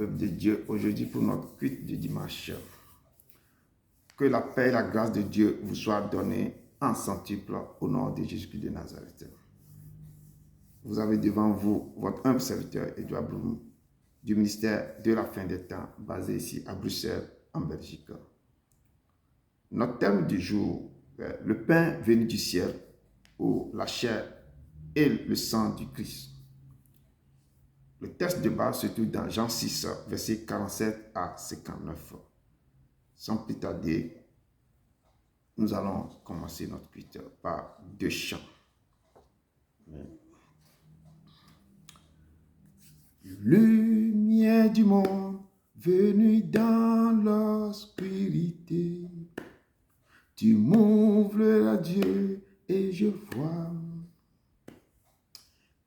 peuple de Dieu, aujourd'hui pour notre culte de dimanche. Que la paix et la grâce de Dieu vous soient données en centuple au nom de Jésus-Christ de Nazareth. Vous avez devant vous votre humble serviteur Edouard Blum du ministère de la fin des temps basé ici à Bruxelles, en Belgique. Notre thème du jour est le pain venu du ciel ou la chair et le sang du Christ. Le texte de base se trouve dans Jean 6, versets 47 à 59. Sans plus tarder, nous allons commencer notre culte par deux chants. Lumière du monde, venue dans l'obscurité, tu m'ouvres la Dieu et je vois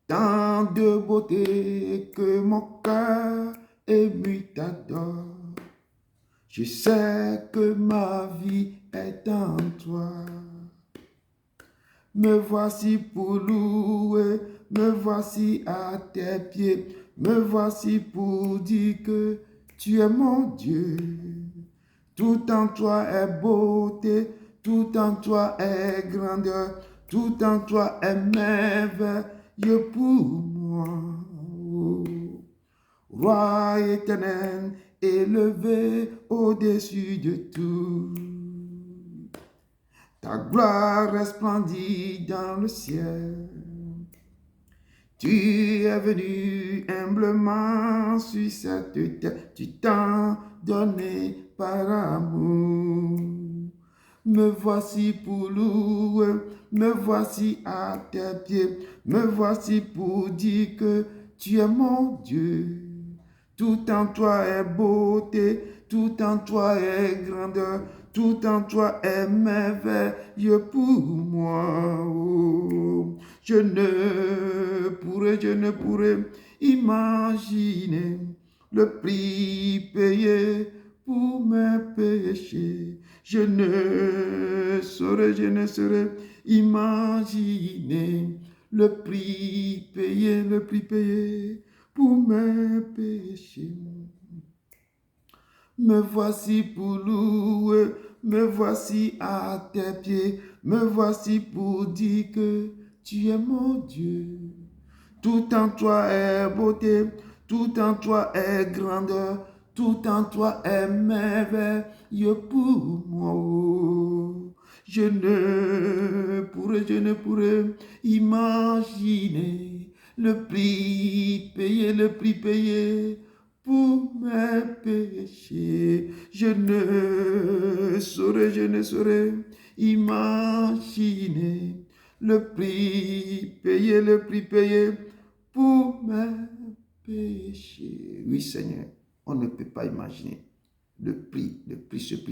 tant de beauté que mon cœur ému t'adore. Je sais que ma vie est en toi. Me voici pour louer, me voici à tes pieds, me voici pour dire que tu es mon Dieu. Tout en toi est beauté, tout en toi est grandeur, tout en toi est merveilleux pour moi. Oh. Roi éternel, élevé au-dessus de tout. Ta gloire resplendit dans le ciel. Tu es venu humblement sur cette terre. Tu t'en donné par amour. Me voici pour louer, me voici à tes pieds. Me voici pour dire que tu es mon Dieu. Tout en toi est beauté, tout en toi est grandeur, tout en toi est merveilleux pour moi. Oh, je ne pourrais imaginer le prix payé pour mes péchés. Je ne saurais imaginer le prix payé pour mes péchés. Me voici pour louer, me voici à tes pieds, me voici pour dire que tu es mon Dieu. Tout en toi est beauté, tout en toi est grandeur, tout en toi est merveilleux pour moi. Oh, je ne pourrais imaginer le prix payé pour mes péchés. Je ne saurais imaginer le prix payé pour mes péchés. Oui, Seigneur, on ne peut pas imaginer ce prix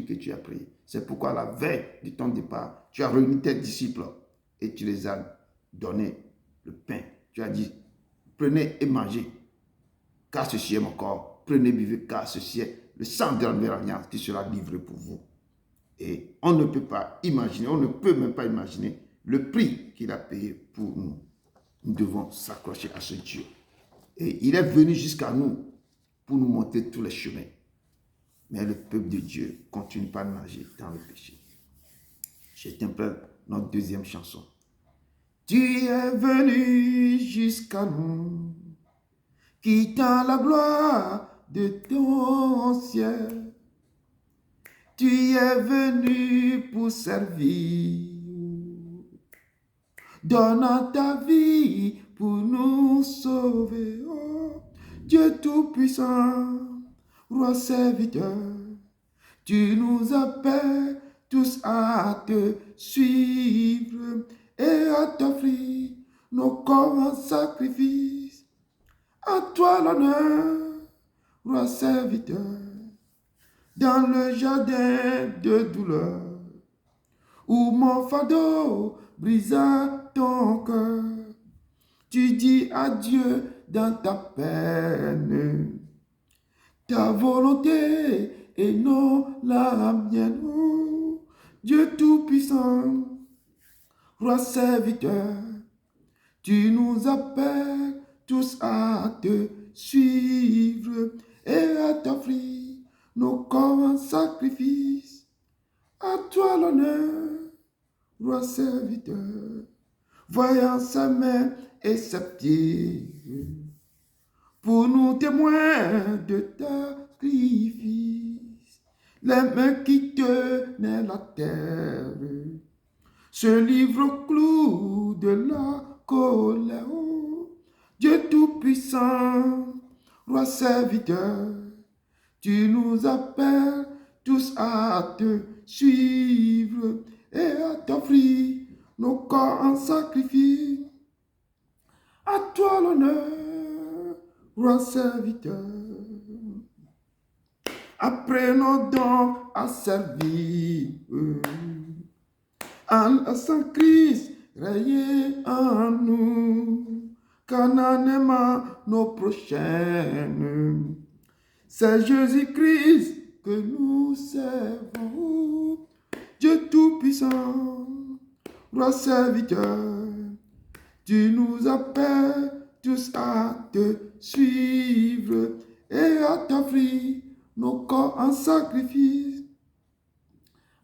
que tu as pris. C'est pourquoi la veille de ton départ, tu as réuni tes disciples et tu les as donné le pain. Tu as dit, prenez et mangez, car ceci est mon corps. Prenez, buvez, car ceci est le sang de la nouvelle alliance qui sera livré pour vous. Et on ne peut pas imaginer, on ne peut même pas imaginer le prix qu'il a payé pour nous. Nous devons s'accrocher à ce Dieu. Et il est venu jusqu'à nous pour nous montrer tous les chemins. Mais le peuple de Dieu continue pas de nager dans le péché. J'interprète notre deuxième chanson. Tu es venu jusqu'à nous, quittant la gloire de ton ciel. Tu es venu pour servir, donnant ta vie pour nous sauver. Oh, Dieu Tout-Puissant, Roi serviteur, tu nous appelles tous à te suivre et à t'offrir nos corps en sacrifice. À toi l'honneur, Roi serviteur, dans le jardin de douleur, où mon fardeau brisa ton cœur. Tu dis adieu dans ta peine, ta volonté et non la mienne. Oh, Dieu Tout-Puissant, Roi serviteur, tu nous appelles tous à te suivre et l'honneur, roi serviteur, voyant sa main et sa pied, pour nous témoins de ta sacrifice, les mains qui tenaient la terre, se livrent au clou de la colère. Dieu Tout-Puissant, roi serviteur, tu nous appelles tous à te suivre et à t'offrir nos corps en sacrifice. À toi l'honneur, roi serviteur. Apprenons donc à servir en laissant Christ régner en nous, car en aimant nos prochains. C'est Jésus-Christ que nous servons. Dieu Tout-Puissant, roi serviteur, tu nous appelles tous à te suivre et à t'offrir nos corps en sacrifice.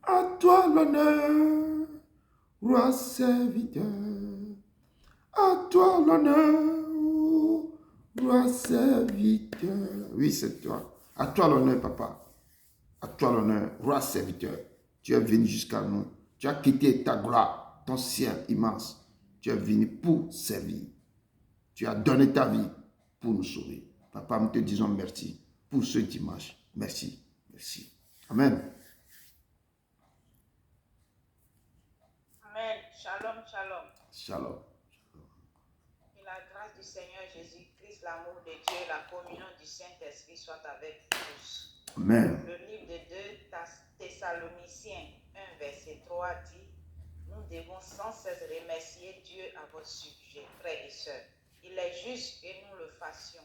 À toi l'honneur, roi serviteur. À toi l'honneur, roi serviteur. Oui, c'est toi. À toi l'honneur, papa. À toi l'honneur, roi serviteur. Tu es venu jusqu'à nous. Tu as quitté ta gloire, ton ciel immense. Tu es venu pour servir. Tu as donné ta vie pour nous sauver. Papa, nous te disons merci pour ce dimanche. Merci. Merci. Amen. Amen. Shalom, shalom. Shalom. Que la grâce du Seigneur Jésus-Christ, l'amour de Dieu, la communion du Saint-Esprit soit avec tous. Amen. Le livre de 2 Thessaloniciens 1, verset 3 dit: nous devons sans cesse remercier Dieu à votre sujet, frères et sœurs. Il est juste que nous le fassions,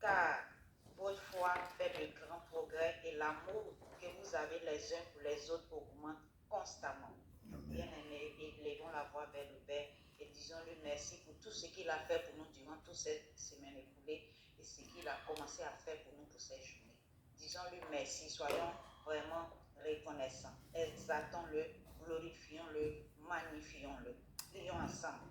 car votre foi fait de grands progrès et l'amour que vous avez les uns pour les autres augmente constamment. Bien-aimés, élevons la voix vers le Père et disons-lui merci pour tout ce qu'il a fait pour nous durant toute cette semaine écoulée et ce qu'il a commencé à faire pour nous pour cette journée. Disons-lui merci, soyons vraiment reconnaissants. Exaltons-le, glorifions-le, magnifions-le. Prions ensemble.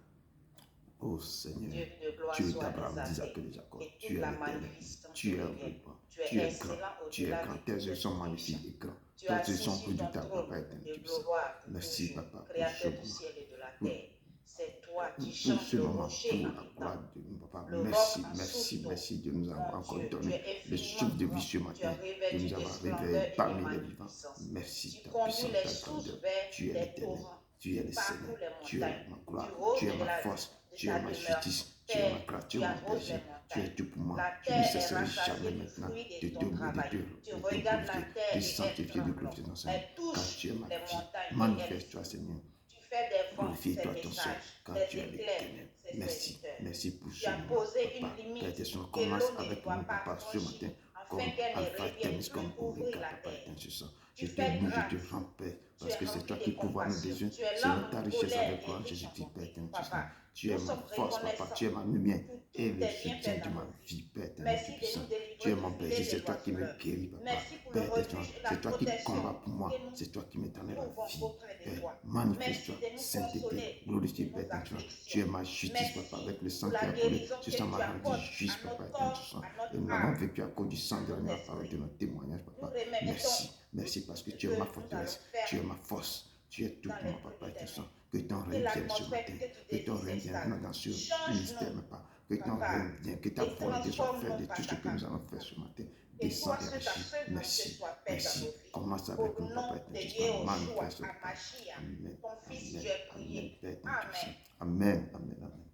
Oh Seigneur, Dieu de gloire tu es soit Abraham, exalté. Isaac et Jacob. Et Tu toute es la l'éternel. magnificence Tu es te un revienne. grand. Tu es Tu es excellent grand. Tu es au-delà grand. de Tes toutes yeux les sont magnifiques descriptions. et grands. Tu es Tes yeux assis sont sur plus du ton temps, trône papa éternel. de gloire pour Merci, toujours, papa, pour ce créateur du moment. ciel et de la Pour- terre. C'est toi qui Pour changes ce le moment, rocher pour en la étang, gloire de nous, papa. le roc Merci, en merci, source d'eau. merci de nous avoir Mon encore Dieu, tu donné es le infiniment souffle de vie grand. ce Tu es matin, de revêtu nous de avoir splendeur réveillés et de parmi les vivants. magnificence. Merci, Tu ta conduis puissance, les ta sources grandeur. vers Tu es les l'éternel, torrents. tu es le Parcours Seigneur, les tu es montagnes. ma Tu gloire, rôdes tu es de ma la force, de tu ta es ma demeure. justice, tu es Père, ma grâce, tu tu es mon arroses berger, les tu es montagnes. tout pour moi. La Je ne terre est cesserai rassasiée jamais du maintenant fruit de de te ton louer, travail. Tu de te regardes la glorifier, terre de et elle sanctifier, de tremble. glorifier ton Seigneur, Elle car touche tu es ma les vie. montagnes et elle Manifeste-toi, tremble. Seigneur. Tu fais des vents, Glorifie-toi ses ton seul, messages, car des tu es éclairs, l'éternel. ses Merci, serviteurs. merci pour Tu ce as moment, posé papa. une limite Père éternel, que commence l'eau ne avec doit nous, pas papa, ce franchir, matin, afin comme qu'elle ne Alpha et revienne Thémis, plus comme ouvrir Omega, la papa terre. éternel, ce soir. Je Tu te fais loue, je te grâce. rends paix, Tu parce es que c'est rempli toi de qui pourvois nos compassion. besoins, Tu es selon ta l'homme richesse colère avec et gloire, riche en Jésus-Christ, Père bonté. éternel, ce soir. Papa, Tu es nous ma sommes force, papa, reconnaissants tu es ma lumière pour et tous le tes soutien bienfaits de dans ma nos vies. vie, Père éternel, Merci de Tout-Puissant. nous Tu es délivrer mon du filet berger, de c'est toi qui me l'oiseleur. guéris, papa. Merci pour le Père éternel, refuge et la c'est toi qui protection combats pour moi, que nous c'est toi qui me donnes la trouvons vie. auprès de Père, toi. manifeste-toi, Merci de nous sainteté, consoler glorifié, de Père nos éternel. Tu afflictions. es ma justice, papa, Merci avec le sang pour qui la a coulé. guérison Ce que sang tu m'a rendu apportes juste, à papa notre éternel, ce corps, sang. à notre Et nous l'avons âme, vécu à cause du sang à notre dernier, à travers de esprit. notre témoignage, Nous papa. remettons Merci, tout merci parce que ce tu que es ma nous allons forteresse, faire tu es ma force, tu es tout dans pour les moi, creux papa de tes éternel. mains. Que ton Que règne vienne ce l'atmosphère matin, que tu que ton désires règne vienne s'installe. dans ce ministère, Change-nous, papa. Que ton papa, règne vienne, que ta et volonté soit faite transforme-nous de par tout ce ta que nous allons grâce. faire ce matin. Que Descends toi et seul, ta agis. seule volonté Merci, soit faite dans nos merci. vies. Commence avec Au nous, papa nom de éternel. Yeshua, Manifeste, papa. Amashia, Amen, ton fils, amen, tu es amen, prié. Père éternel, Amen. Tout-Puissant. Amen, amen, amen.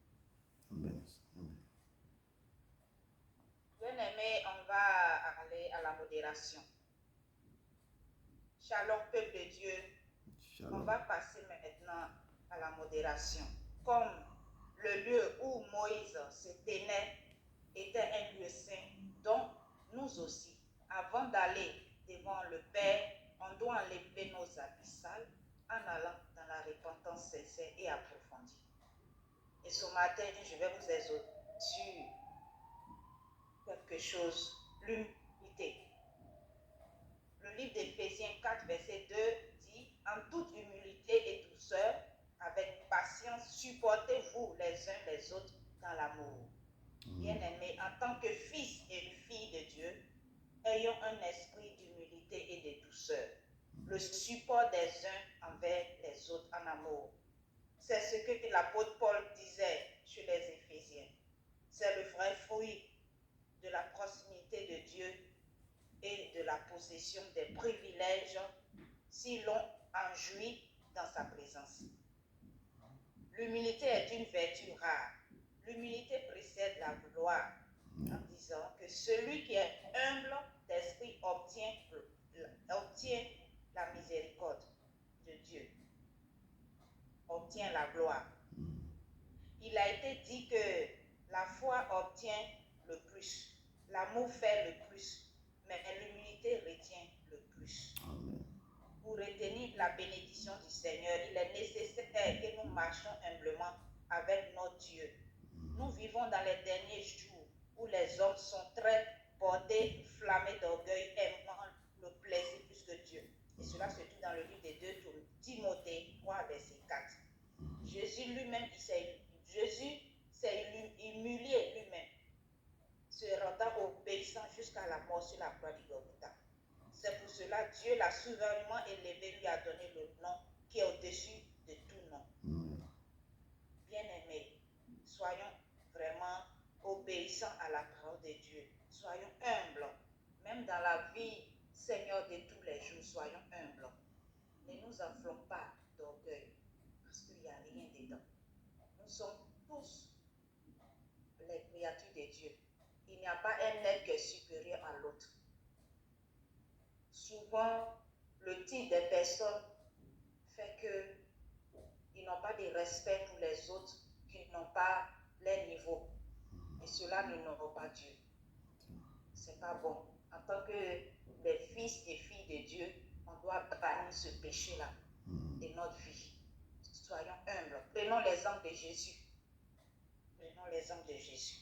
Amen. Amen. Bien-aimé, on va aller à la modération. Shalom, peuple de Dieu. On Shalom. va passer maintenant à la modération. Comme le lieu où Moïse se tenait était un lieu saint, donc nous aussi, avant d'aller devant le Père, on doit enlever nos habits sales en allant dans la repentance sincère et approfondie. Et ce matin, je vais vous exhorter sur quelque chose, l'humilité. Le livre d'Éphésiens 4, verset 2 dit: En toute humilité et douceur, avec patience, supportez-vous les uns les autres dans l'amour. Bien-aimés, en tant que fils et filles de Dieu, ayons un esprit d'humilité et de douceur, le support des uns envers les autres en amour. C'est ce que l'apôtre Paul disait sur les Éphésiens. C'est le vrai fruit de la proximité de Dieu et de la possession des privilèges si l'on en jouit dans sa présence. L'humilité est une vertu rare. L'humilité précède la gloire en disant que celui qui est humble d'esprit obtient la miséricorde de Dieu, obtient la gloire. Il a été dit que la foi obtient le plus, l'amour fait le plus, mais l'humilité retient le plus. Amen. Pour retenir la bénédiction du Seigneur, il est nécessaire que nous marchions humblement avec notre Dieu. Nous vivons dans les derniers jours où les hommes sont très portés, inflammés d'orgueil, aimant le plaisir plus que Dieu. Et cela se trouve dans le livre de 2 Timothée 3, verset 4. Jésus lui-même, Jésus s'est humilié lui-même, se rendant obéissant jusqu'à la mort sur la croix du Golgotha. C'est pour cela que Dieu l'a souverainement élevé, lui a donné le nom qui est au-dessus de tout nom. Bien-aimés, soyons vraiment obéissants à la parole de Dieu. Soyons humbles. Même dans la vie, Seigneur, de tous les jours, soyons humbles. Ne nous enflammons pas d'orgueil, parce qu'il n'y a rien dedans. Nous sommes tous les créatures de Dieu. Il n'y a pas un être qui est supérieur à l'autre. Souvent, le type des personnes fait qu'ils n'ont pas de respect pour les autres, qu'ils n'ont pas leur niveau. Et cela n'honore pas Dieu. C'est pas bon. En tant que des fils et filles de Dieu, on doit bannir ce péché-là de notre vie. Soyons humbles. Prenons l'exemple de Jésus. Prenons l'exemple de Jésus.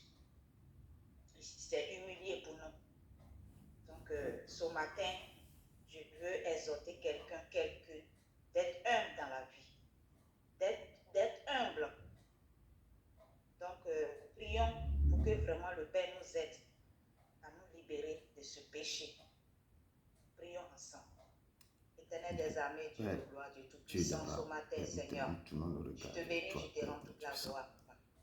Il s'est humilié pour nous. Donc, ce matin, je veux exhorter quelqu'un d'être humble dans la vie. D'être humble. Donc, prions pour que vraiment le Père nous aide à nous libérer de ce péché. Prions ensemble. Éternel des armées, Dieu de gloire, Dieu tout-puissant, ce matin, Seigneur, je te bénis, je te rends toute la gloire.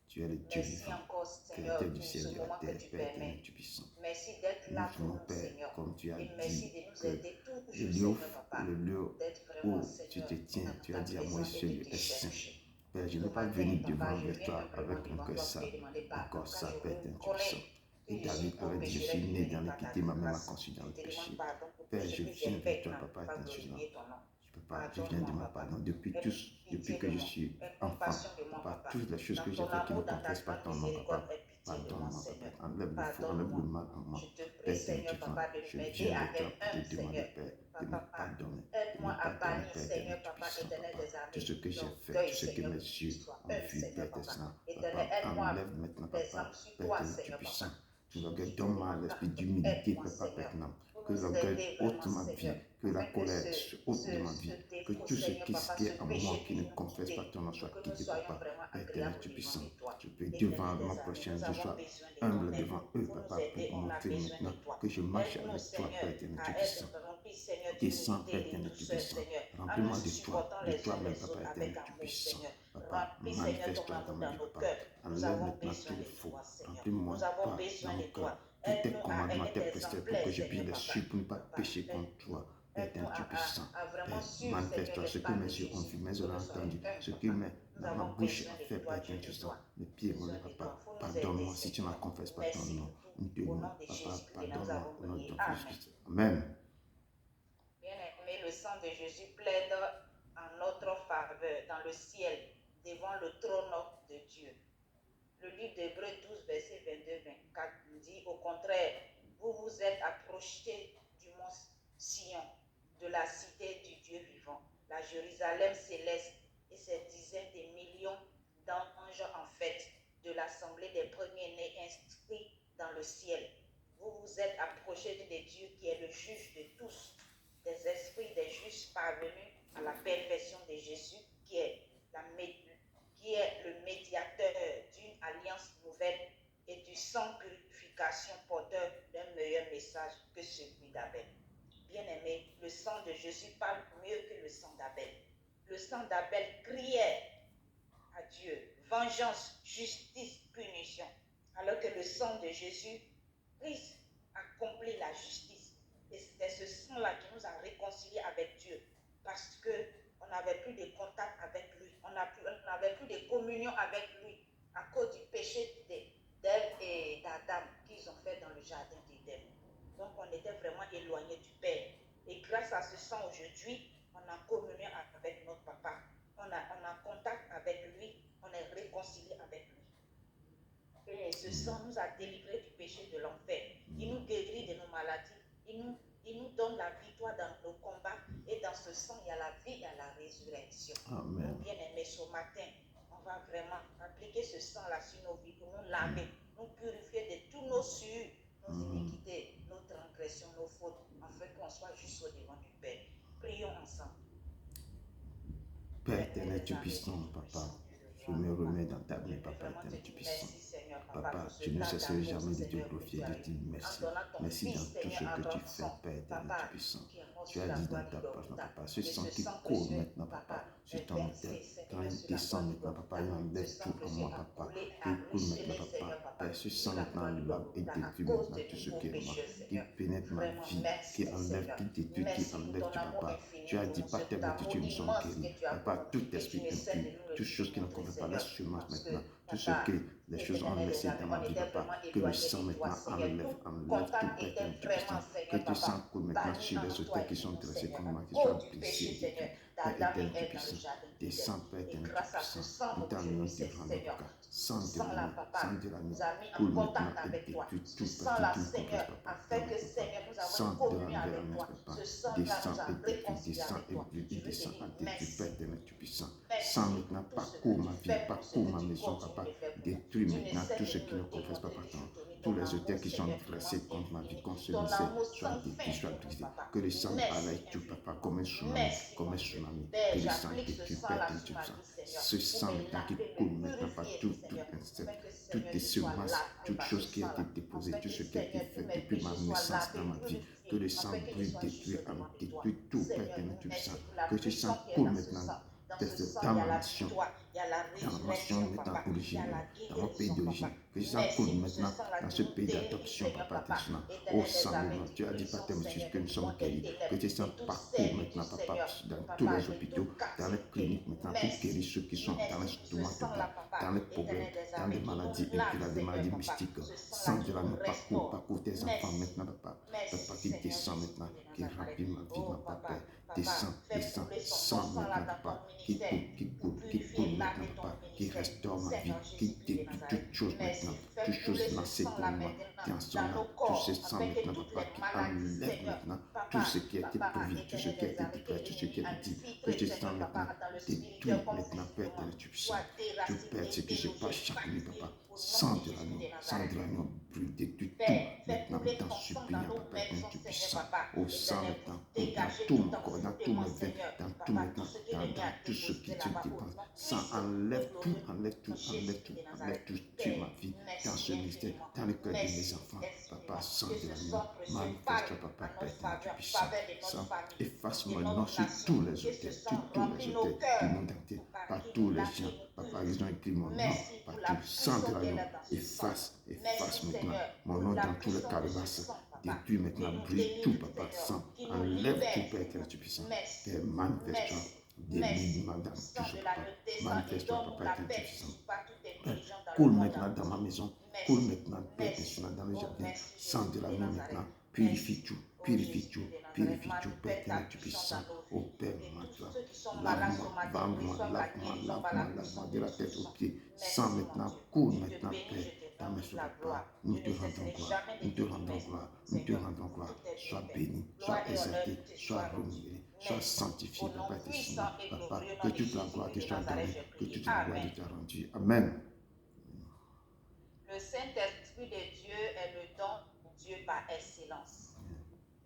Tu es le Dieu Merci vivant, encore, Seigneur, Créateur pour du ciel ce et de la moment que terre, tu Père éternel, permets. tu puissant. Merci d'être là pour nous, Père, Seigneur. comme tu as Et merci dit de nous que aider le toujours, lieu, Seigneur, Papa. le lieu D'être vraiment, où tu Seigneur, te tiens, dans tu as ta dit à présence Moïse, et ce de lieu te est saint. chercher. Père, je Ce ne veux pas matin, venir Papa, devant je vers viens toi humblement avec un devant cœur toi pour sale, te demander un pardon, corps car sale, je Père éternel, tu reconnais puissant. que Et je suis David avait pauvre dit, je pécheur suis et né que dans je n'ai pas ta l'iniquité, ma mère m'a grâce. conçu dans Je le te péché. demande pardon pour tout Père, ce je que viens j'ai vers fait qui toi, n'a Papa pas éternel, je glorifié ton nom. je viens de Pardonne-moi, ma Papa. pardon. Depuis Pitié que de je moi. suis Aie enfant, compassion de moi, Papa, Papa. toutes les choses Dans que j'ai ton faites qui ne amour, dans ta confessent pas grande ton nom, miséricorde, Papa, aie pitié de moi, pardonne-moi, Seigneur. Papa. Enlève le faux, enlève Pardonne-moi. le mal en moi. Je te prie, Père éternel, Seigneur, tu es Papa, de je m'aider viens à vers toi être pour te humble, demander, Seigneur. Père, de me Papa, pardonner, aide-moi à Père bannir, éternel, Seigneur, tu Papa, puissant, éternel Papa. des Tout armées. ce que j'ai fait, L'orgueil, tout ce que Seigneur, mes pour que tu yeux sois ont humble, vu, Seigneur, Père Papa. éternel, Éternel, Papa, aide-moi enlève maintenant, à Papa, descendre sur Père toi, éternel, tu Seigneur, puissant. Papa. Tu l'orgueil, Je te donne-moi demande l'esprit pardon. d'humilité, Aide-moi, Papa, Seigneur, maintenant. pour Que nous l'orgueil aider ôte vraiment, ma vie, Seigneur, que la afin que colère ôte de ma ce vie, que défaut, tout ce Seigneur, qui Papa, est ce en moi péché qui ne puisse nous confesse pas quitter, ton nom pour soit que nous quitté, soyons Papa. vraiment Père éternel, agréables tu es devant puissant. de toi. Je peux devant Éternel ma des armées, prochaine, nous je avons sois besoin de ton humble aide. devant eux, Pour nous Papa, aider, pour on a montrer besoin maintenant de toi. que je marche Aide-nous, avec toi, Seigneur, Père éternel, tu es à puissant. être remplis, Seigneur, Descends, Père d'humilité, de éternel, tu douceur, descends. Seigneur, en nous Remplis-moi supportant de les uns toi-même, les Papa autres éternel, avec tu es amour, puissant. Seigneur. Papa, Remplis, Seigneur, ton manifeste-toi dans amour ma dans vie, nos Papa. cœurs. Nous Enlève avons maintenant besoin tout le de faux. toi, Seigneur. Remplis-moi, Nous avons pas besoin dans mon de cœur. toi. Tous tes Aide-nous à commandements, tes être préceptes, pour exemplaires, que je puisse Seigneur, les Papa. suivre, pour ne pas Papa, pécher contre toi. Père aide-nous éternel, tu es puissant. à vraiment Père, suivre, Seigneur, manifeste-toi les ce que pas mes de yeux ont Jésus. vu, mes Que oreilles nous ont soyons entendu, humbles, ce que Papa. Nous dans ma avons bouche besoin a de fait, toi, Père Dieu éternel, de tu sens. gloire. Mes pieds Besoin volés, de Papa. toi. Faut nous aider, Pardonne-moi si tu ne Seigneur. confesses pas ton Merci nom. pour tout. Nous te Au louons. nom de Papa, Jésus-Christ, nous avons pardonne-moi au nom de prié. ton Amen. Fils. Amen. Bien-aimé, le sang de Jésus plaide en notre faveur dans le ciel, devant le trône de Dieu. Le livre d'Hébreux 12, verset 22-24 nous dit, au contraire, vous vous êtes approchés du mont Sion, de la cité du Dieu vivant, la Jérusalem céleste et ses dizaines de millions d'anges en fête, de l'assemblée des premiers-nés inscrits dans le ciel. Vous vous êtes approchés de Dieu qui est le juge de tous, des esprits des justes parvenus à la perfection de Jésus, qui est le médiateur d'une alliance nouvelle et du sang purification porteur d'un meilleur message que celui d'Abel. Bien-aimé, le sang de Jésus parle mieux que le sang d'Abel. Le sang d'Abel criait à Dieu vengeance, justice, punition, alors que le sang de Jésus Christ accomplit la justice. Et c'était ce sang-là qui nous a réconciliés avec Dieu, parce qu'on n'avait plus de contact avec lui, on n'avait plus de communion avec lui à cause du péché d'Ève et d'Adam qu'ils ont fait dans le jardin d'Éden. Donc on était vraiment éloignés du Père. Et grâce à ce sang aujourd'hui, on a communion avec notre papa, on a contact avec lui, on est réconcilié avec lui. Et ce sang nous a délivrés du péché de l'enfer. Il nous guérit de nos maladies. Il nous donne la victoire dans nos combats. Et dans ce sang, il y a la vie et la résurrection. Amen. Bien-aimés, ce matin, on va vraiment appliquer ce sang-là sur nos vies pour nous laver, nous purifier de tous nos sueurs, nos iniquités, nos transgressions, nos fautes, afin qu'on soit juste au devant du Père. Prions ensemble. Père éternel, tu es puissant, papa. Je me remets dans ta main, papa éternel, tu es puissant. Papa, je ne cesserai jamais de te glorifier, de te dire merci. Merci dans tout ce que tu fais, Père éternel, tu es puissant. Tu as dit dans ta parole, papa, ce sang qui coule maintenant, papa, sur ton autel, quand il descend maintenant, papa, il enlève tout en moi, papa, qui coule maintenant, papa. Père, ce sang maintenant lave et détruit maintenant tout ce qui est moi, qui pénètre ma vie, qui enlève, qui détruit, qui enlève tout, papa. Tu as dit, par tes vertus, nous sommes guéris. Papa, tout esprit impur, toutes choses qui ne conviennent pas, laisse semence maintenant. Tout ce que les choses ont laissé dans ma vie, papa, que le sang maintenant enlève tout, Père éternel, tu puissant. Que tu sang coule maintenant sur les autels qui sont dressés contre moi, qui soient brisés et détruits. Père éternel, tu puissant. Descends, Père éternel, tu puissant. Nous t'amenons tes rendez-vous, sang de l'année, coule maintenant et détruit tout, Père, qui ne compresse pas, papa. Sang de l'année, papa, descends et détruis, descends et descends et détruis, Père éternel, tu puissant. Sang maintenant, parcours ma vie, parcours ma maison, papa. Détruis maintenant tout ce qui ne confesse pas, papa. Tous les autels qui sont dressés contre ma vie, contre ce mystère, soient détruits, soient brisés. Que le sang balaye tout, papa, comme un tsunami, Que le sang détruit, Père éternel, tu puissant. Ce sang maintenant qui coule maintenant par tout insecte, toutes les semences, toutes choses qui ont été déposées, tout ce qui a été fait depuis ma naissance dans ma vie. Que le sang brûle, détruit tout, Père éternel, tu puissant. Que ce sang coule maintenant dans ma nation, maintenant originelle, dans mon pays d'origine, que ça coule maintenant dans ce pays d'adoption, papa, maintenant. Oh sang, tu as dit, Père éternel, que nous sommes guéris, que ça parcourt maintenant, papa, dans tous les hôpitaux, dans les cliniques maintenant, pour guérir ceux qui sont dans les stomates, dans les problèmes, dans les maladies incurables, des maladies mystiques. Sang de l'agneau, parcours tes enfants maintenant, papa, qui descend maintenant, qui remplit ma vie, ma papa. Descends, sang maintenant, papa, qui coule maintenant, papa, qui restaure ma vie, qui détruit toutes choses maintenant, toutes choses lancées pour moi, qui en sont là, tout ce sang maintenant, papa, qui enlève maintenant tout ce qui a été prévu, tout ce qui a été déclaré, tout ce qui a été dit, que ce sang maintenant détruit maintenant, Père éternel, tu puissant, tu perds ce que je passe chaque nuit, papa, sang de l'agneau, brûle, détruit tout maintenant, t'en suppliant, papa éternel, tu puissant, au sang maintenant, dans tout mon corps, dans tous mes veines, dans tout maintenant, dans tout ce qui te dépense. Sang, enlève tout, tue ma vie, dans ce mystère, dans le cœur de mes enfants. Papa, sang de l'agneau, manifeste, papa, Père éternel, tu puissant. Sang, efface mon nom sur tous les autels, du monde entier, par tous les gens. Papa, ils ont écrit mon nom partout. Sang de l'agneau, efface maintenant mon nom dans tous les calebasses. Détruis maintenant, brise tout, papa, sang, enlève tout, Père éternel, tu puissant. Père, manifeste-toi, délivre madame, tout ce papa, manifeste-toi, papa éternel, tu puissant. Coule maintenant dans ma maison, coule maintenant, Père éternel, dans le jardin, sang de l'agneau maintenant, purifie tout, Père éternel, tu puissant. Ô Père, lave-moi, lave-moi, de la tête aux pieds, sang maintenant, coule maintenant, Père. Dans mes soeurs, papa, nous te rendons gloire, sois béni, sois exalté, sois renouvelé, sois sanctifié, papa, papa, que toute la gloire te soit donnée, que toute la gloire te soit rendue. Amen. Le Saint-Esprit de Dieu est le don de Dieu par excellence.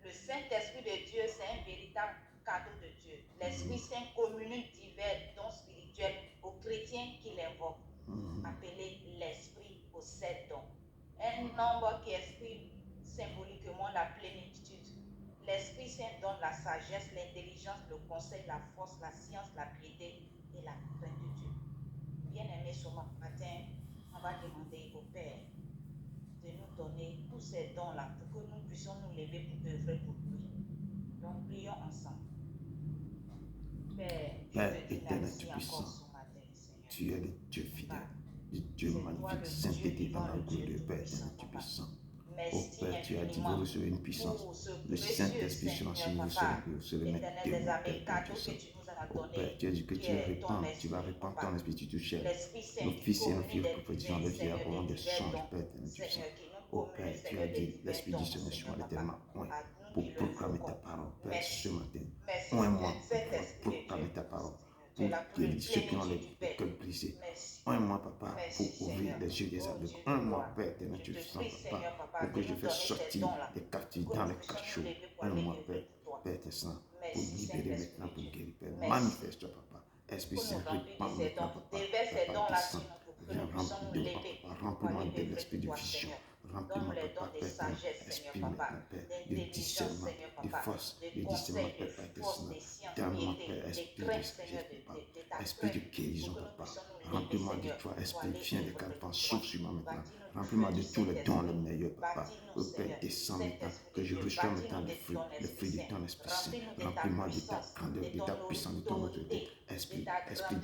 Le Saint-Esprit de Dieu, c'est un véritable cadeau de Dieu. L'Esprit Saint communique divers dons spirituels aux chrétiens qui l'invoquent, appelé l'Esprit aux 7 dons. Un nombre qui exprime symboliquement la plénitude. L'Esprit Saint donne la sagesse, l'intelligence, le conseil, la force, la science, la piété et la crainte de Dieu. Bien-aimés, ce matin, on va demander au Père de nous donner tous ces dons-là pour que nous puissions nous lever pour œuvrer pour lui. Donc, prions ensemble. Père, je te dis merci encore ce matin, Seigneur. Tu es le Dieu fidèle, le Dieu magnifique, Saint-Été dans la gloire de Père, tu es puissant. Oh Père, tu as dit, vous recevez une puissance. Le Saint-Esprit sera sur vous, sur le maître de mon Père, tu es saint. Oh Père, tu as dit que tu vas répandre ton esprit sur toute chair. Nos fils et nos filles prophétisant de vie auront des songes, Père, tu es saint. Oh Père, tu as dit, l'Esprit du Seigneur soit éternellement oint pour proclamer ta parole. Père, ce matin, oint-moi pour proclamer ta parole. Pour guérir ceux qui ont les cœurs brisés. Un-moi, papa, pour ouvrir les yeux des aveugles. Un-moi, Père, éternel, tu es saint, papa, pour que je fasse sortir des captifs dans les cachots. Un-moi, Père, Père, tu es saint, pour libérer maintenant, pour guérir, Père. Manifeste-toi, papa. Esprit Saint, répands maintenant, papa. Papa, tu es saint. Viens remplir-moi, papa. Remplis-moi de l'esprit de vision. Remplis-moi, papa, Père, esprit maintenant, Père, de discernement, de force, de discernement, Père, Père, Saint. Donne-moi, Père, esprit de sagesse, papa, esprit de guérison, papa. Remplis-moi de toi, esprit, viens de calvin, souffle sur moi maintenant. Remplis-moi de tous les dons les meilleurs, papa. Ô Père, descends maintenant, que je reçois maintenant le fruit de ton Esprit Saint. Remplis-moi de ta grandeur, de ta puissance, de ton autorité. Esprit,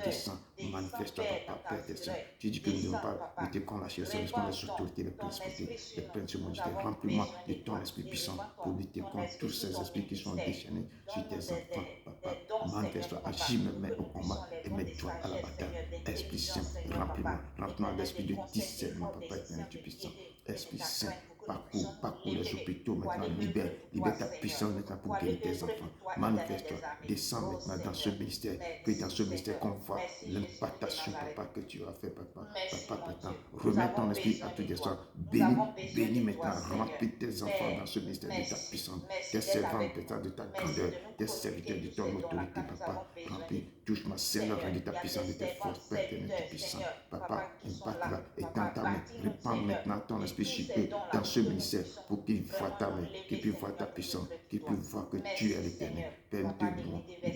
descends, manifeste-toi, papa, Père, Saint. Tu dis que nous ne devons pas lutter contre la chair, c'est contre les autorités, les principautés, les principautés. Remplis-moi de ton Esprit puissant pour lutter contre tous ces esprits qui sont déchaînés sur tes enfants, papa. Manifeste-toi, agis, me mets au combat et mets-toi à la bataille. Esprit Saint, remplis-moi d'esprit de discernement, papa, éternel, tu puissant. Esprit Saint, parcours les hôpitaux maintenant, libère ta puissance maintenant pour guérir tes enfants. Manifeste-toi, descends maintenant dans ce ministère, que dans ce ministère qu'on voit l'impactation, papa, que tu as fait, papa, maintenant, remets ton esprit à tout destin, bénis maintenant, remplis tes enfants dans ce ministère de ta puissance, tes servants, de ta grandeur, tes serviteurs de ton autorité, papa, remplis, touche ma Seigneur, de ta puissance, de tes forces, Père, de ta puissance, papa, impacte-la, et dans ta main, répands maintenant ton esprit sur eux, dans ce ministère, pour qu'ils voient ta main, qu'ils puissent voir ta puissance, qu'ils puissent voir que tu es l'éternel. Père, nous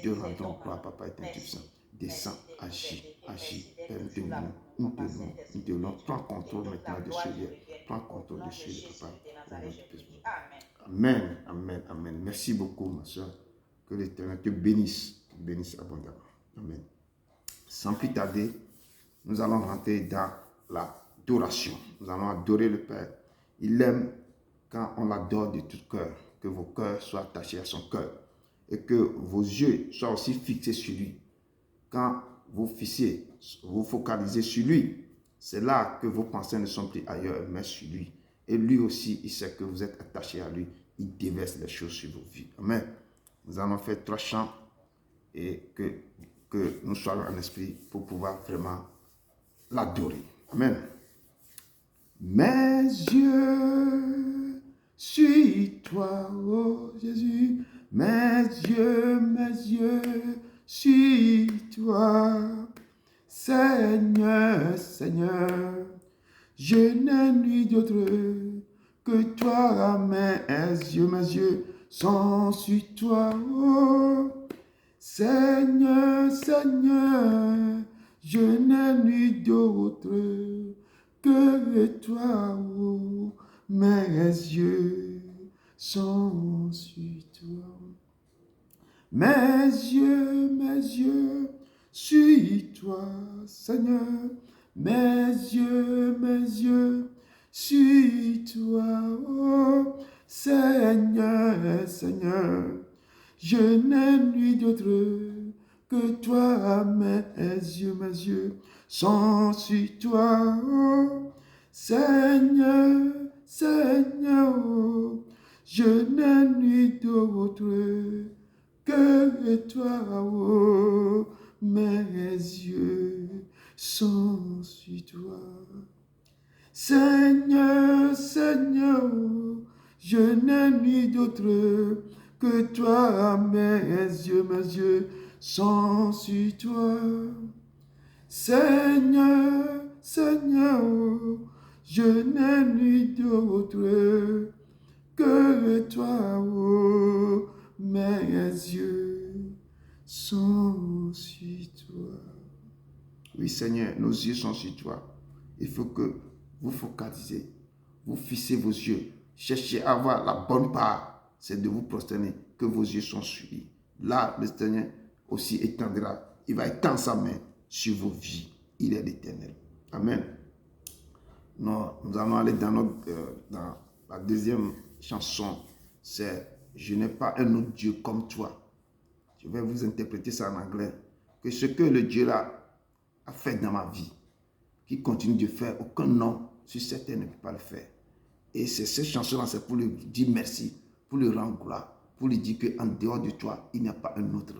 te rendons gloire, papa, éternel, puissant. Descends, agis, Père, nous te louons, prends contrôle maintenant de ce lieu, prends contrôle de ce lieu, papa. Amen, amen, amen. Merci beaucoup, ma soeur. Que l'Éternel te bénisse abondamment. Amen. Sans plus tarder, nous allons rentrer dans l'adoration. Nous allons adorer le Père. Il aime quand on l'adore de tout cœur, que vos cœurs soient attachés à son cœur et que vos yeux soient aussi fixés sur lui. Quand vous focalisez sur lui, c'est là que vos pensées ne sont plus ailleurs, mais sur lui. Et lui aussi, il sait que vous êtes attachés à lui. Il déverse les choses sur vos vies. Amen. Nous allons faire 3 chants et que nous soyons en esprit pour pouvoir vraiment l'adorer. Amen. Mes yeux sur toi, oh Jésus. Mes yeux sur toi. Seigneur, Seigneur, je n'ai nuit d'autre que toi. Mes yeux sont sur toi, oh Seigneur, Seigneur, je n'ai nuit d'autre que toi, oh, mes yeux sont sur toi. Mes yeux sur toi, Seigneur, mes yeux sur toi, oh, Seigneur, Seigneur, je n'ai nuit d'autre que toi, mes yeux sont sur toi, oh, Seigneur, Seigneur, oh, je n'ai nuit d'autre que toi, oh, mes yeux sont sur toi. Seigneur, Seigneur, je n'ai nuit d'autre que toi, mes yeux sont sur toi. Seigneur, Seigneur, je n'ai nuit d'autre que toi, oh, mes yeux sont sur toi. Oui, Seigneur, nos yeux sont sur toi. Il faut que vous focalisez, vous fixez vos yeux, cherchez à avoir la bonne part, c'est de vous prosterner, que vos yeux sont sur lui. Là, le Seigneur aussi étendra, il va étendre sa main sur vos vies. Il est l'Éternel. Amen. Nous allons aller dans la deuxième chanson, c'est « Je n'ai pas un autre Dieu comme toi ». Je vais vous interpréter ça en anglais. Que ce que le Dieu là a fait dans ma vie, qui continue de faire, aucun homme sur cette terre ne peut pas le faire. Et c'est cette chanson-là, c'est pour lui dire merci, pour lui rendre gloire, pour lui dire qu'en dehors de toi, il n'y a pas un autre.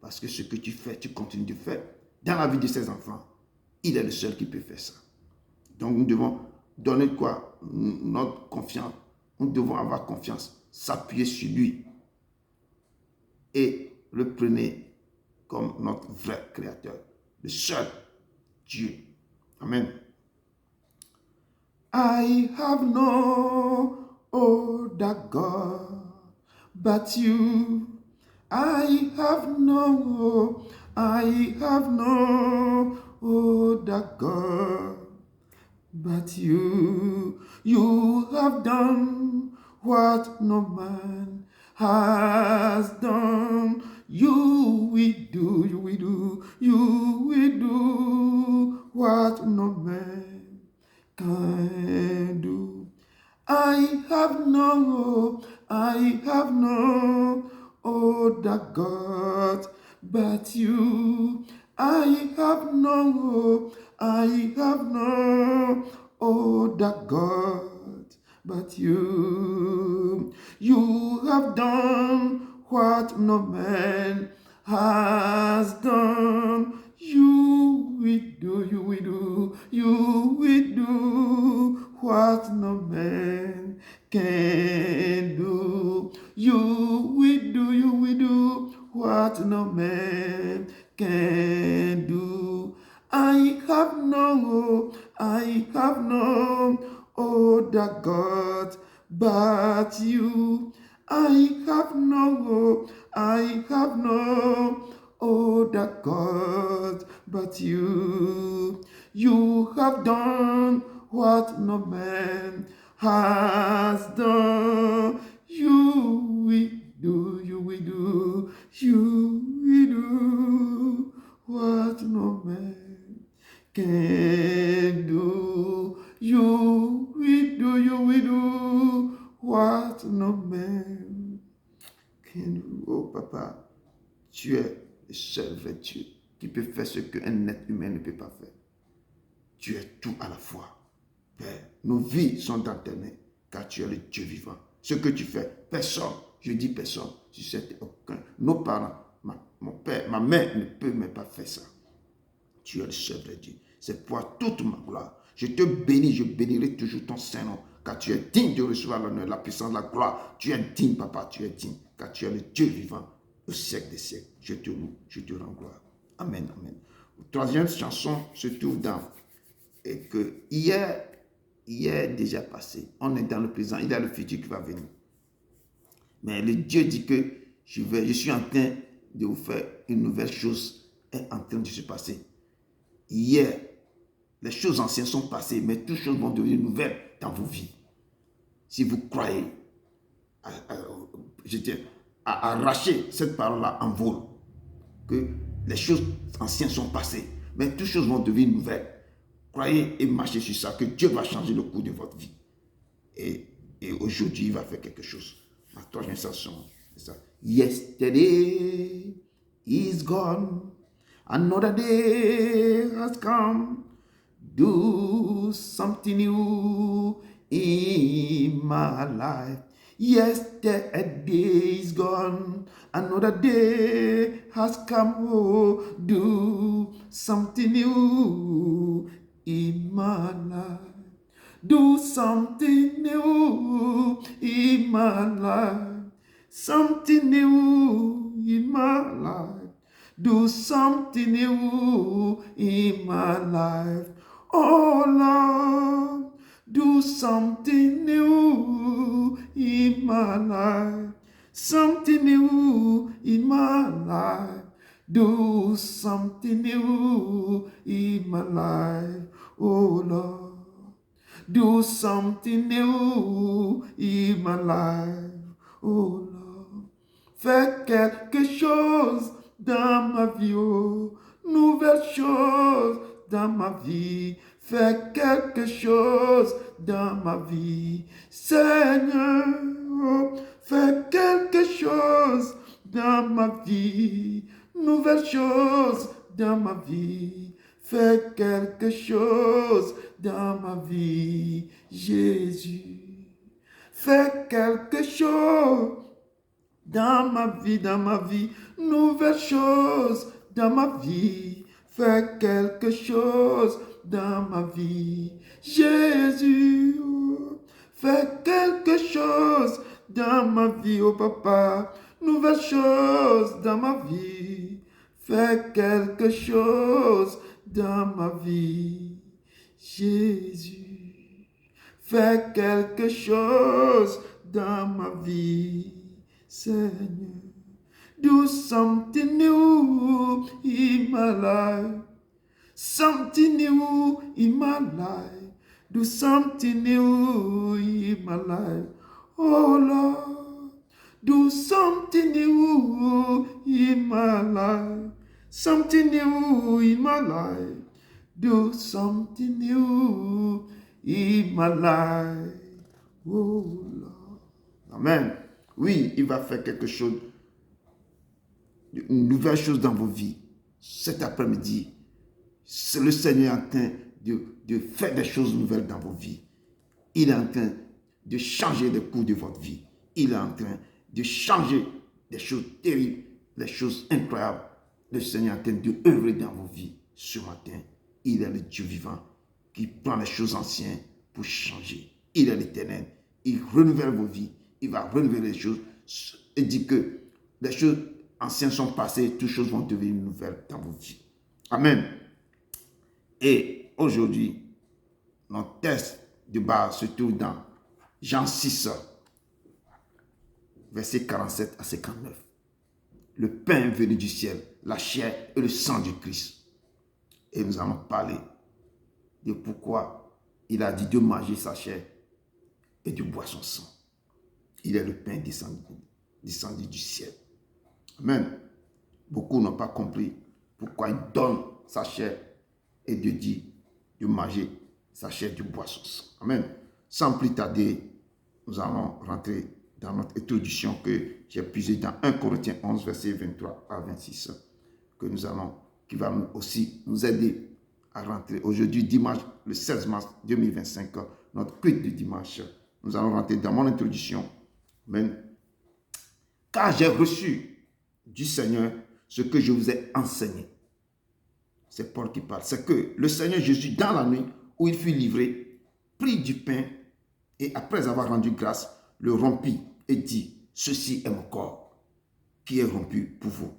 Parce que ce que tu fais, tu continues de faire dans la vie de ses enfants. Il est le seul qui peut faire ça. Donc nous devons donner quoi? Notre confiance. Nous devons avoir confiance, s'appuyer sur lui et le prendre comme notre vrai créateur, le seul Dieu. Amen. I have no other God but you. I have no other God but you. You have done what no man has done. You will do what no man can do. I have no other God but you. I have no other God but you. You have done what no man has done. You will do what no man can do. You will do what no man can do. I have no other God but you. I have no other God but you. You have done what no man has done. You will do what no man can do. You will do what no man can do. Oh papa, tu es le seul vrai Dieu qui peut faire ce qu'un être humain ne peut pas faire. Tu es tout à la fois. Père, nos vies sont dans tes mains, car tu es le Dieu vivant. Ce que tu fais, personne, je dis personne, tu sais aucun. Nos parents, mon père, ma mère ne peut même pas faire ça. Tu es le seul vrai Dieu. C'est pour toute ma gloire. Je te bénis, je bénirai toujours ton Saint-Nom, car tu es digne de recevoir l'honneur, la puissance, la gloire. Tu es digne, papa, tu es digne, car tu es le Dieu vivant au siècle des siècles. Je te loue, je te rends gloire. Amen, amen. La troisième chanson se trouve dans et que hier déjà passé. On est dans le présent, il y a le futur qui va venir. Mais le Dieu dit que je suis en train de vous faire une nouvelle chose est en train de se passer. Hier, les choses anciennes sont passées, mais toutes choses vont devenir nouvelles dans vos vies. Si vous croyez, à arracher cette parole-là en vol, que les choses anciennes sont passées, mais toutes choses vont devenir nouvelles. Croyez et marchez sur ça, que Dieu va changer le cours de votre vie. Et aujourd'hui, il va faire quelque chose. Ma troisième chanson, c'est ça. Yesterday is gone, another day has come. Do something new in my life. Yesterday is gone, another day has come. Oh, do something new in my life. Do something new in my life. something new in my life. Do something new in my life. Oh Lord, do something new in my life. Something new in my life. Do something new in my life. Oh Lord. Do something new in my life, oh Lord. Fais quelque chose dans ma vie, oh, nouvelle chose dans ma vie. Fais quelque chose dans ma vie, Seigneur. Oh, fais quelque chose dans ma vie, nouvelle chose dans ma vie. Fais quelque chose dans ma vie, Jésus. Fais quelque chose dans ma vie, nouvelle chose dans ma vie. Fais quelque chose dans ma vie, Jésus. Fais quelque chose dans ma vie, oh papa, nouvelle chose dans ma vie. Fais quelque chose dans ma vie, Jésus. Fais quelque chose dans ma vie, Seigneur. Do something new in my life. Something new in my life. Do something new in my life. Oh Lord, do something new in my life. Something new in my life. Do something new in my life. Oh Lord. Amen. Oui, il va faire quelque chose, une nouvelle chose dans vos vies. Cet après-midi, le Seigneur est en train de faire des choses nouvelles dans vos vies. Il est en train de changer le cours de votre vie. Il est en train de changer des choses terribles, des choses incroyables. Le Seigneur est en train de œuvrer dans vos vies ce matin. Il est le Dieu vivant qui prend les choses anciennes pour changer. Il est l'Éternel. Il renouvelle vos vies. Il va renouveler les choses. Il dit que les choses anciennes sont passées, toutes choses vont devenir nouvelles dans vos vies. Amen. Et aujourd'hui, notre texte de base se trouve dans Jean 6, versets 47 à 59. Le pain venu du ciel, la chair et le sang du Christ. Et nous allons parler de pourquoi il a dit de manger sa chair et de boire son sang. Il est le pain descendu du ciel. Amen. Beaucoup n'ont pas compris pourquoi il donne sa chair et de dire de manger sa chair, de boire son sang. Amen. Sans plus tarder, nous allons rentrer dans notre introduction que j'ai puisée dans 1 Corinthiens 11, versets 23 à 26, qui va aussi nous aider à rentrer. Aujourd'hui, dimanche, le 16 mars 2025, notre culte de dimanche. Nous allons rentrer dans mon introduction. Amen. Car j'ai reçu du Seigneur ce que je vous ai enseigné. C'est Paul qui parle. C'est que le Seigneur Jésus, dans la nuit où il fut livré, prit du pain et après avoir rendu grâce, le rompit et dit, ceci est mon corps qui est rompu pour vous.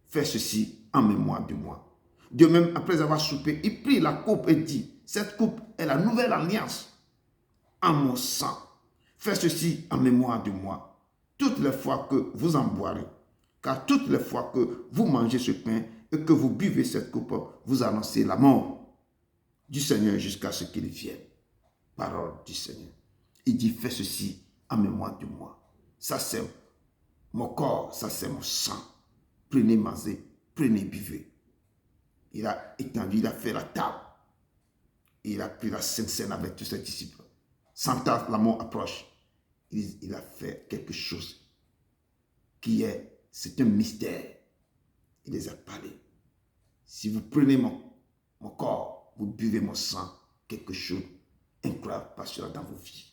Faites ceci en mémoire de moi. De même, après avoir soupé, il prit la coupe et dit, cette coupe est la nouvelle alliance en mon sang. Faites ceci en mémoire de moi, toutes les fois que vous en boirez. Car toutes les fois que vous mangez ce pain et que vous buvez cette coupe, vous annoncez la mort du Seigneur jusqu'à ce qu'il vienne. Parole du Seigneur. Il dit, fais ceci en mémoire de moi. Ça c'est mon corps, ça c'est mon sang. Prenez, mangez, prenez, buvez. Il a étendu, il a fait la table. Il a pris la Sainte Seine avec tous ses disciples. Sentant la mort approche, il a fait quelque chose c'est un mystère. Il les a parlé. Si vous prenez mon corps, vous buvez mon sang, quelque chose incroyable passera dans vos vies.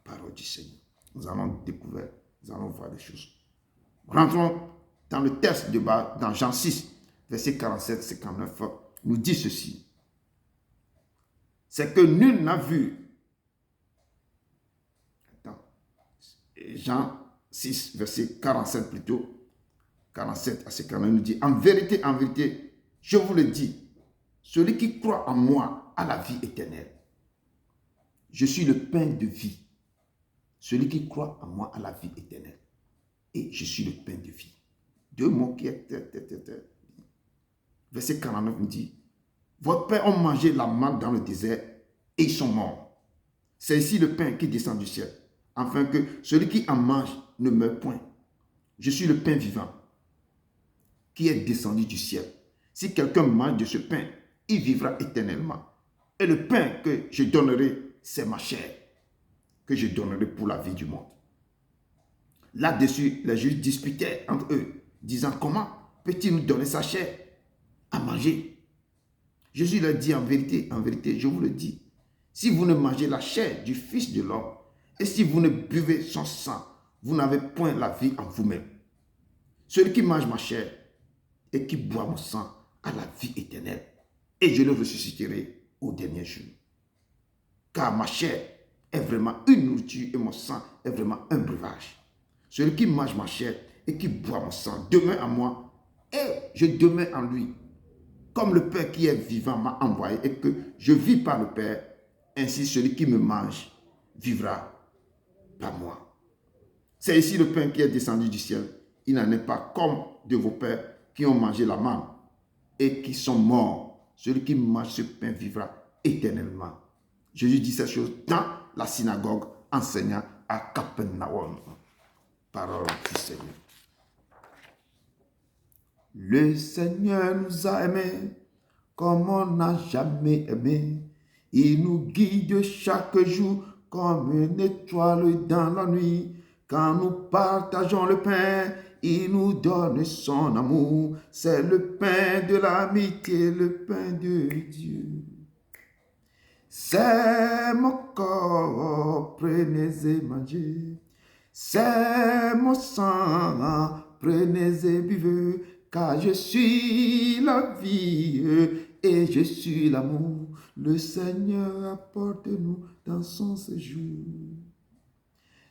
Parole du Seigneur. Nous allons découvrir, nous allons voir des choses. Rentrons dans le texte de bas, dans Jean 6, verset 47-59, nous dit ceci. C'est que nul n'a vu. Jean 6, verset 47 plutôt. 47 à ce qu'il nous dit, en vérité, je vous le dis, celui qui croit en moi a la vie éternelle. Je suis le pain de vie. Celui qui croit en moi a la vie éternelle. Et je suis le pain de vie. Deux mots qui est... Verset 49 me dit, votre père ont mangé la manne dans le désert et ils sont morts. C'est ici le pain qui descend du ciel, afin que celui qui en mange ne meure point. Je suis le pain vivant qui est descendu du ciel. Si quelqu'un mange de ce pain, il vivra éternellement. Et le pain que je donnerai, c'est ma chair, que je donnerai pour la vie du monde. Là-dessus, les Juifs disputaient entre eux, disant, comment peut-il nous donner sa chair à manger? Jésus leur dit, en vérité, je vous le dis, si vous ne mangez la chair du Fils de l'homme, et si vous ne buvez son sang, vous n'avez point la vie en vous-même. Celui qui mange ma chair et qui boit mon sang a la vie éternelle, et je le ressusciterai au dernier jour. Car ma chair est vraiment une nourriture et mon sang est vraiment un breuvage. Celui qui mange ma chair et qui boit mon sang demeure en moi et je demeure en lui. Comme le Père qui est vivant m'a envoyé et que je vis par le Père, ainsi celui qui me mange vivra par moi. C'est ici le pain qui est descendu du ciel. Il n'en est pas comme de vos pères qui ont mangé la manne et qui sont morts. Celui qui mange ce pain vivra éternellement. Jésus dit ces choses dans la synagogue, enseignant à Capernaum. Parole du Seigneur. Le Seigneur nous a aimés comme on n'a jamais aimé. Il nous guide chaque jour comme une étoile dans la nuit. Quand nous partageons le pain, il nous donne son amour. C'est le pain de l'amitié, le pain de Dieu. C'est mon corps, prenez et mangez. C'est mon sang, prenez et buvez. Car je suis la vie et je suis l'amour. Le Seigneur apporte-nous dans son séjour.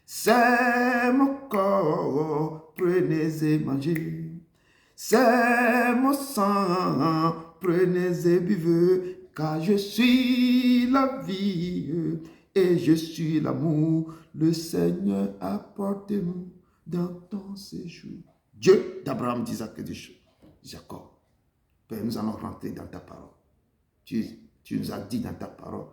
C'est mon corps, prenez et mangez. C'est mon sang, prenez et buvez. Car je suis la vie et je suis l'amour. Le Seigneur apporte-nous dans ton séjour. Dieu d'Abraham, d'Isaac et de Jacob. Père, nous allons rentrer dans ta parole. Tu nous as dit dans ta parole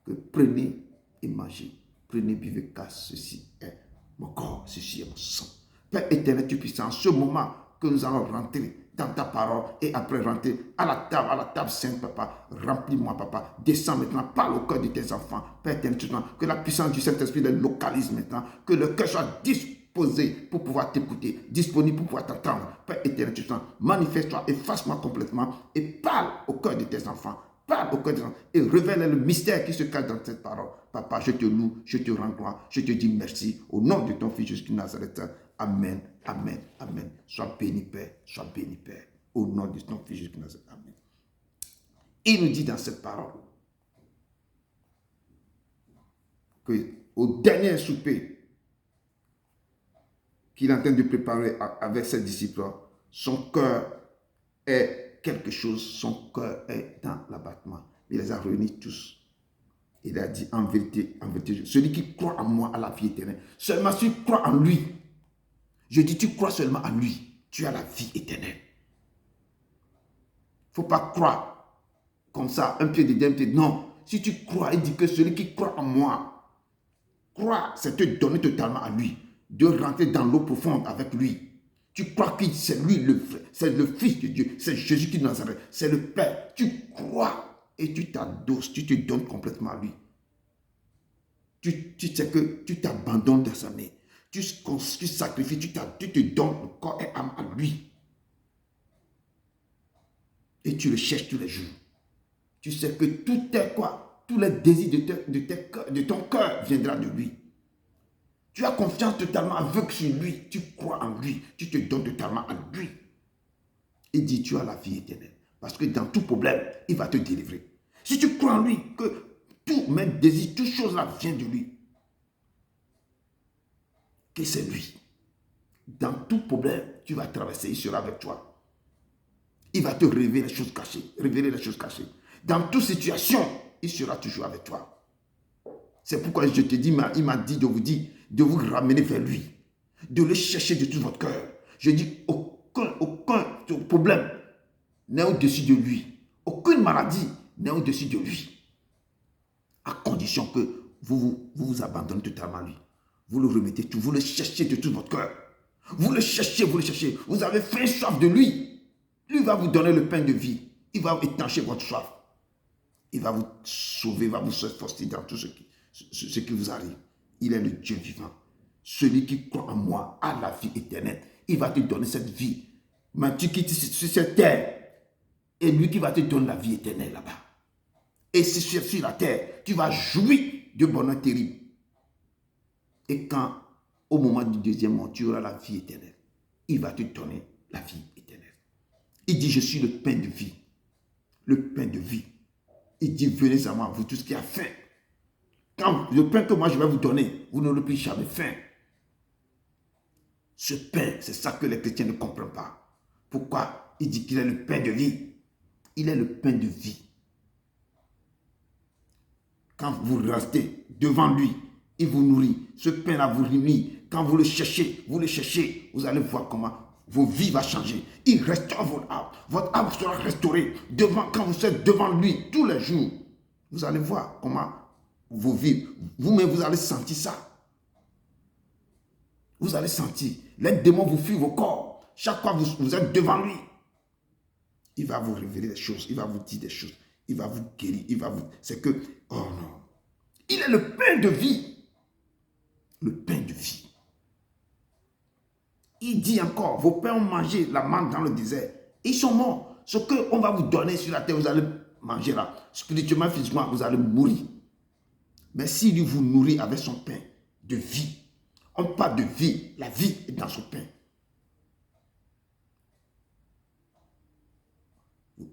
que prenez et mangez. Prenez, buvez, car ceci est mon corps, ceci est mon sang. Père éternel, tu puissant, en ce moment que nous allons rentrer dans ta parole et après rentrer à la table sainte, papa, remplis-moi, papa. Descends maintenant, parle au cœur de tes enfants. Père éternel, que la puissance du Saint-Esprit les localise maintenant, que le cœur soit disposé pour pouvoir t'écouter, disponible pour pouvoir t'entendre. Père éternel, tu sens, manifeste-toi, efface-moi complètement et parle au cœur de tes enfants. Parle au cœur des enfants et révèle le mystère qui se cache dans cette parole. Papa, je te loue, je te rends gloire, je te dis merci. Au nom de ton Fils Jésus de Nazareth. Amen, amen, amen. Sois béni, Père, sois béni, Père. Au nom de ton Fils Jésus de Nazareth. Amen. Il nous dit dans cette parole qu'au dernier souper qu'il est en train de préparer avec ses disciples, son cœur est quelque chose, son cœur est dans l'abattement. Il les a réunis tous. Il a dit en vérité, celui qui croit en moi a la vie éternelle. Seulement si tu crois en lui, je dis tu crois seulement en lui, tu as la vie éternelle. Il ne faut pas croire comme ça, un pied dedans, un pied. Non, si tu crois, il dit que celui qui croit en moi, croire, c'est te donner totalement à lui, de rentrer dans l'eau profonde avec lui. Tu crois que c'est lui, c'est le Fils de Dieu, c'est Jésus qui est Nazareth, c'est le Père. Tu crois et tu t'adosses, tu te donnes complètement à lui. Tu sais que tu t'abandonnes dans sa main. Tu sacrifies, tu te donnes le corps et âme à lui. Et tu le cherches tous les jours. Tu sais que tout est quoi? Tous les désirs de ton cœur viendra de lui. Tu as confiance totalement aveugle sur lui. Tu crois en lui. Tu te donnes totalement à lui. Il dit, tu as la vie éternelle. Parce que dans tout problème, il va te délivrer. Si tu crois en lui, que tous mes désirs, toutes choses là viennent de lui. Que c'est lui. dans tout problème, tu vas traverser, il sera avec toi. Il va te révéler les choses cachées, Dans toute situation, il sera toujours avec toi. C'est pourquoi je te dis, il m'a dit de vous ramener vers lui, de le chercher de tout votre cœur. Je dis, aucun problème n'est au-dessus de lui. Aucune maladie n'est au-dessus de lui. À condition que vous abandonnez totalement à lui. Vous le remettez tout, vous le cherchez de tout votre cœur. Vous le cherchez. Vous avez faim, soif de lui. Lui va vous donner le pain de vie. Il va étancher votre soif. Il va vous sauver, va vous fortifier dans tout ce qui vous arrive. Il est le Dieu vivant. Celui qui croit en moi a la vie éternelle. Il va te donner cette vie. Mais tu quittes sur cette terre. Et lui qui va te donner la vie éternelle là-bas. Et si sur la terre, tu vas jouir de bonheur terrible. Et quand, au moment du deuxième mort, tu auras la vie éternelle, il va te donner la vie éternelle. Il dit, je suis le pain de vie. Le pain de vie. Il dit, venez à moi, vous tous qui avez faim. Quand le pain que moi je vais vous donner, vous n'aurez plus jamais faim. Ce pain, c'est ça que les chrétiens ne comprennent pas. Pourquoi il dit qu'il est le pain de vie? Il est le pain de vie. Quand vous restez devant lui, il vous nourrit. Ce pain-là vous nourrit. Quand vous le cherchez, vous allez voir comment vos vies vont changer. Il restaure votre âme. Votre âme sera restaurée. Quand vous êtes devant lui tous les jours, vous allez voir comment vos vies, vous-même vous allez sentir ça. Vous allez sentir. Les démons vous fuient vos corps. Chaque fois que vous êtes devant lui, il va vous révéler des choses. Il va vous dire des choses. Il va vous guérir. C'est que, oh non. Il est le pain de vie. Le pain de vie. Il dit encore, vos pères ont mangé la manne dans le désert. Ils sont morts. Ce qu'on va vous donner sur la terre, vous allez manger là. Spirituellement, physiquement, vous allez mourir. Mais s'il vous nourrit avec son pain de vie, on parle de vie. La vie est dans son pain.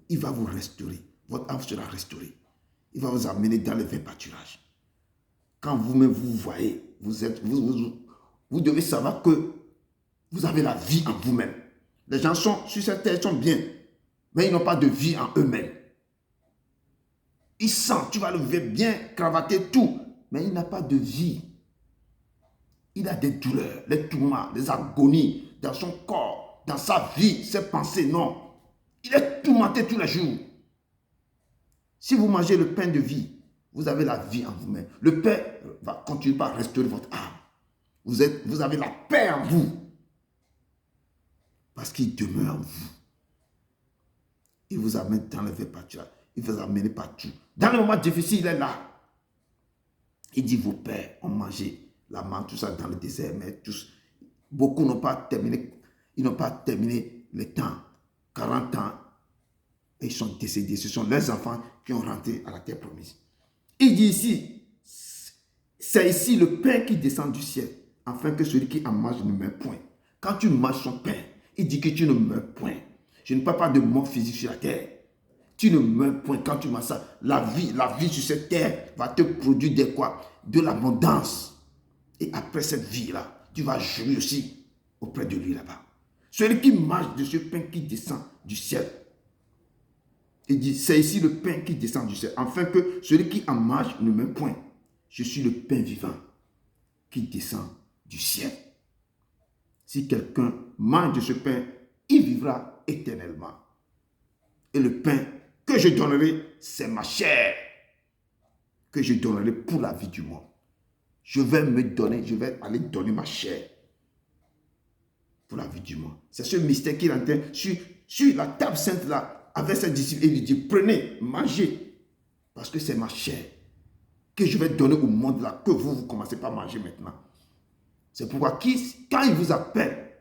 Il va vous restaurer. Votre âme sera restaurée. Il va vous amener dans le verts pâturages. Quand vous-même vous voyez, vous devez savoir que vous avez la vie en vous-même. Les gens sont sur cette terre, sont bien, mais ils n'ont pas de vie en eux-mêmes. Ils sentent, tu vas le ver bien, cravater tout, mais il n'a pas de vie. Il a des douleurs, des tourments, des agonies dans son corps, dans sa vie, ses pensées, non. Il est tourmenté tous les jours. Si vous mangez le pain de vie, vous avez la vie en vous-même. Le Père va continuer par restaurer votre âme. Vous avez la paix en vous. Parce qu'il demeure en vous. Il vous amène dans le verts pâturages. Il vous amène partout. Dans le moment difficile, il est là. Il dit, vos pères ont mangé la manne, tout ça dans le désert, mais tous, beaucoup n'ont pas terminé, ils n'ont pas terminé le temps, 40 ans, et ils sont décédés. Ce sont leurs enfants qui ont rentré à la terre promise. Il dit ici, c'est ici le pain qui descend du ciel, afin que celui qui en mange ne meure point. Quand tu manges son pain, il dit que tu ne meurs point. Je ne parle pas de mort physique sur la terre. Tu ne meurs point quand tu manges ça. La vie sur cette terre va te produire de quoi? De l'abondance. Et après cette vie-là, tu vas jouir aussi auprès de lui là-bas. Celui qui mange de ce pain qui descend du ciel. Il dit, c'est ici le pain qui descend du ciel, afin que celui qui en mange ne meure point. Je suis le pain vivant qui descend du ciel. Si quelqu'un mange de ce pain, il vivra éternellement. Et le pain que je donnerai, c'est ma chair, que je donnerai pour la vie du monde. Je vais aller donner ma chair pour la vie du monde. C'est ce mystère qu'il entend sur la table sainte là, avec ses disciples, il lui dit, prenez, mangez, parce que c'est ma chair que je vais donner au monde là, que vous commencez pas à manger maintenant. C'est pourquoi quand il vous appelle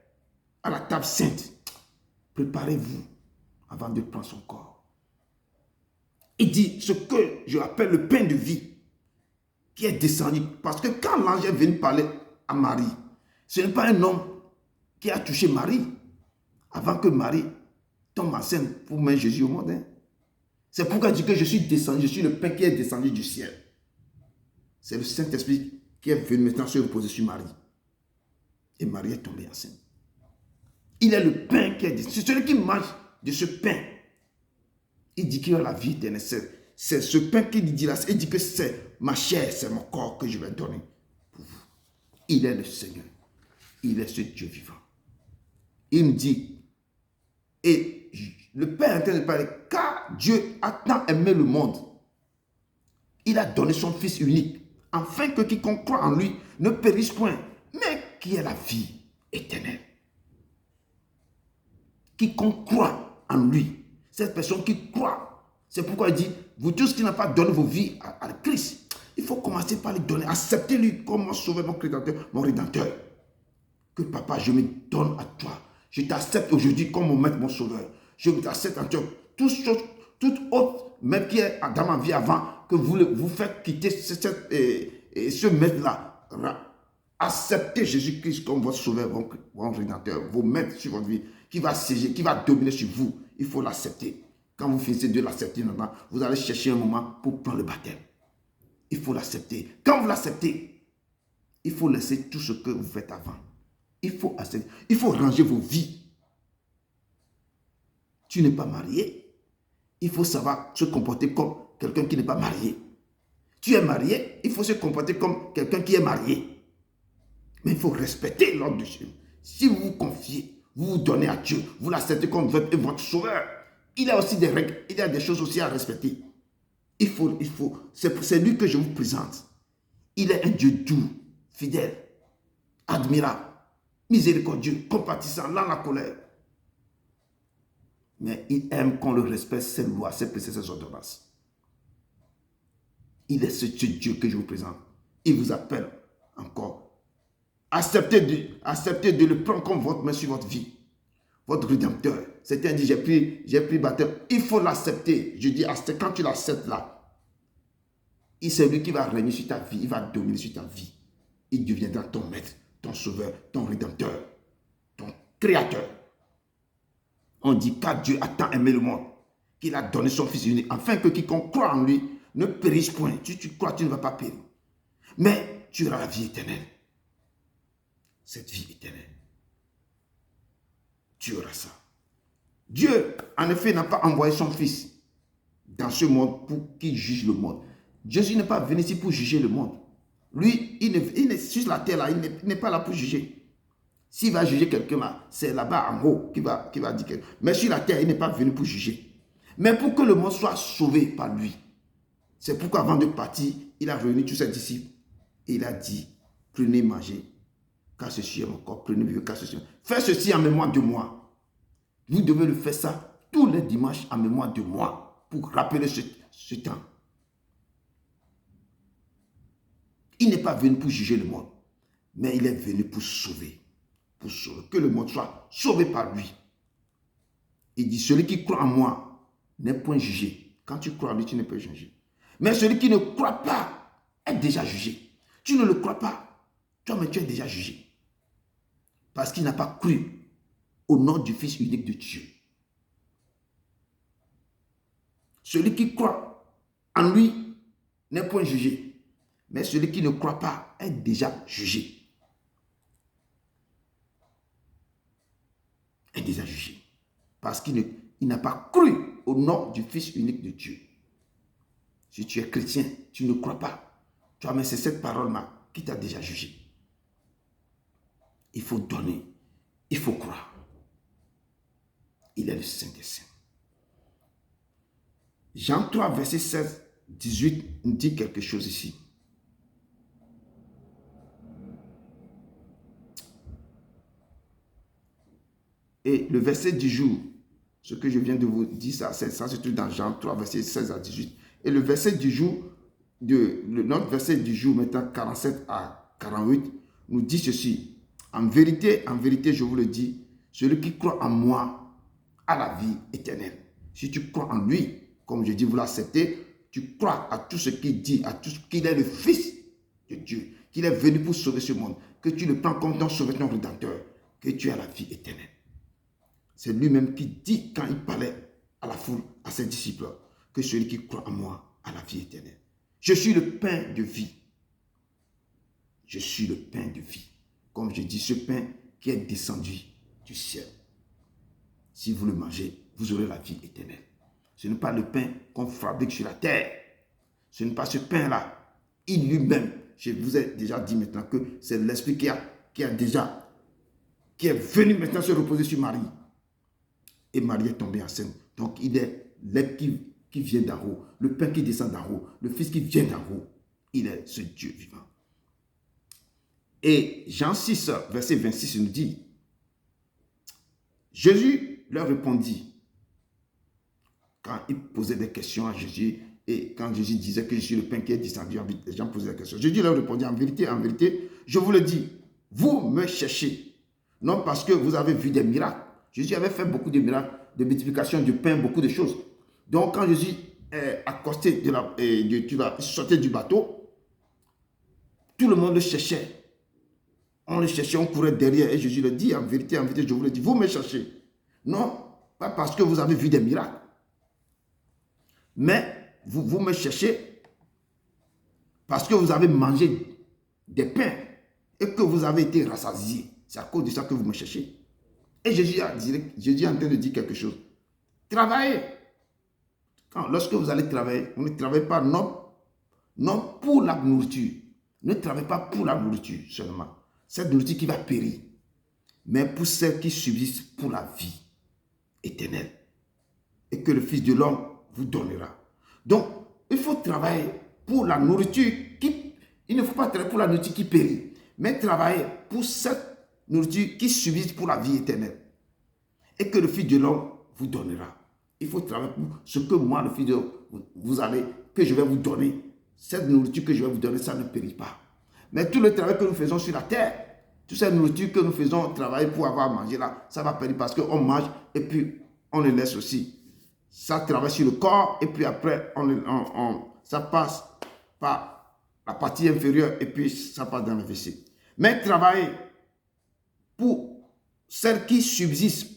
à la table sainte, préparez-vous avant de prendre son corps. Il dit, ce que je appelle le pain de vie, qui est descendu, parce que quand l'ange est venu parler à Marie, ce n'est pas un homme qui a touché Marie, avant que Marie tombe enceinte pour mettre Jésus au monde. Hein. C'est pourquoi il dit que je suis descendu, je suis le pain qui est descendu du ciel. C'est le Saint-Esprit qui est venu maintenant se reposer sur Marie. Et Marie est tombée enceinte. Il est le pain qui est dit. C'est celui qui mange de ce pain. Il dit qu'il a la vie éternelle. C'est ce pain qu'il dit là. Il dit que c'est ma chair, c'est mon corps que je vais donner pour vous. Il est le Seigneur. Il est ce Dieu vivant. Il me dit, et le Père est en train de parler, car Dieu a tant aimé le monde. Il a donné son Fils unique, afin que quiconque croit en lui ne périsse point, mais qui ait la vie éternelle. Quiconque croit en lui, cette personne qui croit, c'est pourquoi il dit, vous tous qui n'avez pas donné vos vies à Christ, il faut commencer par lui donner, accepter lui comme mon sauveur, mon créateur, mon rédempteur. Que papa, je me donne à toi. Je t'accepte aujourd'hui comme mon maître, mon sauveur. Je t'accepte en toi. Toute autre, même qui est dans ma vie avant, que vous faites quitter ce maître-là. Acceptez Jésus-Christ comme votre sauveur, votre rédempteur, vos maîtres sur votre vie, qui va siéger, qui va dominer sur vous. Il faut l'accepter. Quand vous finissez de l'accepter maintenant, vous allez chercher un moment pour prendre le baptême. Il faut l'accepter. Quand vous l'acceptez, il faut laisser tout ce que vous faites avant. Il faut ranger vos vies. Tu n'es pas marié. Il faut savoir se comporter comme quelqu'un qui n'est pas marié. Tu es marié, il faut se comporter comme quelqu'un qui est marié. Mais il faut respecter l'ordre de Dieu. Si vous vous confiez, vous vous donnez à Dieu, vous l'acceptez comme votre sauveur, il y a aussi des règles, il y a des choses aussi à respecter. C'est lui que je vous présente. Il est un Dieu doux, fidèle, admirable, miséricordieux, compatissant, lent à la colère. Mais il aime qu'on le respecte, ses lois, ses préceptes, ses ordonnances. Il est ce Dieu que je vous présente. Il vous appelle encore. Acceptez de le prendre comme votre main sur votre vie. Votre rédempteur. Certains disent, j'ai pris baptême. Il faut l'accepter. Je dis, quand tu l'acceptes là, c'est lui qui va régner sur ta vie. Il va dominer sur ta vie. Il deviendra ton maître, ton sauveur, ton rédempteur, ton créateur. On dit car Dieu a tant aimé le monde qu'il a donné son Fils unique, afin que quiconque croit en lui ne périsse point. Si tu crois, tu ne vas pas périr. Mais tu auras la vie éternelle. Cette vie éternelle. Tu auras ça. Dieu, en effet, n'a pas envoyé son Fils dans ce monde pour qu'il juge le monde. Jésus n'est pas venu ici pour juger le monde. Lui, il est sur la terre là, il n'est pas là pour juger. S'il va juger quelqu'un là, c'est là-bas en haut qu'il va dire quelque chose. Mais sur la terre, il n'est pas venu pour juger. Mais pour que le monde soit sauvé par lui. C'est pourquoi avant de partir, il a réuni tous ses disciples. Et il a dit, prenez, mangez, car ceci est mon corps, prenez, buvez, car ceci est mon corps. Faites ceci en mémoire de moi. Vous devez le faire ça tous les dimanches en mémoire de moi, pour rappeler ce temps. Il n'est pas venu pour juger le monde, mais il est venu pour sauver. Pour sauver, que le monde soit sauvé par lui. Il dit, celui qui croit en moi n'est point jugé. Quand tu crois en lui, tu n'es pas jugé. Mais celui qui ne croit pas est déjà jugé. Tu ne le crois pas, toi-même tu es déjà jugé. Parce qu'il n'a pas cru au nom du Fils unique de Dieu. Celui qui croit en lui n'est point jugé. Mais celui qui ne croit pas est déjà jugé. Est déjà jugé. Parce qu'il n'a pas cru au nom du Fils unique de Dieu. Si tu es chrétien, tu ne crois pas. Toi-même, c'est cette parole-là qui t'a déjà jugé. Il faut donner. Il faut croire. Il est le Saint des Saints. Jean 3, verset 16, 18, nous dit quelque chose ici. Et le verset du jour, ce que je viens de vous dire, ça se trouve dans Jean 3, verset 16 à 18. Et le verset du jour, notre verset du jour, maintenant 47 à 48, nous dit ceci. En vérité, je vous le dis, celui qui croit en moi a la vie éternelle. Si tu crois en lui, comme je dis, vous l'acceptez, tu crois à tout ce qu'il dit, à tout ce qu'il est le Fils de Dieu, qu'il est venu pour sauver ce monde, que tu le prends comme ton sauveur, ton rédempteur, que tu as la vie éternelle. C'est lui-même qui dit, quand il parlait à la foule, à ses disciples, que celui qui croit en moi a la vie éternelle. Je suis le pain de vie. Je suis le pain de vie. Comme je dis, ce pain qui est descendu du ciel. Si vous le mangez, vous aurez la vie éternelle. Ce n'est pas le pain qu'on fabrique sur la terre. Ce n'est pas ce pain-là. Il lui-même, je vous ai déjà dit maintenant que c'est l'Esprit qui est venu maintenant se reposer sur Marie. Et Marie est tombée enceinte. Donc il est l'être qui vient d'en haut, le pain qui descend d'en haut, le Fils qui vient d'en haut. Il est ce Dieu vivant. Et Jean 6, verset 26 nous dit, Jésus leur répondit, quand il posait des questions à Jésus, et quand Jésus disait que je suis le pain qui est descendu, les gens posaient des questions. Jésus leur répondit, en vérité, je vous le dis, vous me cherchez, non parce que vous avez vu des miracles. Jésus avait fait beaucoup de miracles, de multiplication du pain, beaucoup de choses. Donc quand Jésus est accosté sortait du bateau, tout le monde le cherchait. On le cherchait, on courait derrière. Et Jésus le dit, en vérité, je vous le dis, vous me cherchez. Non, pas parce que vous avez vu des miracles. Mais vous me cherchez parce que vous avez mangé des pains et que vous avez été rassasiés. C'est à cause de ça que vous me cherchez. Et Jésus est en train de dire quelque chose. Travaillez. Lorsque vous allez travailler, vous ne travaillez pas non pour la nourriture. Ne travaillez pas pour la nourriture seulement. Cette nourriture qui va périr. Mais pour celle qui subsiste pour la vie éternelle. Et que le Fils de l'homme vous donnera. Donc, il faut travailler pour la nourriture il ne faut pas travailler pour la nourriture qui périt. Mais travailler pour cette nourriture qui subsiste pour la vie éternelle. Et que le Fils de l'homme vous donnera. Il faut travailler pour ce que moi, le Fils de l'homme, que je vais vous donner. Cette nourriture que je vais vous donner, ça ne périt pas. Mais tout le travail que nous faisons sur la terre, toute cette nourriture que nous faisons travailler pour avoir à manger là, ça va périr parce qu'on mange et puis on le laisse aussi. Ça travaille sur le corps et puis après, ça passe par la partie inférieure et puis ça passe dans le WC. Mais travailler pour celle qui subsiste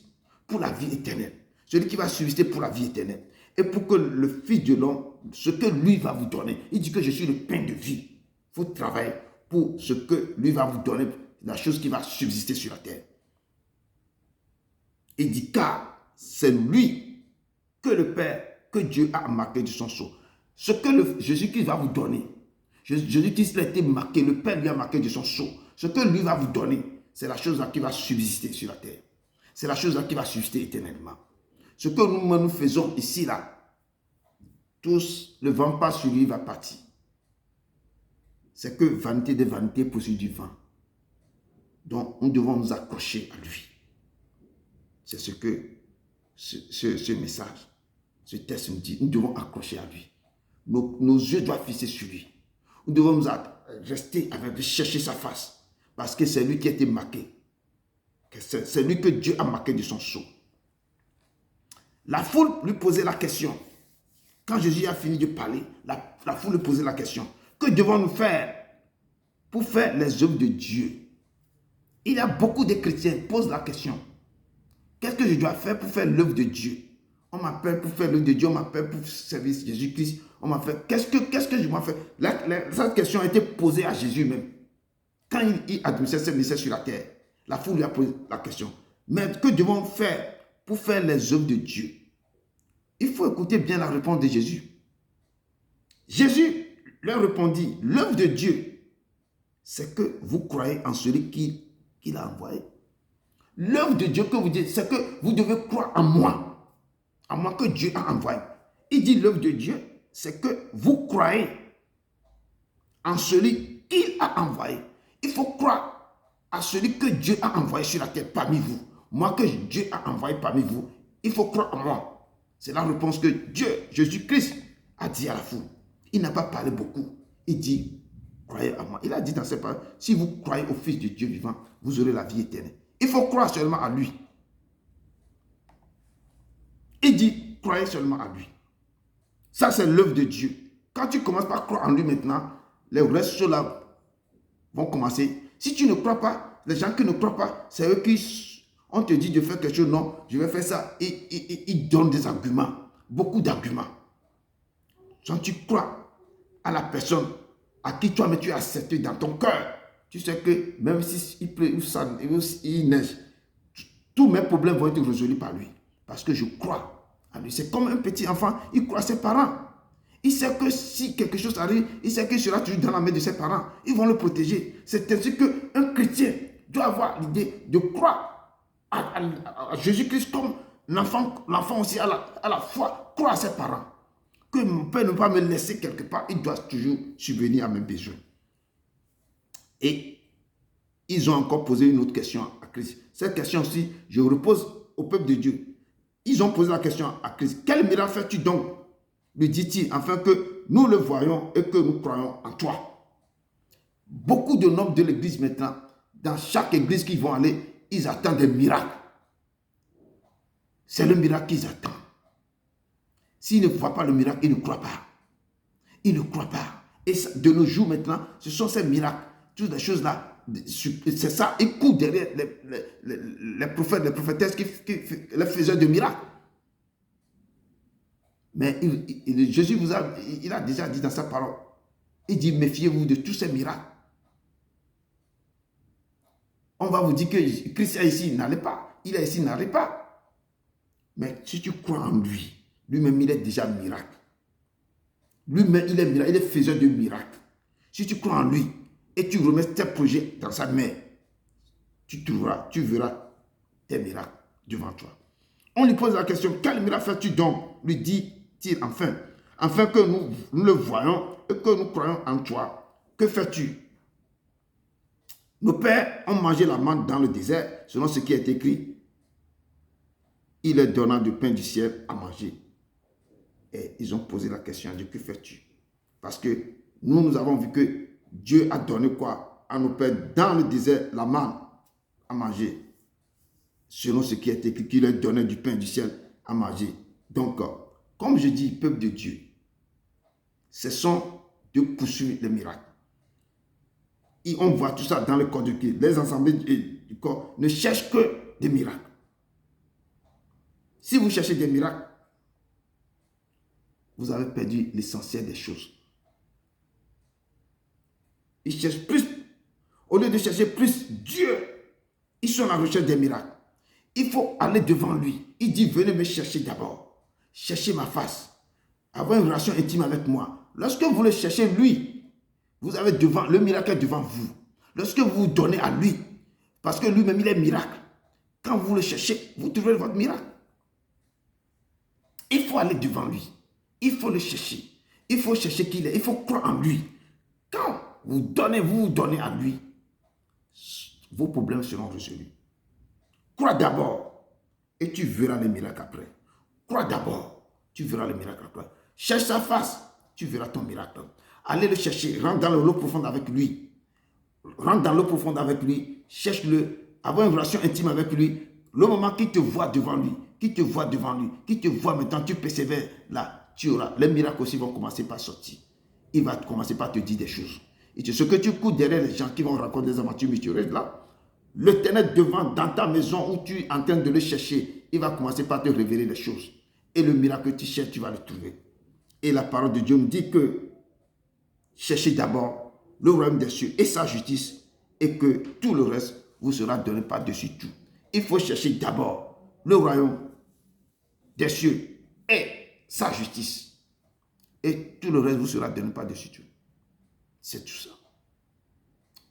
pour la vie éternelle. Celui qui va subsister pour la vie éternelle. Et pour que le Fils de l'homme, ce que lui va vous donner, il dit que je suis le pain de vie. Il faut travailler pour ce que lui va vous donner, la chose qui va subsister sur la terre. Il dit car c'est lui que le Père, que Dieu a marqué de son sceau. Ce que Jésus-Christ va vous donner, Jésus-Christ a été marqué, le Père lui a marqué de son sceau. Ce que lui va vous donner, c'est la chose là qui va subsister sur la terre. C'est la chose là qui va subsister éternellement. Ce que nous faisons ici là, tous, le vent passe sur lui, il va partir. C'est que vanité de vanité poursuit du vent. Donc nous devons nous accrocher à lui. C'est ce que ce message, ce texte nous dit. Nous devons accrocher à lui. Nos yeux doivent fixer sur lui. Nous devons nous rester avec lui, chercher sa face. Parce que c'est lui qui a été marqué. C'est lui que Dieu a marqué de son sceau. La foule lui posait la question. Quand Jésus a fini de parler, la foule lui posait la question. Que devons-nous faire pour faire les œuvres de Dieu? Il y a beaucoup de chrétiens qui posent la question. Qu'est-ce que je dois faire pour faire l'œuvre de Dieu? On m'appelle pour faire l'œuvre de Dieu, on m'appelle pour servir Jésus-Christ. On m'appelle, qu'est-ce que je dois faire? Cette question a été posée à Jésus même. Quand il administrait ses ministères sur la terre, la foule lui a posé la question. Mais que devons-nous faire pour faire les œuvres de Dieu? Il faut écouter bien la réponse de Jésus. Jésus leur répondit, l'œuvre de Dieu, c'est que vous croyez en celui qu'il a envoyé. L'œuvre de Dieu que vous dites, c'est que vous devez croire en moi que Dieu a envoyé. Il dit l'œuvre de Dieu, c'est que vous croyez en celui qu'il a envoyé. Il faut croire à celui que Dieu a envoyé sur la terre parmi vous. Moi que Dieu a envoyé parmi vous, il faut croire en moi. C'est la réponse que Dieu, Jésus-Christ, a dit à la foule. Il n'a pas parlé beaucoup. Il dit, croyez à moi. Il a dit dans ses paroles, si vous croyez au Fils de Dieu vivant, vous aurez la vie éternelle. Il faut croire seulement à lui. Il dit, croyez seulement à lui. Ça, c'est l'œuvre de Dieu. Quand tu commences par croire en lui maintenant, les restes là vont commencer. Si tu ne crois pas, les gens qui ne croient pas, c'est eux qui, on te dit de faire quelque chose, non, je vais faire ça. Ils donnent des arguments, beaucoup d'arguments. Quand tu crois à la personne à qui toi-même tu as accepté dans ton cœur, tu sais que même s'il pleut ou il neige, tous mes problèmes vont être résolus par lui. Parce que je crois à lui. C'est comme un petit enfant, il croit à ses parents. Il sait que si quelque chose arrive, il sait qu'il sera toujours dans la main de ses parents. Ils vont le protéger. C'est ainsi qu'un chrétien doit avoir l'idée de croire à Jésus-Christ comme l'enfant aussi à la foi croit à ses parents. Que mon père ne va pas me laisser quelque part, il doit toujours subvenir à mes besoins. Et ils ont encore posé une autre question à Christ. Cette question aussi, je repose au peuple de Dieu. Ils ont posé la question à Christ. Quel miracle fais-tu donc, lui dit-il, afin que nous le voyions et que nous croyons en toi? Beaucoup de nobles de l'église maintenant, dans chaque église qu'ils vont aller, ils attendent des miracles. C'est le miracle qu'ils attendent. S'ils ne voient pas le miracle, ils ne croient pas. Ils ne croient pas. Et de nos jours maintenant, ce sont ces miracles, toutes les choses-là, c'est ça, ils courent derrière les prophètes, les prophétesses qui les faisaient de miracles. Mais Jésus il a déjà dit dans sa parole, il dit, méfiez-vous de tous ces miracles. On va vous dire que Christ est ici, il n'allait pas. Il est ici, il n'allait pas. Mais si tu crois en lui, lui-même, il est déjà miracle. Lui-même, il est miracle, il est faiseur de miracles. Si tu crois en lui et tu remets tes projets dans sa main, tu verras tes miracles devant toi. On lui pose la question, quel miracle fais-tu donc? Lui dit-il enfin, afin que nous le voyons et que nous croyons en toi. Que fais-tu? Nos pères ont mangé la manne dans le désert, selon ce qui est écrit. Il est donnant du pain du ciel à manger. Et ils ont posé la question à Dieu, que fais-tu? Parce que nous avons vu que Dieu a donné quoi à nos pères dans le désert, la manne à manger. Selon ce qui est écrit, qu'il leur donnait du pain du ciel à manger. Donc, comme je dis, peuple de Dieu, ce sont de poursuivre les miracles. Et on voit tout ça dans le corps de Christ. Les assemblées du corps ne cherchent que des miracles. Si vous cherchez des miracles, vous avez perdu l'essentiel des choses. Ils cherchent plus, au lieu de chercher plus Dieu, ils sont à la recherche des miracles. Il faut aller devant lui. Il dit, venez me chercher d'abord. Cherchez ma face. Avoir une relation intime avec moi. Lorsque vous le cherchez lui, vous avez devant, le miracle est devant vous. Lorsque vous vous donnez à lui, parce que lui-même il est miracle, quand vous le cherchez, vous trouverez votre miracle. Il faut aller devant lui. Il faut le chercher. Il faut chercher qui il est. Il faut croire en lui. Quand vous vous donnez à lui, vos problèmes seront résolus. Crois d'abord et tu verras les miracles après. Crois d'abord, tu verras les miracles après. Cherche sa face, tu verras ton miracle. Allez le chercher, rentre dans l'eau profonde avec lui. Rentre dans l'eau profonde avec lui, cherche-le, avoir une relation intime avec lui. Le moment qu'il te voit devant lui, qu'il te voit maintenant, tu persévères là, tu auras. Les miracles aussi vont commencer par sortir. Il va commencer par te dire des choses. Et ce que tu cours derrière les gens qui vont raconter des aventures mystérieuses là, l'Éternel devant dans ta maison où tu es en train de le chercher, il va commencer par te révéler les choses. Et le miracle que tu cherches, tu vas le trouver. Et la parole de Dieu me dit que cherchez d'abord le royaume des cieux et sa justice, et que tout le reste vous sera donné par-dessus tout. Il faut chercher d'abord le royaume des cieux et sa justice, et tout le reste vous sera donné par-dessus tout. C'est tout ça.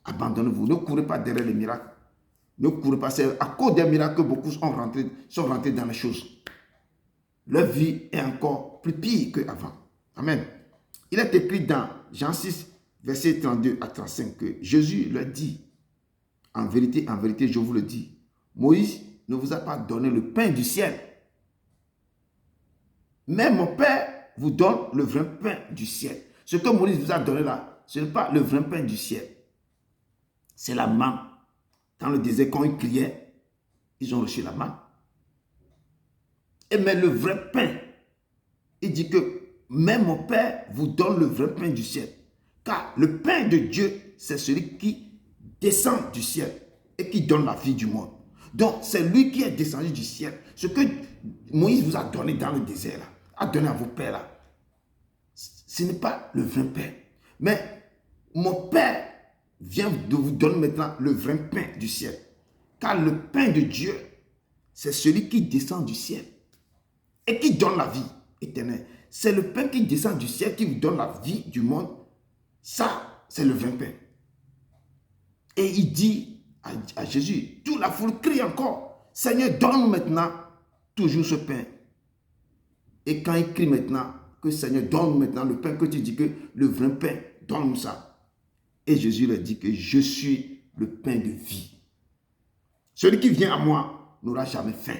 Abandonnez-vous, ne courez pas derrière les miracles. Ne courez pas, c'est à cause des miracles que beaucoup sont rentrés dans les choses. Leur vie est encore plus pire qu'avant. Amen. Il est écrit dans Jean 6, versets 32 à 35 que Jésus leur dit, en vérité, je vous le dis, Moïse ne vous a pas donné le pain du ciel. Mais mon Père vous donne le vrai pain du ciel. Ce que Moïse vous a donné là, ce n'est pas le vrai pain du ciel. C'est la manne. Dans le désert, quand ils criaient, ils ont reçu la manne. Et mais le vrai pain, il dit que même mon Père vous donne le vrai pain du ciel. Car le pain de Dieu, c'est celui qui descend du ciel et qui donne la vie du monde. Donc, c'est lui qui est descendu du ciel. Ce que Moïse vous a donné dans le désert, là, a donné à vos pères, là, ce n'est pas le vrai pain. Mais mon Père vient de vous donner maintenant le vrai pain du ciel. Car le pain de Dieu, c'est celui qui descend du ciel et qui donne la vie éternelle. C'est le pain qui descend du ciel, qui vous donne la vie du monde. Ça, c'est le vrai pain. Et il dit à Jésus, toute la foule crie encore, Seigneur, donne-nous maintenant toujours ce pain. Et quand il crie maintenant, que Seigneur, donne-nous maintenant le pain, que tu dis que le vrai pain, donne-nous ça. Et Jésus leur dit que je suis le pain de vie. Celui qui vient à moi n'aura jamais faim.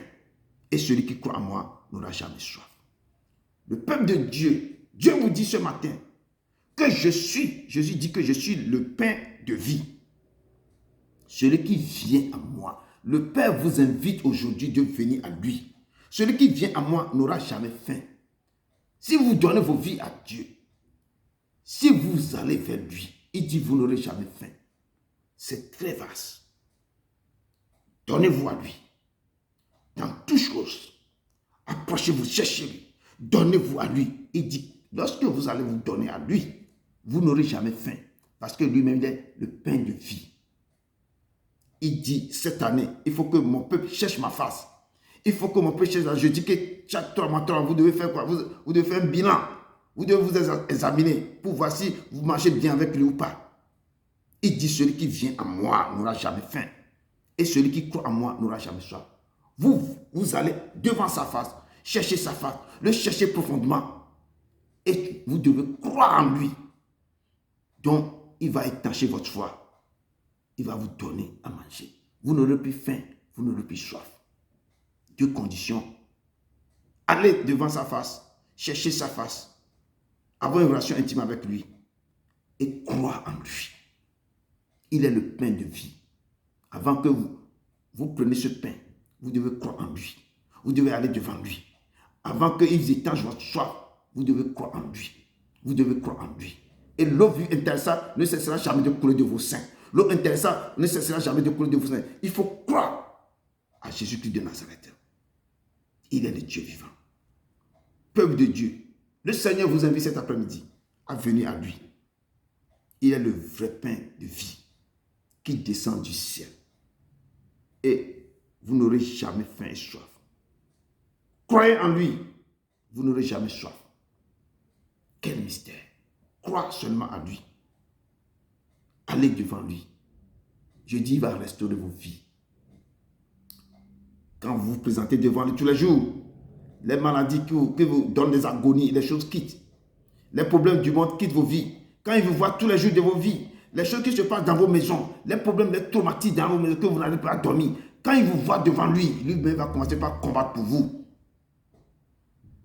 Et celui qui croit en moi n'aura jamais soif. Le peuple de Dieu, Dieu vous dit ce matin que je suis, Jésus dit que je suis le pain de vie. Celui qui vient à moi, le Père vous invite aujourd'hui de venir à lui. Celui qui vient à moi n'aura jamais faim. Si vous donnez vos vies à Dieu, si vous allez vers lui, il dit vous n'aurez jamais faim. C'est très vaste. Donnez-vous à lui. Dans toutes choses, approchez-vous, cherchez-lui. Donnez-vous à lui. Il dit, lorsque vous allez vous donner à lui, vous n'aurez jamais faim. Parce que lui-même est le pain de vie. Il dit, cette année, il faut que mon peuple cherche ma face. Il faut que mon peuple cherche la face. Je dis que chaque 3 mois, vous devez faire quoi? Vous devez faire un bilan. Vous devez vous examiner pour voir si vous marchez bien avec lui ou pas. Il dit, celui qui vient à moi n'aura jamais faim. Et celui qui croit en moi n'aura jamais soif. Vous allez devant sa face, chercher sa face, le chercher profondément. Et vous devez croire en lui. Donc, il va étancher votre foi. Il va vous donner à manger. Vous n'aurez plus faim, vous n'aurez plus soif. 2 conditions. Allez devant sa face, chercher sa face, avoir une relation intime avec lui et croire en lui. Il est le pain de vie. Avant que vous preniez ce pain, vous devez croire en lui. Vous devez aller devant lui. Avant qu'il étanche votre soif, vous devez croire en lui. Vous devez croire en lui. Et l'eau vue intéressante ne cessera jamais de couler de vos seins. L'eau intéressante ne cessera jamais de couler de vos seins. Il faut croire à Jésus-Christ de Nazareth. Il est le Dieu vivant. Peuple de Dieu, le Seigneur vous invite cet après-midi à venir à lui. Il est le vrai pain de vie qui descend du ciel. Et vous n'aurez jamais faim et soif. Croyez en lui, vous n'aurez jamais soif. Quel mystère! Crois seulement à lui. Allez devant lui. Je dis, il va restaurer vos vies. Quand vous vous présentez devant lui tous les jours, les maladies qui vous donnent des agonies, les choses quittent. Les problèmes du monde quittent vos vies. Quand il vous voit tous les jours de vos vies, les choses qui se passent dans vos maisons, les problèmes, les traumatismes dans vos maisons que vous n'arrivez pas à dormir, quand il vous voit devant lui, lui-même va commencer par combattre pour vous.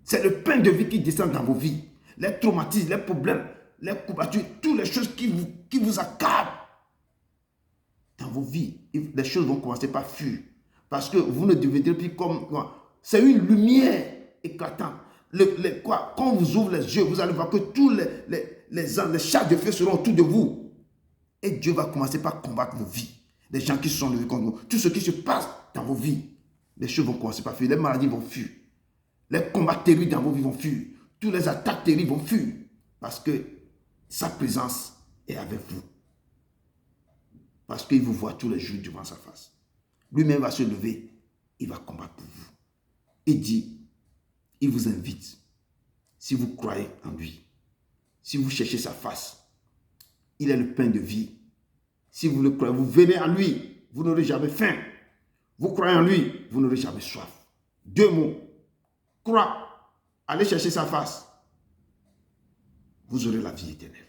C'est le pain de vie qui descend dans vos vies. Les traumatismes, les problèmes, les courbatures, toutes les choses qui vous accablent dans vos vies, les choses vont commencer par fuir. Parce que vous ne devenez plus comme... C'est une lumière éclatante. Quand vous ouvrez les yeux, vous allez voir que tous les chars de feu seront autour de vous. Et Dieu va commencer par combattre vos vies. Les gens qui sont levés contre vous, tout ce qui se passe dans vos vies, les choses vont commencer par fuir. Les maladies vont fuir. Les combats terribles dans vos vies vont fuir. Tous les attaques terribles vont fuir. Parce que sa présence est avec vous. Parce qu'il vous voit tous les jours devant sa face. Lui-même va se lever. Il va combattre pour vous. Il dit, il vous invite. Si vous croyez en lui, si vous cherchez sa face, il est le pain de vie. Si vous le croyez, vous venez en lui, vous n'aurez jamais faim. Vous croyez en lui, vous n'aurez jamais soif. 2 mots. Crois, allez chercher sa face. Vous aurez la vie éternelle.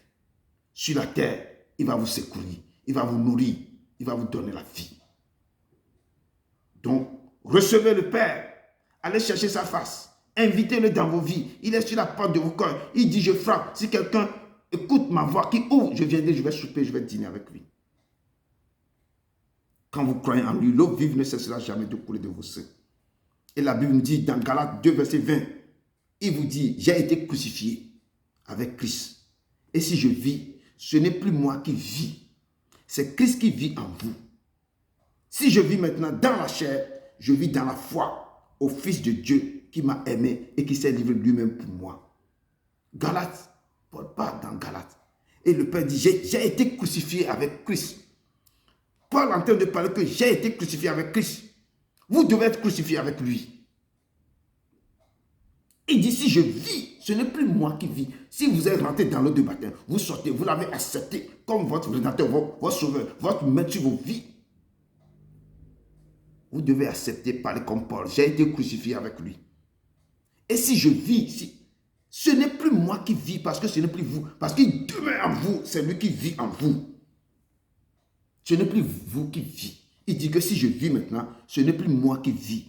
Sur la terre, il va vous secourir, il va vous nourrir, il va vous donner la vie. Donc, recevez le Père, allez chercher sa face, invitez-le dans vos vies. Il est sur la porte de vos cœurs. Il dit, je frappe. Si quelqu'un écoute ma voix, qui ouvre, je viendrai, je vais souper, je vais dîner avec lui. Quand vous croyez en lui, l'eau vive ne cessera jamais de couler de vos seins. Et la Bible nous dit, dans Galates 2, verset 20, il vous dit, j'ai été crucifié avec Christ. Et si je vis, ce n'est plus moi qui vis, c'est Christ qui vit en vous. Si je vis maintenant dans la chair, je vis dans la foi au Fils de Dieu qui m'a aimé et qui s'est livré lui-même pour moi. Galates, Paul parle dans Galates. Et le Père dit, j'ai été crucifié avec Christ. Paul est en train de parler que j'ai été crucifié avec Christ. Vous devez être crucifié avec lui. Il dit, si je vis, ce n'est plus moi qui vis. Si vous êtes rentré dans l'eau de baptême, vous sortez, vous l'avez accepté comme votre rédempteur, votre sauveur, votre maître sur vos vies. Vous devez accepter, parler comme Paul. J'ai été crucifié avec lui. Et si je vis, ce n'est plus moi qui vis parce que ce n'est plus vous. Parce qu'il demeure en vous, c'est lui qui vit en vous. Ce n'est plus vous qui vit. Il dit que si je vis maintenant, ce n'est plus moi qui vis.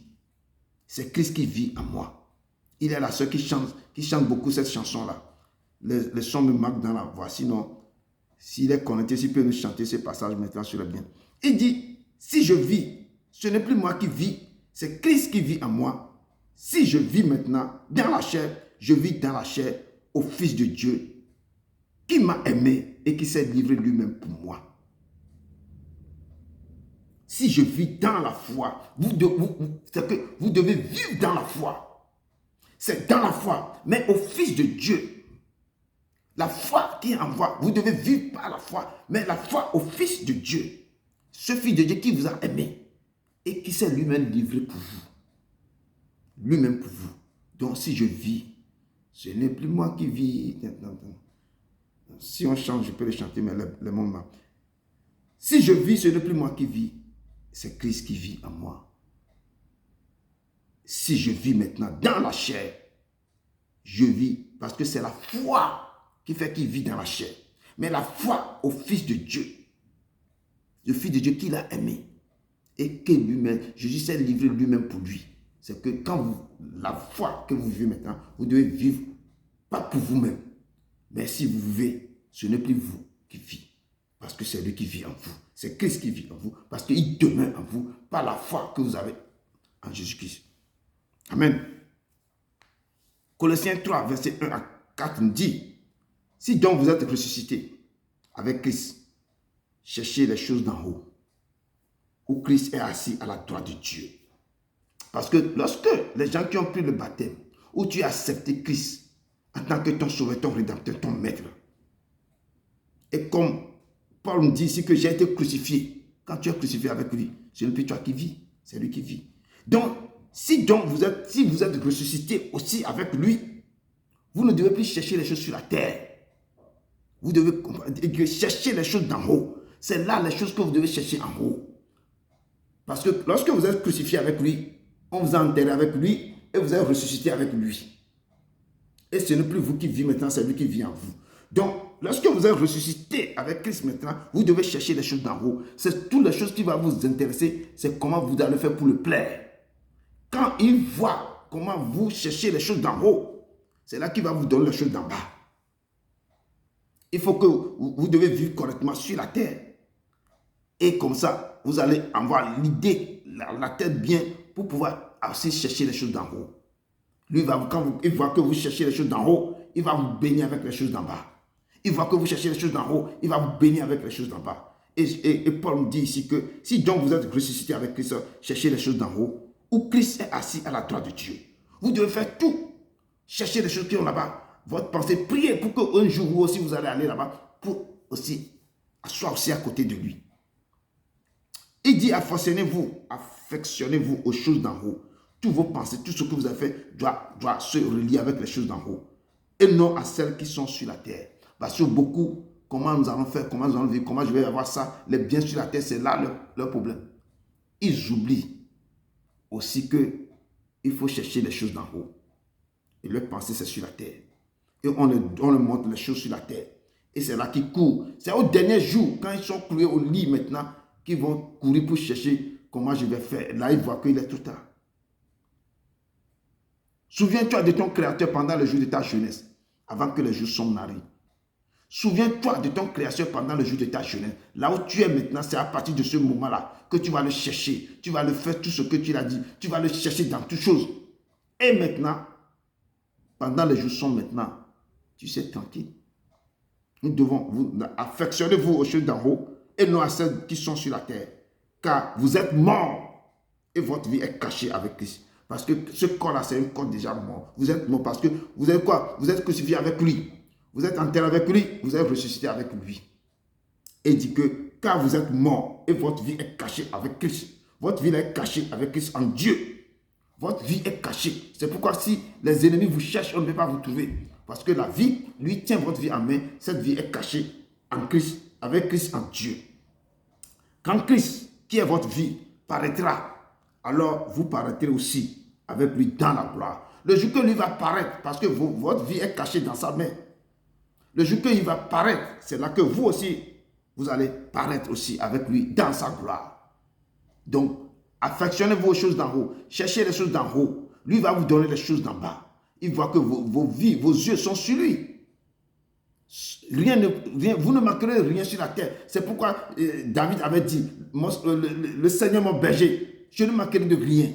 C'est Christ qui vit en moi. Il est la seule qui chante beaucoup cette chanson-là. Les sons me manquent dans la voix. Sinon, s'il est connecté, s'il peut nous chanter ces passages maintenant sur le bien. Il dit, si je vis, ce n'est plus moi qui vis, c'est Christ qui vit en moi. Si je vis maintenant dans la chair, je vis dans la chair au Fils de Dieu qui m'a aimé et qui s'est livré lui-même pour moi. Si je vis dans la foi, vous devez vivre dans la foi. C'est dans la foi, mais au Fils de Dieu. La foi qui est en moi, vous devez vivre par la foi, mais la foi au Fils de Dieu. Ce Fils de Dieu qui vous a aimé et qui s'est lui-même livré pour vous. Lui-même pour vous. Donc si je vis, ce n'est plus moi qui vis. Si on chante, je peux le chanter, mais le moment. Si je vis, ce n'est plus moi qui vis. C'est Christ qui vit en moi. Si je vis maintenant dans la chair, je vis parce que c'est la foi qui fait qu'il vit dans la chair. Mais la foi au Fils de Dieu. Le Fils de Dieu qui l'a aimé. Et que lui-même, Jésus s'est livré lui-même pour lui. C'est que quand la foi que vous vivez maintenant, vous devez vivre pas pour vous-même. Mais si vous vivez, ce n'est plus vous qui vivez. Parce que c'est lui qui vit en vous. C'est Christ qui vit en vous. Parce qu'il demeure en vous par la foi que vous avez en Jésus-Christ. Amen. Colossiens 3, verset 1 à 4 nous dit, si donc vous êtes ressuscité avec Christ, cherchez les choses d'en haut, où Christ est assis à la droite de Dieu. Parce que lorsque les gens qui ont pris le baptême, où tu as accepté Christ en tant que ton sauveur, ton rédempteur, ton maître, et comme Paul nous dit ici que j'ai été crucifié, quand tu es crucifié avec lui, ce n'est plus toi qui vis, c'est lui qui vit. Donc, si vous êtes ressuscité aussi avec lui, vous ne devez plus chercher les choses sur la terre. Vous devez chercher les choses d'en haut. C'est là les choses que vous devez chercher en haut. Parce que lorsque vous êtes crucifié avec lui, on vous a enterré avec lui et vous êtes ressuscité avec lui. Et ce n'est plus vous qui vivez maintenant, c'est lui qui vit en vous. Donc, lorsque vous êtes ressuscité avec Christ maintenant, vous devez chercher les choses d'en haut. C'est toutes les choses qui vont vous intéresser, c'est comment vous allez faire pour le plaire. Quand il voit comment vous cherchez les choses d'en haut, c'est là qu'il va vous donner les choses d'en bas. Il faut que vous devez vivre correctement sur la terre. Et comme ça, vous allez avoir l'idée, la tête bien, pour pouvoir aussi chercher les choses d'en haut. Lui, quand il voit que vous cherchez les choses d'en haut, il va vous bénir avec les choses d'en bas. Il voit que vous cherchez les choses d'en haut, il va vous bénir avec les choses d'en bas. Et Paul nous dit ici que si donc vous êtes ressuscité avec Christ, cherchez les choses d'en haut, où Christ est assis à la droite de Dieu. Vous devez faire tout. Chercher les choses qui sont là-bas. Votre pensée, priez pour qu'un jour vous aussi vous allez aller là-bas pour aussi asseoir aussi à côté de lui. Il dit affectionnez-vous aux choses d'en haut. Toutes vos pensées, tout ce que vous avez fait doit se relier avec les choses d'en haut. Et non à celles qui sont sur la terre. Parce que beaucoup, comment nous allons faire, comment nous allons vivre, comment je vais avoir ça, les biens sur la terre, c'est là leur problème. Ils oublient aussi qu'il faut chercher les choses d'en haut. Et leur pensée, c'est sur la terre. Et on leur montre les choses sur la terre. Et c'est là qu'ils courent. C'est au dernier jour, quand ils sont cloués au lit maintenant, qu'ils vont courir pour chercher comment je vais faire. Là, ils voient qu'il est trop tard. Souviens-toi de ton Créateur pendant le jour de ta jeunesse, avant que les jours sombres n'arrivent. Souviens-toi de ton Créateur pendant le jour de ta jeunesse. Là où tu es maintenant, c'est à partir de ce moment-là que tu vas le chercher. Tu vas le faire tout ce que tu l'as dit. Tu vas le chercher dans toutes choses. Et maintenant, pendant les jours sombres maintenant, tu sais, tranquille. Nous devons affectionnez-vous aux choses d'en haut et non à celles qui sont sur la terre. Car vous êtes morts et votre vie est cachée avec Christ. Parce que ce corps-là, c'est un corps déjà mort. Vous êtes mort parce que vous êtes quoi? Vous êtes crucifié avec lui. Vous êtes enterré avec lui. Vous êtes ressuscité avec lui. Et il dit que car vous êtes mort et votre vie est cachée avec Christ. Votre vie est cachée avec Christ en Dieu. Votre vie est cachée. C'est pourquoi si les ennemis vous cherchent, on ne peut pas vous trouver. Parce que la vie, lui, tient votre vie en main. Cette vie est cachée en Christ, avec Christ en Dieu. Quand Christ, qui est votre vie, paraîtra, alors vous paraîtrez aussi avec lui dans la gloire. Le jour que lui va paraître, parce que votre vie est cachée dans sa main, le jour qu'il va paraître, c'est là que vous aussi, vous allez paraître aussi avec lui dans sa gloire. Donc, affectionnez vos choses d'en haut, cherchez les choses d'en haut. Lui va vous donner les choses d'en bas. Il voit que vos vies, vos yeux sont sur lui. Vous ne manquerez rien sur la terre. C'est pourquoi David avait dit, le Seigneur mon berger, je ne manquerai de rien.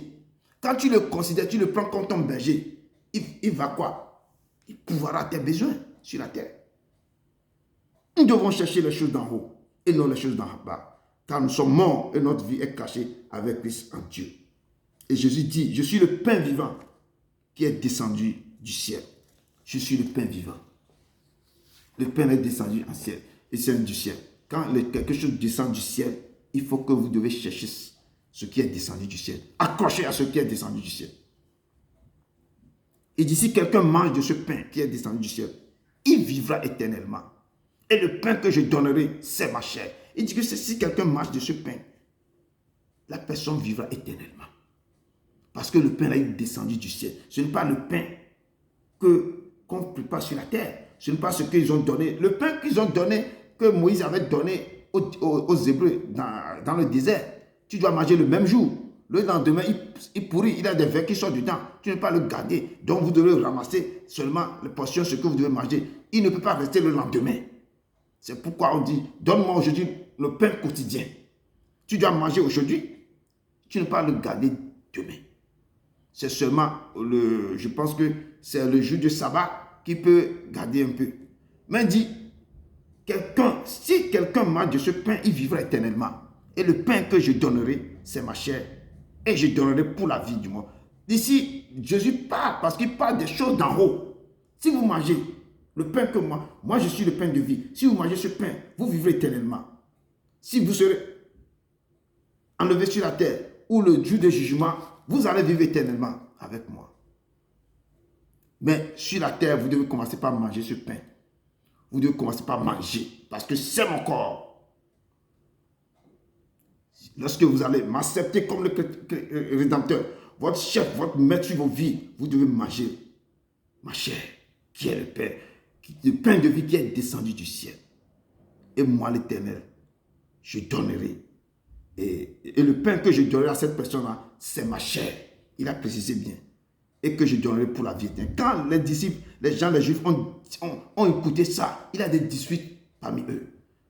Quand tu le considères, tu le prends comme ton berger, il va quoi? Il pourvoira tes besoins sur la terre. Nous devons chercher les choses d'en haut et non les choses d'en bas. Car nous sommes morts et notre vie est cachée avec Christ en Dieu. Et Jésus dit, je suis le pain vivant qui est descendu du ciel. Je suis le pain vivant. Le pain est descendu en ciel et c'est du ciel. Quand quelque chose descend du ciel, il faut que vous devez chercher ce qui est descendu du ciel. Accrochez à ce qui est descendu du ciel. Il dit, si quelqu'un mange de ce pain qui est descendu du ciel, il vivra éternellement. Et le pain que je donnerai, c'est ma chair. Il dit que si quelqu'un mange de ce pain, la personne vivra éternellement. Parce que le pain est descendu du ciel. Ce n'est pas le pain qu'on prépare sur la terre. Ce n'est pas ce qu'ils ont donné. Le pain qu'ils ont donné, que Moïse avait donné aux Hébreux dans le désert, tu dois manger le même jour. Le lendemain, il pourrit, il a des vers qui sortent dedans. Tu ne peux pas le garder. Donc vous devez ramasser seulement les portions, ce que vous devez manger. Il ne peut pas rester le lendemain. C'est pourquoi on dit, donne-moi aujourd'hui le pain quotidien. Tu dois manger aujourd'hui. Tu ne peux pas le garder demain. C'est seulement, je pense que c'est le jour du sabbat qui peut garder un peu. Mais il dit, si quelqu'un mange de ce pain, il vivra éternellement. Et le pain que je donnerai, c'est ma chair. Et je donnerai pour la vie du monde. D'ici, Jésus parle parce qu'il parle des choses d'en haut. Si vous mangez le pain que moi je suis le pain de vie. Si vous mangez ce pain, vous vivrez éternellement. Si vous serez enlevé sur la terre ou le jour de jugement, vous allez vivre éternellement avec moi. Mais sur la terre, vous devez commencer par manger ce pain. Vous devez commencer par manger parce que c'est mon corps. Lorsque vous allez m'accepter comme le Rédempteur, votre chef, votre maître sur vos vies, vous devez manger ma chair, qui est le pain de vie qui est descendu du ciel. Et moi, l'Éternel, je donnerai. Et le pain que je donnerai à cette personne-là, c'est ma chair. Il a précisé bien. Et que je donnerai pour la vie éternelle. Quand les disciples, les gens, les Juifs ont écouté ça, il y a des disputes parmi eux.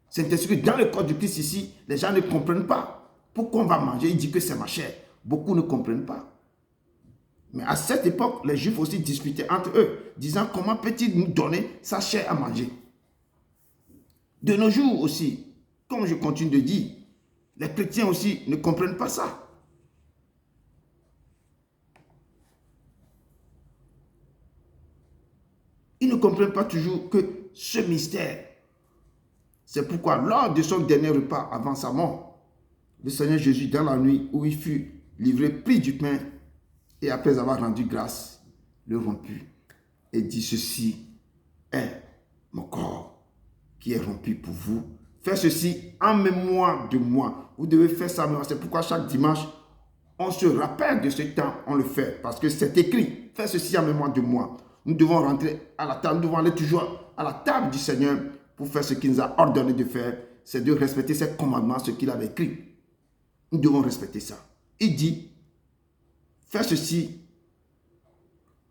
C'est ainsi que dans le corps du Christ ici, les gens ne comprennent pas. Pourquoi on va manger? Il dit que c'est ma chair. Beaucoup ne comprennent pas. Mais à cette époque, les Juifs aussi disputaient entre eux, disant comment peut-il nous donner sa chair à manger? De nos jours aussi, comme je continue de dire, les chrétiens aussi ne comprennent pas ça. Ils ne comprennent pas toujours que ce mystère. C'est pourquoi lors de son dernier repas avant sa mort, le Seigneur Jésus, dans la nuit où il fut livré, prit du pain et après avoir rendu grâce, le romput et dit, ceci est mon corps qui est rompu pour vous. Faites ceci en mémoire de moi. Vous devez faire ça en mémoire. C'est pourquoi chaque dimanche, on se rappelle de ce temps, on le fait parce que c'est écrit. Faites ceci en mémoire de moi. Nous devons rentrer à la table, nous devons aller toujours à la table du Seigneur pour faire ce qu'il nous a ordonné de faire. C'est de respecter ses commandements, ce qu'il avait écrit. Nous devons respecter ça. Il dit, fais ceci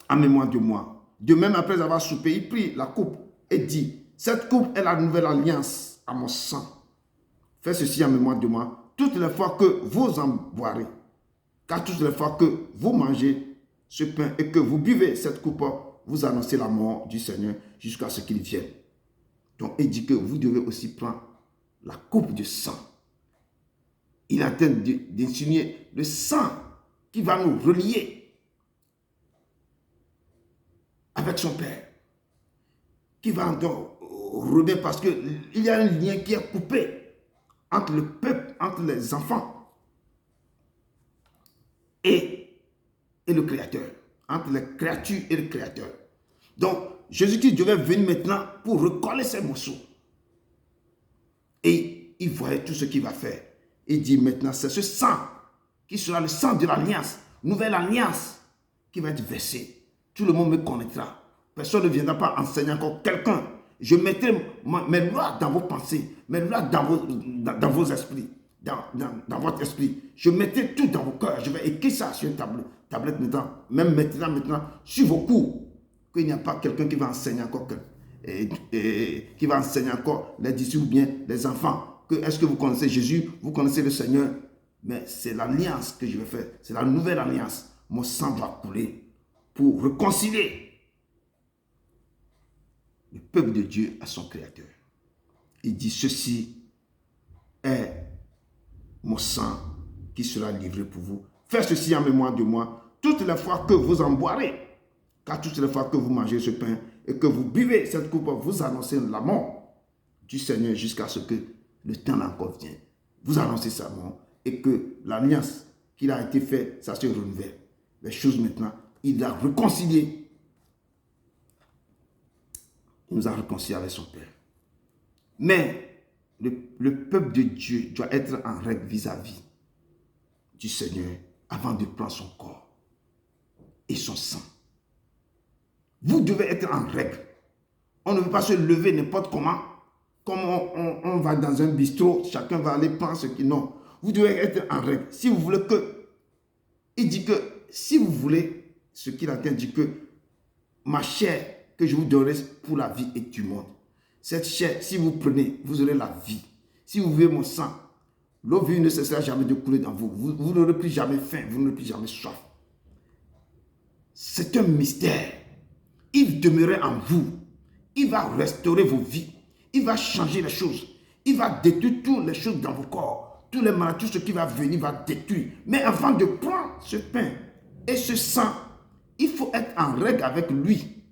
en mémoire de moi. De même, après avoir soupé, il prit la coupe et dit, cette coupe est la nouvelle alliance à mon sang. Fais ceci en mémoire de moi toutes les fois que vous en boirez. Car toutes les fois que vous mangez ce pain et que vous buvez cette coupe, vous annoncez la mort du Seigneur jusqu'à ce qu'il vienne. Donc, il dit que vous devez aussi prendre la coupe de sang. Il est en train d'insinuer le sang qui va nous relier avec son Père. Qui va encore remettre parce qu'il y a un lien qui est coupé entre le peuple, entre les enfants et et le Créateur. Entre les créatures et le Créateur. Donc, Jésus-Christ devait venir maintenant pour recoller ces morceaux. Et il voyait tout ce qu'il va faire. Il dit maintenant, c'est ce sang qui sera le sang de l'alliance, nouvelle alliance, qui va être versé. Tout le monde me connaîtra. Personne ne viendra pas enseigner encore quelqu'un. Je mettrai mes lois dans vos pensées, mes lois dans vos esprits, dans votre esprit. Je mettrai tout dans vos cœurs. Je vais écrire ça sur une tablette maintenant, même maintenant, sur vos cours. Qu'il n'y a pas quelqu'un qui va enseigner encore qui va enseigner encore les disciples ou bien les enfants. Est-ce que vous connaissez Jésus? Vous connaissez le Seigneur? Mais c'est l'alliance que je vais faire. C'est la nouvelle alliance. Mon sang doit couler pour réconcilier le peuple de Dieu à son Créateur. Il dit, ceci est mon sang qui sera livré pour vous. Faites ceci en mémoire de moi toutes les fois que vous en boirez. Car toutes les fois que vous mangez ce pain et que vous buvez cette coupe, vous annoncez la mort du Seigneur jusqu'à ce que le temps encore vienne. Vous annoncez sa mort et que l'alliance qu'il a été faite, ça se renouvelle. Les choses maintenant, il a réconcilié. Il nous a réconcilié avec son Père. Mais le peuple de Dieu doit être en règle vis-à-vis du Seigneur avant de prendre son corps et son sang. Vous devez être en règle. On ne veut pas se lever n'importe comment. Comme on va dans un bistrot, chacun va aller prendre ce qu'il... Non, vous devez être en règle. Si vous voulez que... Il dit que si vous voulez, ce qu'il entend dit que ma chair que je vous donnerai pour la vie et du monde. Cette chair, si vous prenez, vous aurez la vie. Si vous buvez mon sang, l'eau vive ne cessera jamais de couler dans vous. Vous n'aurez plus jamais faim, vous n'aurez plus jamais soif. C'est un mystère. Il demeurait en vous. Il va restaurer vos vies. Il va changer les choses. Il va détruire toutes les choses dans vos corps. Tous les maladies, tout ce qui va venir va détruire. Mais avant de prendre ce pain et ce sang, il faut être en règle avec lui.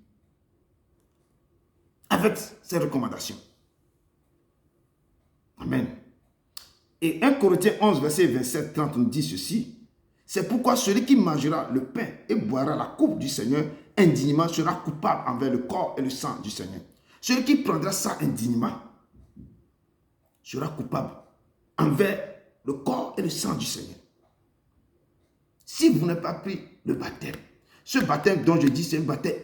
Avec ses recommandations. Amen. Et 1 Corinthiens 11, verset 27-30 nous dit ceci. C'est pourquoi celui qui mangera le pain et boira la coupe du Seigneur indignement sera coupable envers le corps et le sang du Seigneur. Celui qui prendra ça indignement sera coupable envers le corps et le sang du Seigneur. Si vous n'avez pas pris le baptême, ce baptême dont je dis, c'est un baptême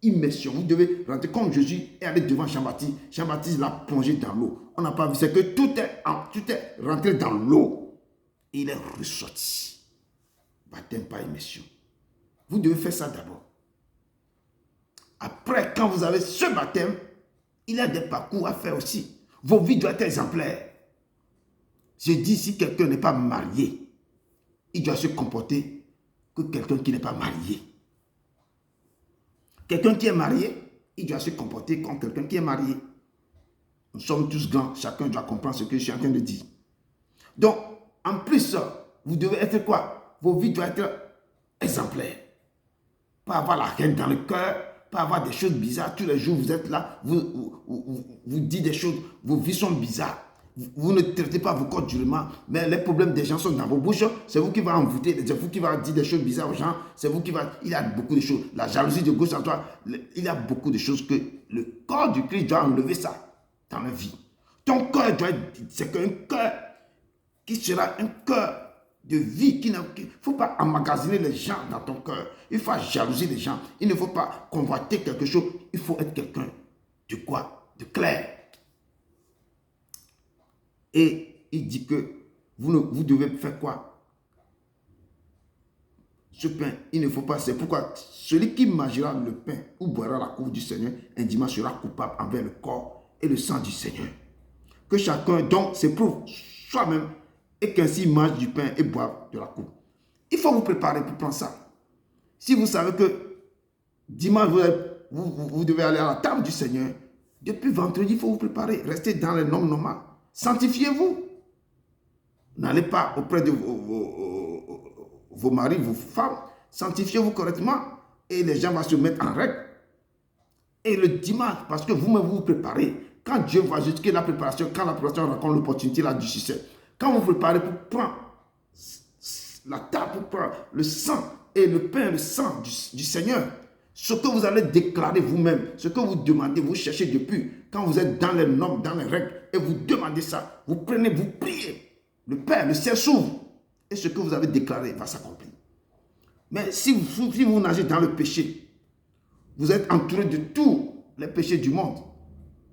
immersion. Vous devez rentrer comme Jésus est allé devant Jean-Baptiste. Jean-Baptiste l'a plongé dans l'eau. On n'a pas vu, c'est que tout est rentré dans l'eau. Et il est ressorti. Baptême par immersion. Vous devez faire ça d'abord. Après, quand vous avez ce baptême, il y a des parcours à faire aussi. Vos vies doivent être exemplaires. Je dis, si quelqu'un n'est pas marié, il doit se comporter que quelqu'un qui n'est pas marié. Quelqu'un qui est marié, il doit se comporter comme quelqu'un qui est marié. Nous sommes tous grands, chacun doit comprendre ce que je suis en train de dire. Donc, en plus, vous devez être quoi? Vos vies doivent être exemplaires. Pas avoir la haine dans le cœur, pas avoir des choses bizarres. Tous les jours, vous êtes là, vous dites des choses, vos vies sont bizarres. Vous ne traitez pas vos corps durement, mais les problèmes des gens sont dans vos bouches. C'est vous qui va envoûter, c'est vous qui va dire des choses bizarres aux gens. C'est vous qui va... Il y a beaucoup de choses. La jalousie de gauche à droite, il y a beaucoup de choses que le corps du Christ doit enlever ça dans la vie. Ton cœur doit être... C'est qu'un cœur qui sera un cœur de vie. Il ne faut pas emmagasiner les gens dans ton cœur. Il faut jalouser les gens. Il ne faut pas convoiter quelque chose. Il faut être quelqu'un de quoi? De clair. Et il dit que vous devez faire quoi? Ce pain, il ne faut pas. C'est pourquoi celui qui mangera le pain ou boira la coupe du Seigneur indimement sera coupable envers le corps et le sang du Seigneur. Que chacun donc s'éprouve soi-même et qu'ainsi mange du pain et boive de la coupe. Il faut vous préparer pour prendre ça. Si vous savez que dimanche, vous devez aller à la table du Seigneur, depuis vendredi, il faut vous préparer. Restez dans les normes normales. Sanctifiez-vous. N'allez pas auprès de vos maris, vos femmes. Sanctifiez-vous correctement et les gens vont se mettre en règle. Et le dimanche, parce que vous-même vous préparez, quand Dieu va jusqu'à la préparation, quand la préparation rencontre l'opportunité là du succès, quand vous vous préparez pour prendre la table, pour prendre le sang et le pain et le sang du Seigneur. Ce que vous allez déclarer vous-même, ce que vous demandez, vous cherchez depuis, quand vous êtes dans les normes, dans les règles, et vous demandez ça, vous prenez, vous priez. Le Père, le ciel s'ouvre, et ce que vous avez déclaré va s'accomplir. Mais si vous nagez dans le péché, vous êtes entouré de tous les péchés du monde.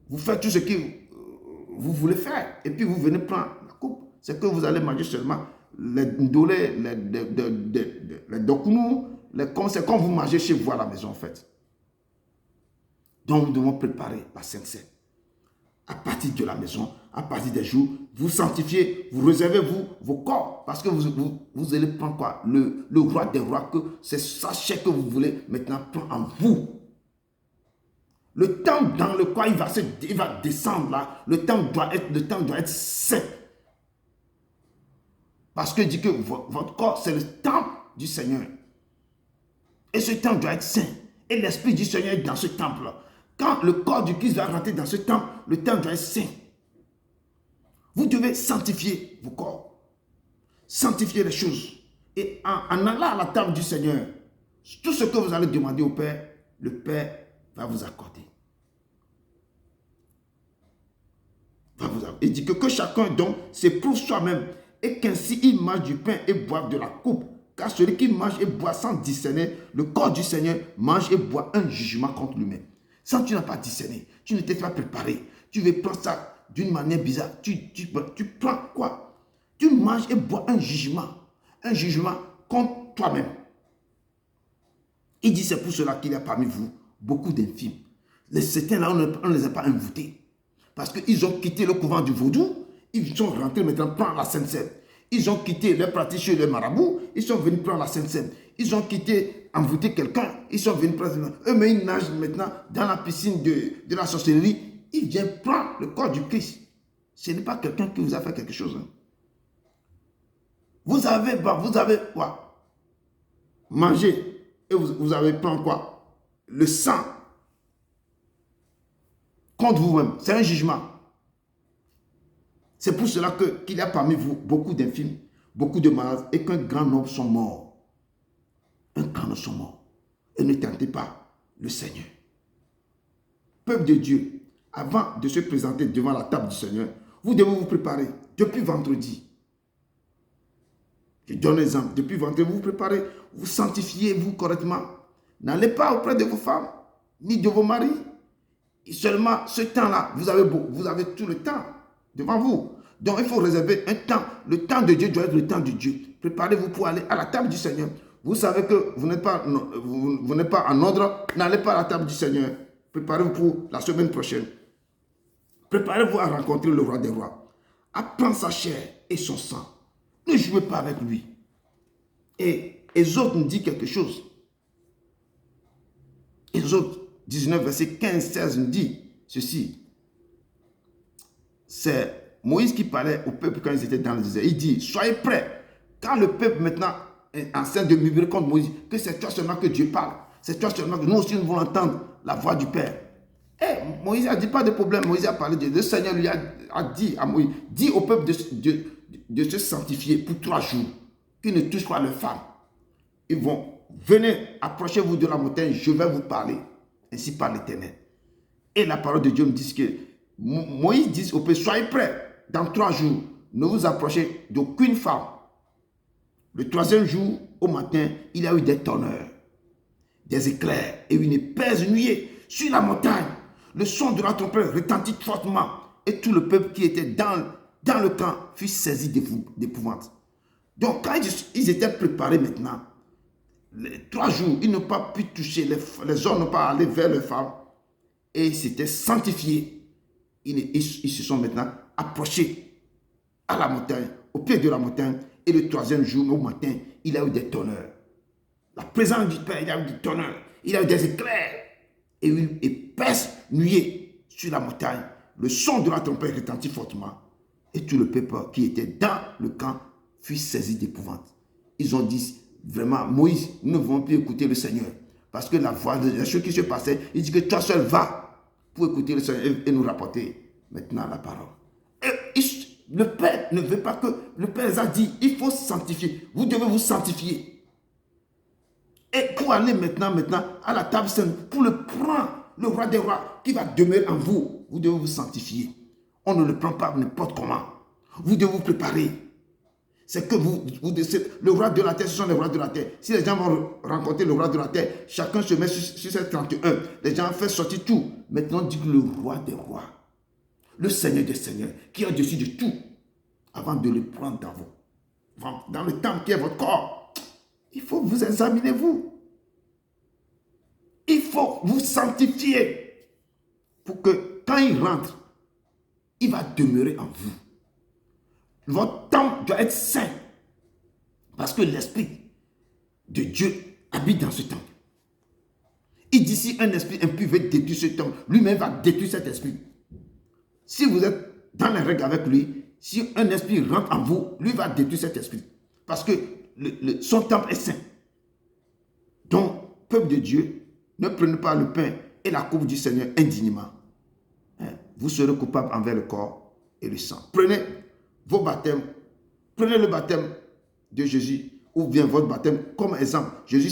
Vous faites tout ce que vous voulez faire. Et puis vous venez prendre la coupe. C'est que vous allez manger seulement les ndolé, les dokunu, c'est comme vous mangez chez vous à la maison en fait. Donc nous devons préparer la Sainte Seine. À partir de la maison, à partir des jours, vous sanctifiez, vous réservez vos corps. Parce que vous allez prendre quoi? Le roi des rois, que c'est sachet que vous voulez maintenant prendre en vous. Le temps dans lequel il va descendre là, le temps doit être saint. Parce que dit que votre corps, c'est le temple du Seigneur. Et ce temple doit être saint. Et l'Esprit du Seigneur est dans ce temple-là. Quand le corps du Christ va rentrer dans ce temple, le temple doit être saint. Vous devez sanctifier vos corps. Sanctifier les choses. Et en allant à la table du Seigneur, tout ce que vous allez demander au Père, le Père va vous accorder. Il dit que chacun donc s'éprouve soi-même et qu'ainsi il mange du pain et boive de la coupe. Car celui qui mange et boit sans discerner le corps du Seigneur mange et boit un jugement contre lui-même. Sans tu n'as pas discerné, tu ne t'es pas préparé, tu veux prendre ça d'une manière bizarre, tu prends quoi? Tu manges et bois un jugement contre toi-même. Il dit c'est pour cela qu'il y a parmi vous beaucoup d'infimes. Certains là, on ne les a pas invités. Parce qu'ils ont quitté le couvent du vaudou, ils sont rentrés maintenant prendre la Sainte Seine. Ils ont quitté les praticiens et les marabouts, ils sont venus prendre la Sainte Seine. Ils ont quitté, envoûté quelqu'un, ils sont venus prendre. Eux, mais ils nagent maintenant dans la piscine de la sorcellerie. Ils viennent prendre le corps du Christ. Ce n'est pas quelqu'un qui vous a fait quelque chose. Hein. Vous avez quoi? Mangé. Et vous avez pris quoi? Le sang. Contre vous-même. C'est un jugement. C'est pour cela qu'il y a parmi vous beaucoup d'infimes, beaucoup de malades et qu'un grand nombre sont morts. Un grand nombre sont morts. Et ne tentez pas le Seigneur. Peuple de Dieu, avant de se présenter devant la table du Seigneur, vous devez vous préparer depuis vendredi. Je donne l'exemple. Depuis vendredi, vous vous préparez, vous sanctifiez-vous correctement. N'allez pas auprès de vos femmes, ni de vos maris. Et seulement ce temps-là, vous avez tout le temps devant vous. Donc il faut réserver un temps. Le temps de Dieu doit être le temps de Dieu. Préparez-vous pour aller à la table du Seigneur. Vous savez que vous n'êtes pas en ordre. N'allez pas à la table du Seigneur. Préparez-vous pour la semaine prochaine. Préparez-vous à rencontrer le roi des rois. À prendre sa chair et son sang. Ne jouez pas avec lui. Et Exode nous dit quelque chose. Exode 19, verset 15-16 nous dit ceci. C'est Moïse qui parlait au peuple quand ils étaient dans le désert. Il dit, soyez prêts. Quand le peuple maintenant est en train de murmurer contre Moïse, que c'est toi seulement que Dieu parle. C'est toi seulement que nous aussi nous voulons entendre la voix du Père. Et Moïse n'a dit pas de problème. Moïse a parlé de Dieu. Le Seigneur lui a dit à Moïse, dis au peuple de se sanctifier pour 3 jours, qu'ils ne touchent pas leurs femmes. Ils vont, venez, approchez-vous de la montagne, je vais vous parler. Ainsi parle l'Éternel. Et la parole de Dieu me dit que Moïse dit au peuple, soyez prêts. Dans 3 jours, ne vous approchez d'aucune femme. Le 3e jour, au matin, il y a eu des tonnerres, des éclairs et une épaisse nuée sur la montagne. Le son de la trompette retentit fortement et tout le peuple qui était dans le camp fut saisi d'épouvante. Donc quand ils étaient préparés maintenant, les 3 jours, ils n'ont pas pu toucher, les hommes n'ont pas allé vers les femmes et ils s'étaient sanctifiés. Ils se sont maintenant approchés à la montagne, au pied de la montagne, et le 3e jour, au matin, il y a eu des tonnerres. La présence du Père, il y a eu des tonnerres, il y a eu des éclairs, et une épaisse nuée sur la montagne. Le son de la trompette retentit fortement, et tout le peuple qui était dans le camp fut saisi d'épouvante. Ils ont dit, vraiment, Moïse, nous ne pouvons plus écouter le Seigneur, parce que la voix de ce qui se passait, il dit que toi seul va pour écouter le Seigneur et nous rapporter maintenant la parole. Et le Père ne veut pas que... Le Père les a dit, il faut sanctifier. Vous devez vous sanctifier. Et pour aller maintenant à la table sainte, pour le prendre, le roi des rois qui va demeurer en vous, vous devez vous sanctifier. On ne le prend pas n'importe comment. Vous devez vous préparer. C'est que le roi de la terre, ce sont les rois de la terre. Si les gens vont rencontrer le roi de la terre, chacun se met sur ses 31. Les gens font sortir tout. Maintenant, dit le roi des rois, le Seigneur des seigneurs, qui est au-dessus de tout, avant de le prendre dans le temple qui est votre corps. Il faut vous examiner, vous. Il faut vous sanctifier pour que quand il rentre, il va demeurer en vous. Votre temple doit être saint parce que l'Esprit de Dieu habite dans ce temple. Il dit si un esprit impur veut détruire ce temple, lui-même va détruire cet esprit. Si vous êtes dans les règles avec lui, si un esprit rentre en vous, lui va détruire cet esprit. Parce que son temple est saint. Donc, peuple de Dieu, ne prenez pas le pain et la coupe du Seigneur indignement. Vous serez coupable envers le corps et le sang. Prenez vos baptêmes, prenez le baptême de Jésus ou bien votre baptême comme exemple. Jésus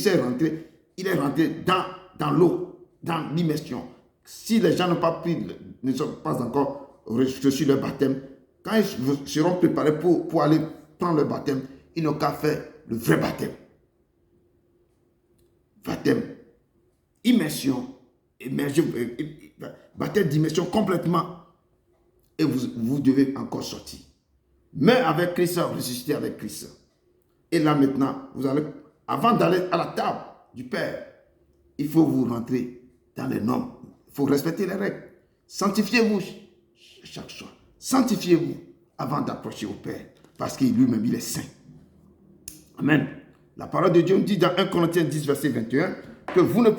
il est rentré dans l'eau, dans l'immersion. Si les gens ne sont pas encore reçus leur baptême, quand ils seront préparés pour aller prendre le baptême, ils n'ont qu'à faire le vrai baptême. Baptême, immersion, baptême d'immersion complètement. Et vous devez encore sortir. Mais avec Christ, ressusciter avec Christ. Et là maintenant, avant d'aller à la table du Père, il faut vous rentrer dans les normes. Il faut respecter les règles. Sanctifiez-vous chaque soir. Sanctifiez-vous avant d'approcher au Père. Parce qu'il lui-même, il est saint. Amen. La parole de Dieu nous dit dans 1 Corinthiens 10, verset 21, que vous ne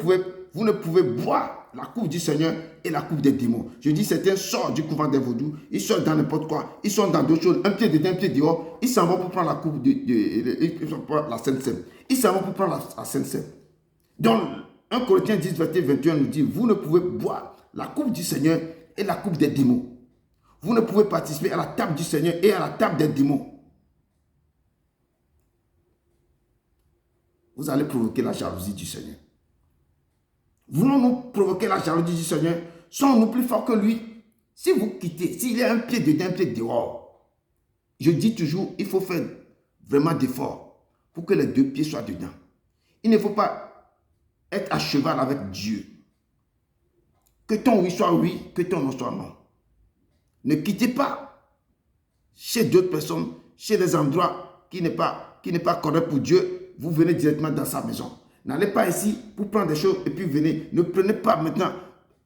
pouvez boire la coupe du Seigneur et la coupe des démons. Je dis, certains sortent du couvent des vaudous, ils sortent dans n'importe quoi, ils sont dans d'autres choses, un pied dedans, un pied dehors, ils s'en vont pour prendre la coupe la Sainte Seine. Ils s'en vont pour prendre la Sainte Seine. Donc, 1 Corinthiens 10, verset 21 nous dit, vous ne pouvez boire la coupe du Seigneur et la coupe des démons. Vous ne pouvez participer à la table du Seigneur et à la table des démons. Vous allez provoquer la jalousie du Seigneur. Voulons-nous provoquer la jalousie du Seigneur? Sommes-nous plus forts que lui? Si vous quittez, s'il y a un pied dedans, un pied dehors, je dis toujours, il faut faire vraiment d'efforts pour que les deux pieds soient dedans. Il ne faut pas être à cheval avec Dieu. Que ton oui soit oui, que ton non soit non. Ne quittez pas chez d'autres personnes, chez des endroits qui n'est pas correct pour Dieu. Vous venez directement dans sa maison. N'allez pas ici pour prendre des choses et puis venez. Ne prenez pas maintenant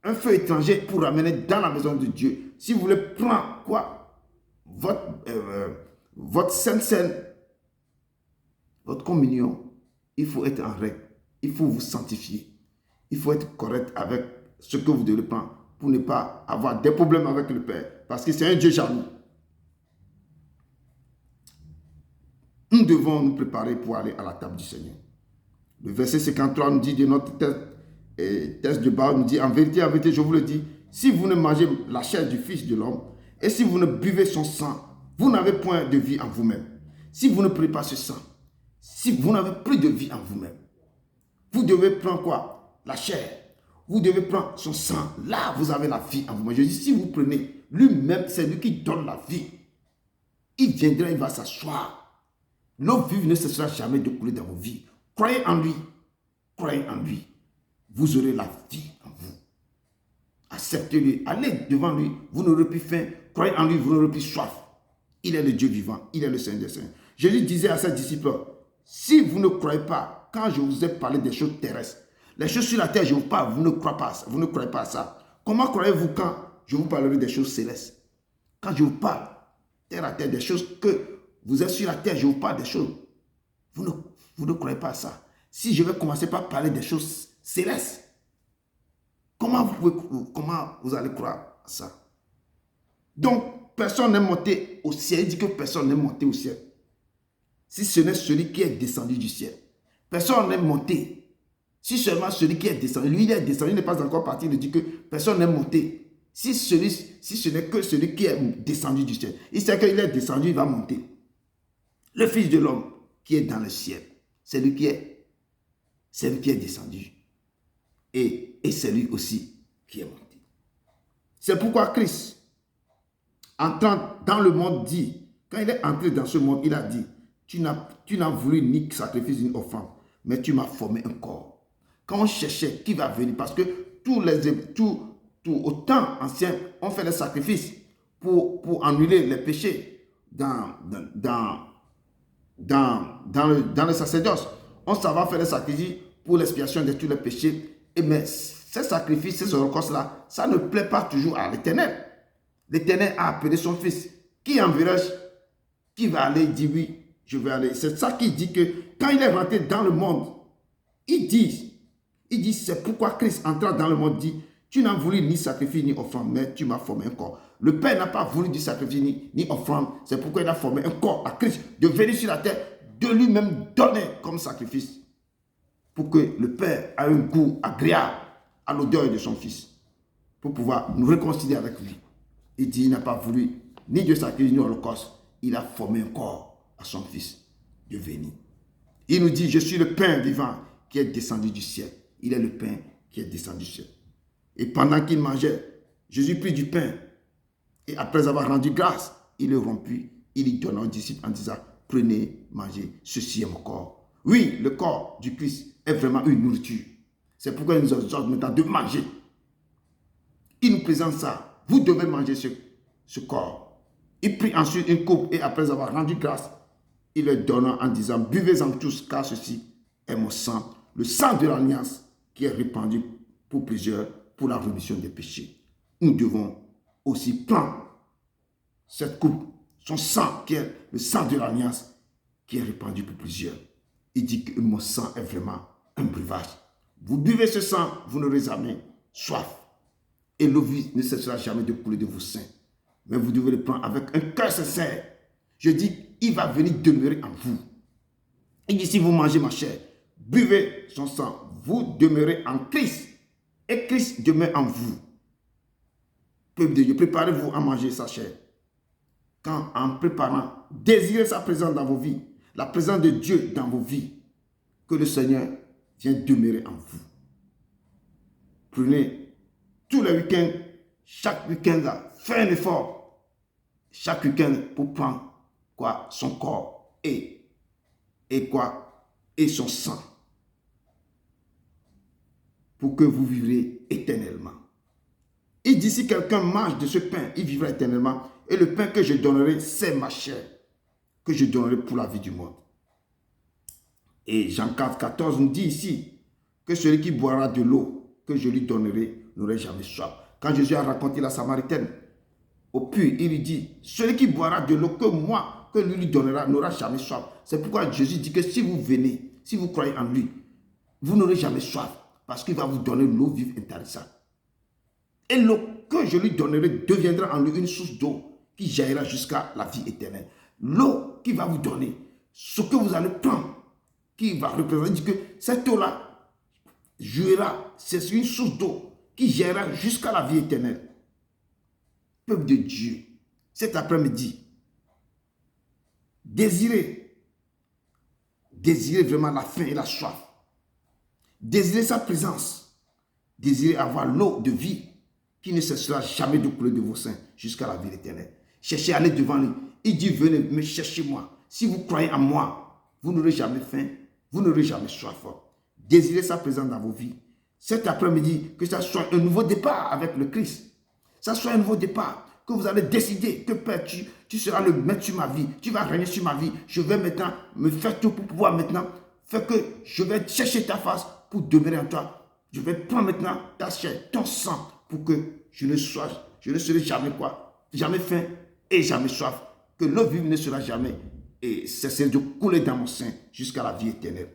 un feu étranger pour ramener dans la maison de Dieu. Si vous voulez prendre quoi? Votre sainte scène, votre communion, il faut être en règle. Il faut vous sanctifier. Il faut être correct avec ce que vous devez prendre pour ne pas avoir des problèmes avec le Père. Parce que c'est un Dieu jaloux. Nous devons nous préparer pour aller à la table du Seigneur. Le verset 53 nous dit de notre texte de base, nous dit, en vérité, je vous le dis, si vous ne mangez la chair du Fils de l'homme, et si vous ne buvez son sang, vous n'avez point de vie en vous-même. Si vous ne prenez pas ce sang, si vous n'avez plus de vie en vous-même, vous devez prendre quoi? La chair. Vous devez prendre son sang. Là, vous avez la vie en vous-même. Je dis, si vous prenez, lui-même, c'est lui qui donne la vie. Il viendra, il va s'asseoir. L'eau vive ne cessera jamais de couler dans vos vies. Croyez en lui. Croyez en lui. Vous aurez la vie en vous. Acceptez-le. Allez devant lui. Vous n'aurez plus faim. Croyez en lui. Vous n'aurez plus soif. Il est le Dieu vivant. Il est le Seigneur des Seigneurs. Jésus disait à ses disciples, si vous ne croyez pas, quand je vous ai parlé des choses terrestres, les choses sur la terre, je vous parle, vous ne croyez pas à ça. Vous ne croyez pas à ça. Comment croyez-vous quand je vous parlerai des choses célestes? Quand je vous parle terre à terre, des choses que vous êtes sur la terre, je vous parle des choses. Vous ne croyez pas à ça. Si je vais commencer par parler des choses célestes, comment vous allez croire à ça? Donc, personne n'est monté au ciel. Il dit que personne n'est monté au ciel. Si ce n'est celui qui est descendu du ciel. Personne n'est monté. Si seulement celui qui est descendu, lui il est descendu, il n'est pas encore parti, il dit que personne n'est monté. Si ce n'est que celui qui est descendu du ciel. Il sait qu'il est descendu, il va monter. Le Fils de l'homme qui est dans le ciel, c'est lui qui est C'est lui qui est descendu. Et c'est lui aussi qui est monté. C'est pourquoi Christ, entrant dans le monde, dit, quand il est entré dans ce monde, il a dit, tu n'as voulu ni sacrifice ni offrande, mais tu m'as formé un corps. Quand on cherchait qui va venir, parce que au temps ancien, on fait des sacrifices pour annuler les péchés dans le sacerdoce. On savait faire des sacrifices pour l'expiation de tous les péchés. Mais ces sacrifices, ces holocaustes-là, ça ne plaît pas toujours à l'Éternel. L'Éternel a appelé son fils. Qui enverrai-je? Qui va aller? Il dit oui, je vais aller. C'est ça qui dit que quand il est rentré dans le monde, il dit, c'est pourquoi Christ entra dans le monde, dit, tu n'as voulu ni sacrifice ni offrande, mais tu m'as formé un corps. Le Père n'a pas voulu du sacrifice ni offrande, c'est pourquoi il a formé un corps à Christ, de venir sur la terre, de lui-même donner comme sacrifice, pour que le Père ait un goût agréable à l'odeur de son Fils, pour pouvoir nous réconcilier avec lui. Il dit, il n'a pas voulu ni de sacrifice ni holocauste, il a formé un corps à son Fils de venir. Il nous dit, je suis le pain vivant qui est descendu du ciel. Il est le pain qui est descendu du ciel. Et pendant qu'il mangeait, Jésus prit du pain. Et après avoir rendu grâce, il le rompit. Il y donna aux disciples en disant, prenez, mangez, ceci est mon corps. Oui, le corps du Christ est vraiment une nourriture. C'est pourquoi il nous exhorte maintenant de manger. Il nous présente ça. Vous devez manger ce corps. Il prit ensuite une coupe et après avoir rendu grâce, il le donna en disant, buvez-en tous, car ceci est mon sang, le sang de l'alliance qui est répandu pour plusieurs, pour la rémission des péchés. Nous devons aussi prendre cette coupe, son sang qui est le sang de l'alliance qui est répandu pour plusieurs. Il dit que mon sang est vraiment un breuvage. Vous buvez ce sang, vous n'aurez jamais soif. Et l'eau vive ne cessera jamais de couler de vos seins. Mais vous devez le prendre avec un cœur sincère. Je dis, il va venir demeurer en vous. Il dit, si vous mangez ma chair, buvez son sang, vous demeurez en Christ. Et Christ demeure en vous. Peuple de Dieu, préparez-vous à manger sa chair. Quand en préparant, désirez sa présence dans vos vies, la présence de Dieu dans vos vies, que le Seigneur vienne demeurer en vous. Prenez tous les week-ends, chaque week-end, faites un effort, chaque week-end pour prendre quoi? Son corps et son sang, pour que vous vivrez éternellement. Il dit, si quelqu'un mange de ce pain, il vivra éternellement. Et le pain que je donnerai, c'est ma chair, que je donnerai pour la vie du monde. Et Jean 4, 14 nous dit ici, que celui qui boira de l'eau que je lui donnerai n'aurait jamais soif. Quand Jésus a raconté la Samaritaine au puits, il lui dit, celui qui boira de l'eau que lui donnera n'aura jamais soif. C'est pourquoi Jésus dit que si vous venez, si vous croyez en lui, vous n'aurez jamais soif, parce qu'il va vous donner l'eau vive intarissable. Et l'eau que je lui donnerai deviendra en lui une source d'eau qui jaillira jusqu'à la vie éternelle. L'eau qui va vous donner, ce que vous allez prendre, qui va représenter, il dit que cette eau-là jouera, c'est une source d'eau qui jaillira jusqu'à la vie éternelle. Peuple de Dieu, cet après-midi, désirez vraiment la faim et la soif. Désirez sa présence. Désirez avoir l'eau de vie qui ne cessera jamais de couler de vos seins jusqu'à la vie éternelle. Cherchez à aller devant lui. Il dit, venez me chercher moi. Si vous croyez en moi, vous n'aurez jamais faim, vous n'aurez jamais soif. Désirez sa présence dans vos vies. Cet après-midi, que ça soit un nouveau départ avec le Christ. Ça soit un nouveau départ. Que vous allez décider que Père, tu seras le maître sur ma vie. Tu vas régner sur ma vie. Je vais maintenant me faire tout pour pouvoir maintenant faire que je vais chercher ta face pour demeurer en toi. Je vais prendre maintenant ta chair, ton sang, pour que je ne serai jamais quoi? Jamais faim et jamais soif. Que l'eau vive ne sera jamais et cesser de couler dans mon sein jusqu'à la vie éternelle.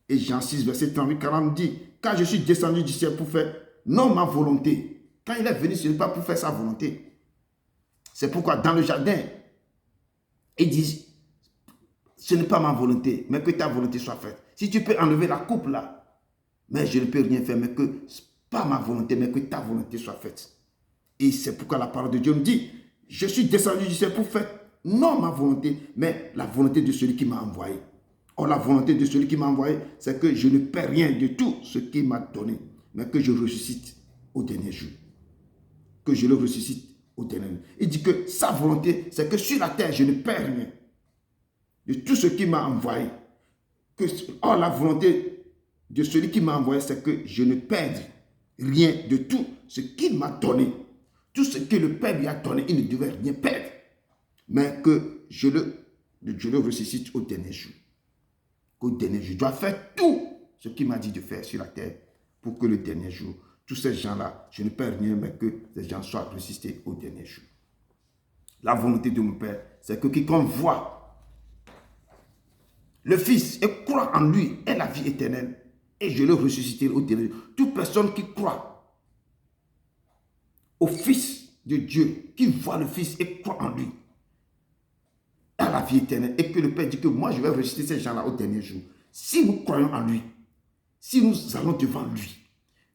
Et Jean 6, verset 38-40 dit, car je suis descendu du ciel pour faire non ma volonté. Quand il est venu, ce n'est pas pour faire sa volonté. C'est pourquoi dans le jardin, il dit, ce n'est pas ma volonté, mais que ta volonté soit faite. Si tu peux enlever la coupe là, mais je ne peux rien faire, mais que pas ma volonté, mais que ta volonté soit faite. Et c'est pourquoi la parole de Dieu me dit, je suis descendu du ciel pour faire non ma volonté, mais la volonté de celui qui m'a envoyé. Or, la volonté de celui qui m'a envoyé, c'est que je ne perds rien de tout ce qu'il m'a donné, mais que je ressuscite au dernier jour. Que je le ressuscite au dernier jour. Il dit que sa volonté, c'est que sur la terre, je ne perds rien de tout ce qu'il m'a envoyé. Or, la volonté de celui qui m'a envoyé, c'est que je ne perde rien de tout ce qu'il m'a donné. Tout ce que le Père lui a donné, il ne devait rien perdre. Mais que je le ressuscite au dernier jour. Qu'au dernier jour, je dois faire tout ce qu'il m'a dit de faire sur la terre pour que le dernier jour, tous ces gens-là, je ne perds rien, mais que ces gens soient ressuscités au dernier jour. La volonté de mon Père, c'est que quiconque voit le Fils et croit en lui ait la vie éternelle. Et je le ressusciterai au dernier jour. Toute personne qui croit au Fils de Dieu, qui voit le Fils et croit en lui, a la vie éternelle. Et que le Père dit que moi, je vais ressusciter ces gens-là au dernier jour. Si nous croyons en lui, si nous allons devant lui,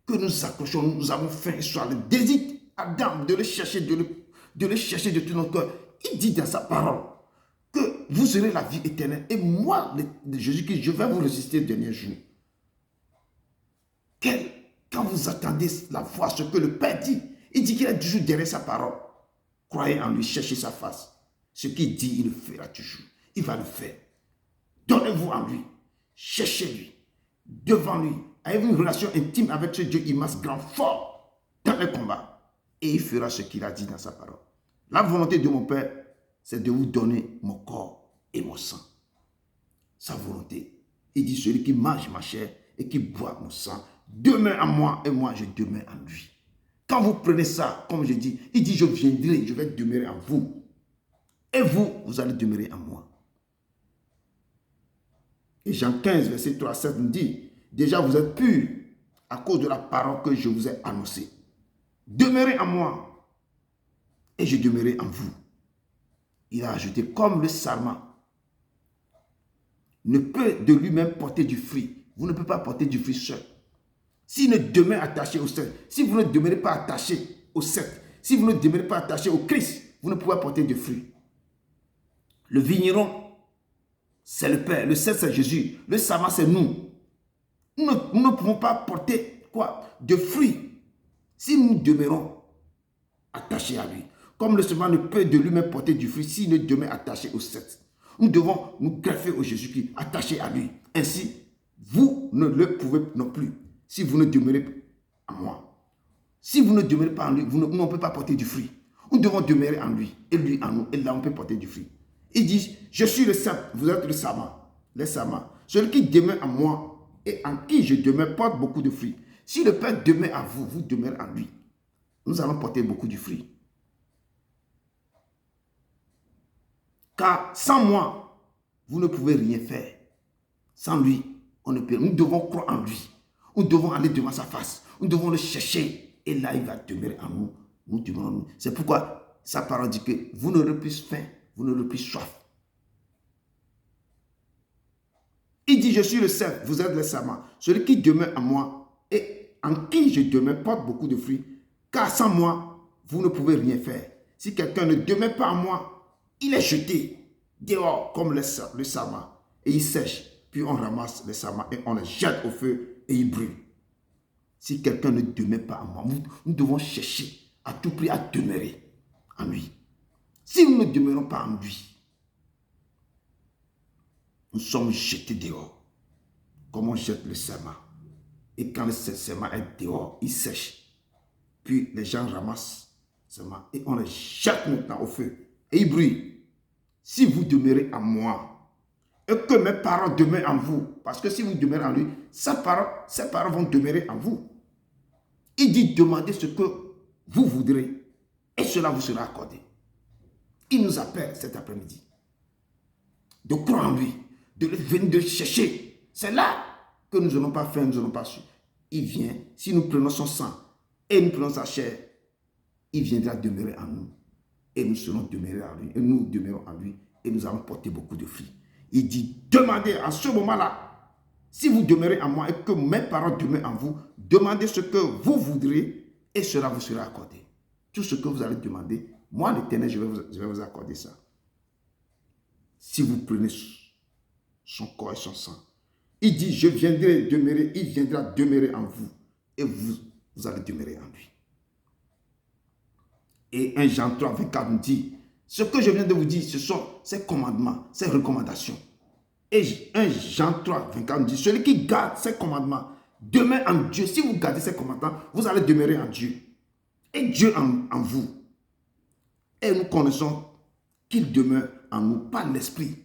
que nous accrochons, nous avons faim et soif, le désir, Adam, de le chercher, de le chercher de tout notre cœur. Il dit dans sa parole que vous aurez la vie éternelle. Et moi, Jésus-Christ, je vais vous ressusciter le dernier jour. Quand vous attendez la foi, ce que le Père dit, il dit qu'il est toujours derrière sa parole. Croyez en lui, cherchez sa face. Ce qu'il dit, il le fera toujours. Il va le faire. Donnez-vous en lui. Cherchez-lui. Devant lui. Ayez-vous une relation intime avec ce Dieu immense, grand, fort, dans le combat. Et il fera ce qu'il a dit dans sa parole. La volonté de mon Père, c'est de vous donner mon corps et mon sang. Sa volonté. Il dit, celui qui mange ma chair et qui boit mon sang, demeure en moi et moi je demeure en lui. Quand vous prenez ça, comme je dis, il dit, je viendrai, je vais demeurer en vous. Et vous, vous allez demeurer en moi. Et Jean 15, verset 3 à 7 nous dit, déjà vous êtes purs à cause de la parole que je vous ai annoncée. Demeurez en moi et je demeurerai en vous. Il a ajouté, comme le sarment ne peut de lui-même porter du fruit. Vous ne pouvez pas porter du fruit seul. S'il ne demeure attaché au cep, si vous ne demeurez pas attaché au cep, si vous ne demeurez pas attaché au Christ, vous ne pouvez pas porter de fruit. Le vigneron, c'est le Père. Le cep, c'est Jésus. Le sarment, c'est nous. Nous ne pouvons pas porter quoi? De fruits si nous demeurons attachés à lui. Comme le sarment ne peut de lui-même porter du fruit s'il ne demeure attaché au cep. Nous devons nous greffer au Jésus-Christ, attachés à lui. Ainsi, vous ne le pouvez non plus si vous ne demeurez en moi. Si vous ne demeurez pas en lui, nous ne pouvons pas porter du fruit. Nous devons demeurer en lui et lui en nous. Et là, on peut porter du fruit. Il dit, je suis le cep, vous êtes le sarment. Le sarment. Celui qui demeure en moi et en qui je demeure porte beaucoup de fruits. Si le Père demeure en vous, vous demeurez en lui. Nous allons porter beaucoup de fruits. Car sans moi, vous ne pouvez rien faire. Sans lui, on ne peut. Nous devons croire en lui. Nous devons aller devant sa face. Nous devons le chercher. Et là, il va demeurer en nous. Nous demeurons en nous. C'est pourquoi sa parole dit que vous n'aurez plus faim, vous n'aurez plus soif. Il dit, je suis le cep, vous êtes le sarment. Celui qui demeure en moi et en qui je demeure porte beaucoup de fruits. Car sans moi, vous ne pouvez rien faire. Si quelqu'un ne demeure pas en moi, il est jeté dehors comme le sarment et il sèche. Puis on ramasse les sarments et on les jette au feu et il brûle. Si quelqu'un ne demeure pas en moi, nous devons chercher à tout prix à demeurer en lui. Si nous ne demeurons pas en lui, nous sommes jetés dehors comme on jette le sarment. Et quand le sarment est dehors, il sèche. Puis les gens ramassent le sarment et on les jette maintenant au feu. Et il brûle. Si vous demeurez en moi, et que mes paroles demeurent en vous, parce que si vous demeurez en lui, ses paroles vont demeurer en vous. Il dit, demandez ce que vous voudrez, et cela vous sera accordé. Il nous appelle cet après-midi de croire en lui, de venir de le chercher. C'est là que nous n'allons pas faire, nous n'allons pas su. Il vient, si nous prenons son sang, et nous prenons sa chair, il viendra demeurer en nous. Et nous serons demeurés en lui. Et nous demeurons en lui. Et nous allons porter beaucoup de fruits. Il dit, demandez à ce moment-là, si vous demeurez en moi et que mes paroles demeurent en vous, demandez ce que vous voudrez et cela vous sera accordé. Tout ce que vous allez demander, moi l'Éternel, je vais vous accorder ça. Si vous prenez son corps et son sang. Il dit, je viendrai demeurer, il viendra demeurer en vous et vous allez demeurer en lui. Et 1 Jean 3, 24 nous dit, ce que je viens de vous dire, ce sont ses commandements, ses recommandations. Et 1 Jean 3, 24 nous dit, celui qui garde ses commandements demeure en Dieu. Si vous gardez ses commandements, vous allez demeurer en Dieu. Et Dieu en vous. Et nous connaissons qu'il demeure en nous par l'esprit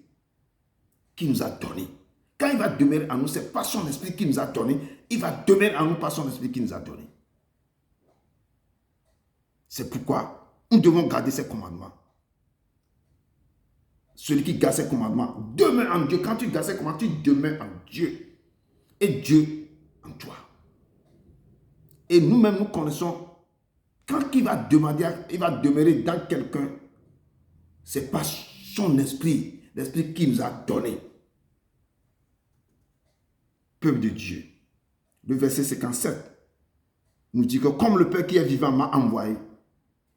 qu'il nous a donné. Quand il va demeurer en nous, ce n'est pas son esprit qui nous a donné. Il va demeurer en nous par son esprit qui nous a donné. C'est pourquoi nous devons garder ses commandements. Celui qui garde ses commandements demeure en Dieu. Quand tu gardes ses commandements, tu demeures en Dieu. Et Dieu en toi. Et nous-mêmes, nous connaissons, quand il va demander, il va demeurer dans quelqu'un, ce n'est pas son esprit, l'esprit qu'il nous a donné. Peuple de Dieu. Le verset 57 nous dit que comme le Père qui est vivant m'a envoyé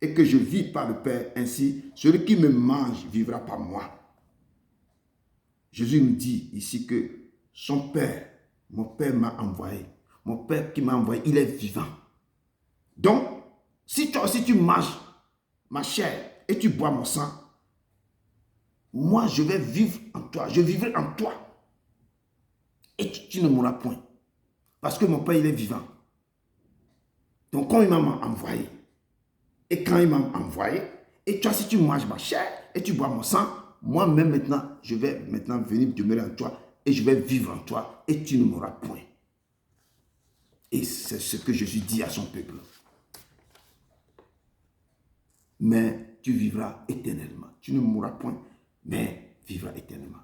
et que je vis par le Père, ainsi celui qui me mange vivra par moi. Jésus nous dit ici que son Père, mon Père m'a envoyé. Mon Père qui m'a envoyé, il est vivant. Donc, si toi aussi tu manges ma chair et tu bois mon sang, moi je vais vivre en toi, je vivrai en toi. Et tu ne mourras point. Parce que mon Père, il est vivant. Donc, quand il m'a envoyé, et quand il m'a envoyé, et toi, si tu manges ma chair, et tu bois mon sang, moi-même maintenant, je vais maintenant venir demeurer en toi, et je vais vivre en toi, et tu ne mourras point. Et c'est ce que Jésus dit à son peuple. Mais tu vivras éternellement. Tu ne mourras point, mais vivras éternellement.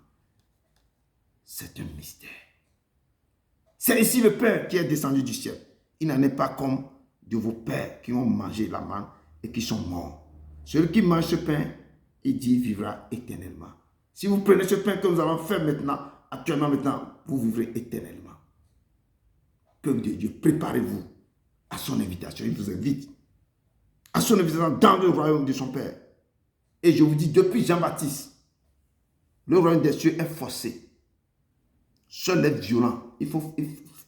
C'est un mystère. C'est ici le Père qui est descendu du ciel. Il n'en est pas comme de vos pères qui ont mangé la manne et qui sont morts. Celui qui mange ce pain, il dit, vivra éternellement. Si vous prenez ce pain que nous allons faire maintenant, actuellement maintenant, vous vivrez éternellement. Peuple de Dieu, préparez-vous à son invitation. Il vous invite à son invitation dans le royaume de son Père. Et je vous dis, depuis Jean-Baptiste, le royaume des cieux est forcé. Seuls les violents,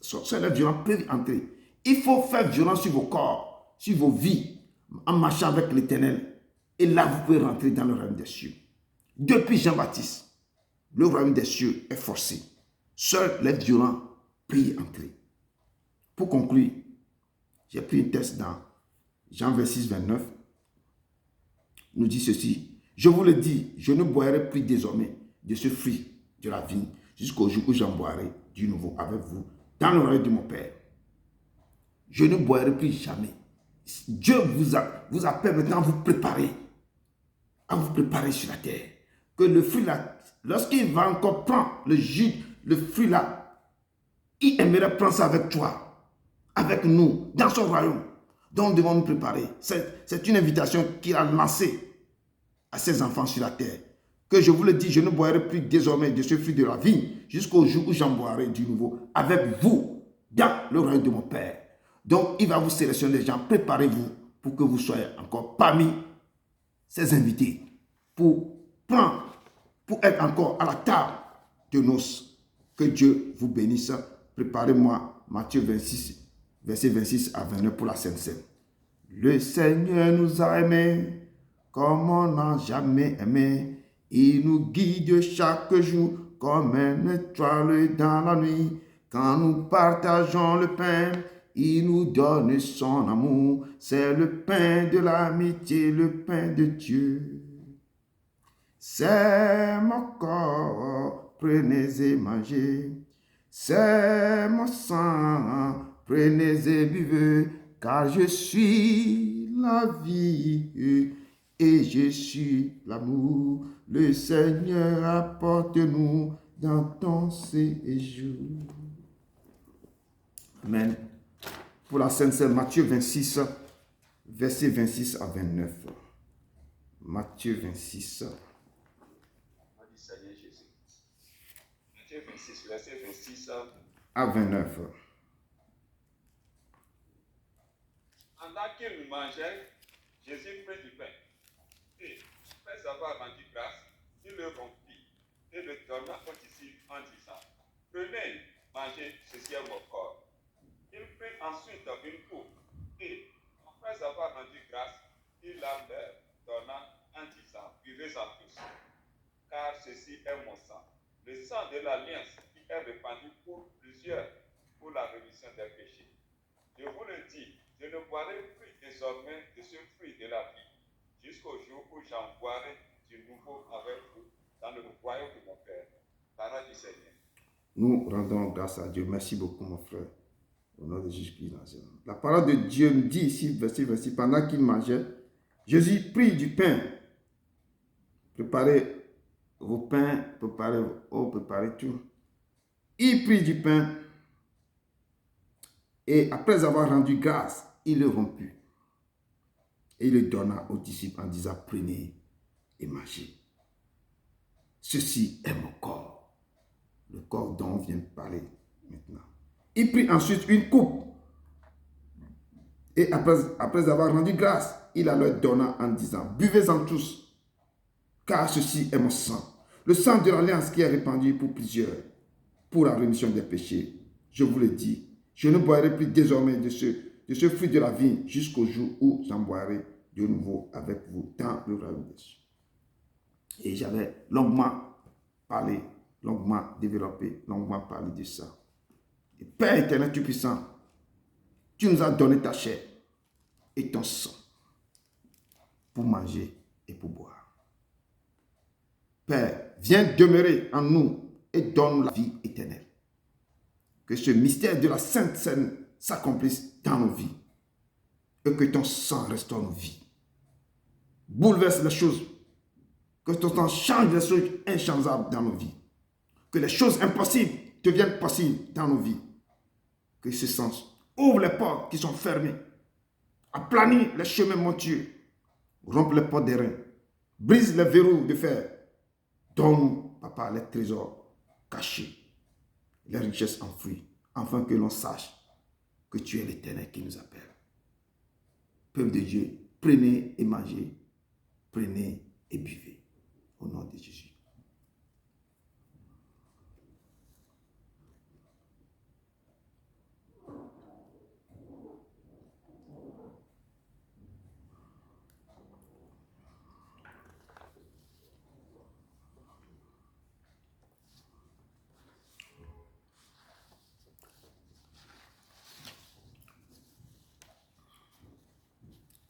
seuls les violents peuvent entrer. Il faut faire violence sur vos corps, sur vos vies, en marchant avec l'Éternel. Et là, vous pouvez rentrer dans le royaume des cieux. Depuis Jean-Baptiste, le royaume des cieux est forcé. Seuls les violents peuvent y entrer. Pour conclure, j'ai pris un texte dans Jean 26, 29. Nous dit ceci. Je vous le dis, je ne boirai plus désormais de ce fruit de la vigne jusqu'au jour où j'en boirai du nouveau avec vous dans le royaume de mon Père. Je ne boirai plus jamais. Dieu vous appelle maintenant à vous préparer sur la terre. Que le fruit là, lorsqu'il va encore prendre le jus, le fruit là, il aimerait prendre ça avec toi, avec nous, dans son royaume. Donc nous devons nous préparer. C'est une invitation qu'il a lancée à ses enfants sur la terre. Que je vous le dis, je ne boirai plus désormais de ce fruit de la vigne jusqu'au jour où j'en boirai du nouveau avec vous dans le royaume de mon Père. Donc, il va vous sélectionner des gens. Préparez-vous pour que vous soyez encore parmi ces invités. Pour être encore à la table de noces. Que Dieu vous bénisse. Préparez-moi Matthieu 26, verset 26 à 29 pour la Sainte Seine. Le Seigneur nous a aimés comme on n'a jamais aimé. Il nous guide chaque jour comme une étoile dans la nuit. Quand nous partageons le pain, il nous donne son amour. C'est le pain de l'amitié, le pain de Dieu. C'est mon corps, prenez et mangez. C'est mon sang, prenez et buvez. Car je suis la vie et je suis l'amour. Le Seigneur apporte-nous dans ton séjour. Amen. Pour la Sainte Seine, Matthieu 26, verset 26 à 29. Matthieu 26. Seigneur Jésus. Matthieu 26, verset 26 à 29. Pendant qu'ils mangeaient, Jésus prit du pain et, après avoir rendu grâce, il le rompit et le donna aux disciples en disant, prenez, mangez, ceci est mon corps. Il prit ensuite une coupe et, après avoir rendu grâce, il la leur donna en disant, buvez-en tous, car ceci est mon sang, le sang de l'alliance qui est répandu pour plusieurs pour la rémission des péchés. Je vous le dis, je ne boirai plus désormais de ce fruit de la vie, jusqu'au jour où j'en boirai du nouveau avec vous dans le royaume de mon Père. Parole du Seigneur. Nous rendons grâce à Dieu. Merci beaucoup, mon frère. Au nom de Jésus-Christ. La parole de Dieu nous dit ici, verset 26, pendant qu'il mangeait, Jésus prit du pain. Préparez vos pains, préparez vos eaux, préparez tout. Il prit du pain et après avoir rendu grâce, il le romput. Et il le donna aux disciples en disant, prenez et mangez. Ceci est mon corps. Le corps dont on vient de parler maintenant. Il prit ensuite une coupe. Et après avoir rendu grâce, il la leur donna en disant, buvez-en tous, car ceci est mon sang. Le sang de l'alliance qui est répandu pour plusieurs, pour la rémission des péchés. Je vous le dis, je ne boirai plus désormais de ce fruit de la vigne jusqu'au jour où j'en boirai de nouveau avec vous dans le royaume des cieux. Et j'avais longuement parlé, longuement développé, longuement parlé de ça. Et Père éternel tout-puissant, tu nous as donné ta chair et ton sang pour manger et pour boire. Père, viens demeurer en nous et donne-nous la vie éternelle. Que ce mystère de la Sainte Seine s'accomplisse dans nos vies et que ton sang restaure nos vies. Bouleverse les choses. Que ton sang change les choses inchangeables dans nos vies. Que les choses impossibles deviennent possibles dans nos vies. Que ce sens ouvre les portes qui sont fermées. Aplanit les chemins montueux. Rompe les portes des reins. Brise les verrous de fer. Donne-nous, Papa, les trésors cachés. Les richesses enfouies. Afin que l'on sache que tu es l'Éternel qui nous appelle. Peuple de Dieu, prenez et mangez. Prenez et buvez. Au nom de Jésus.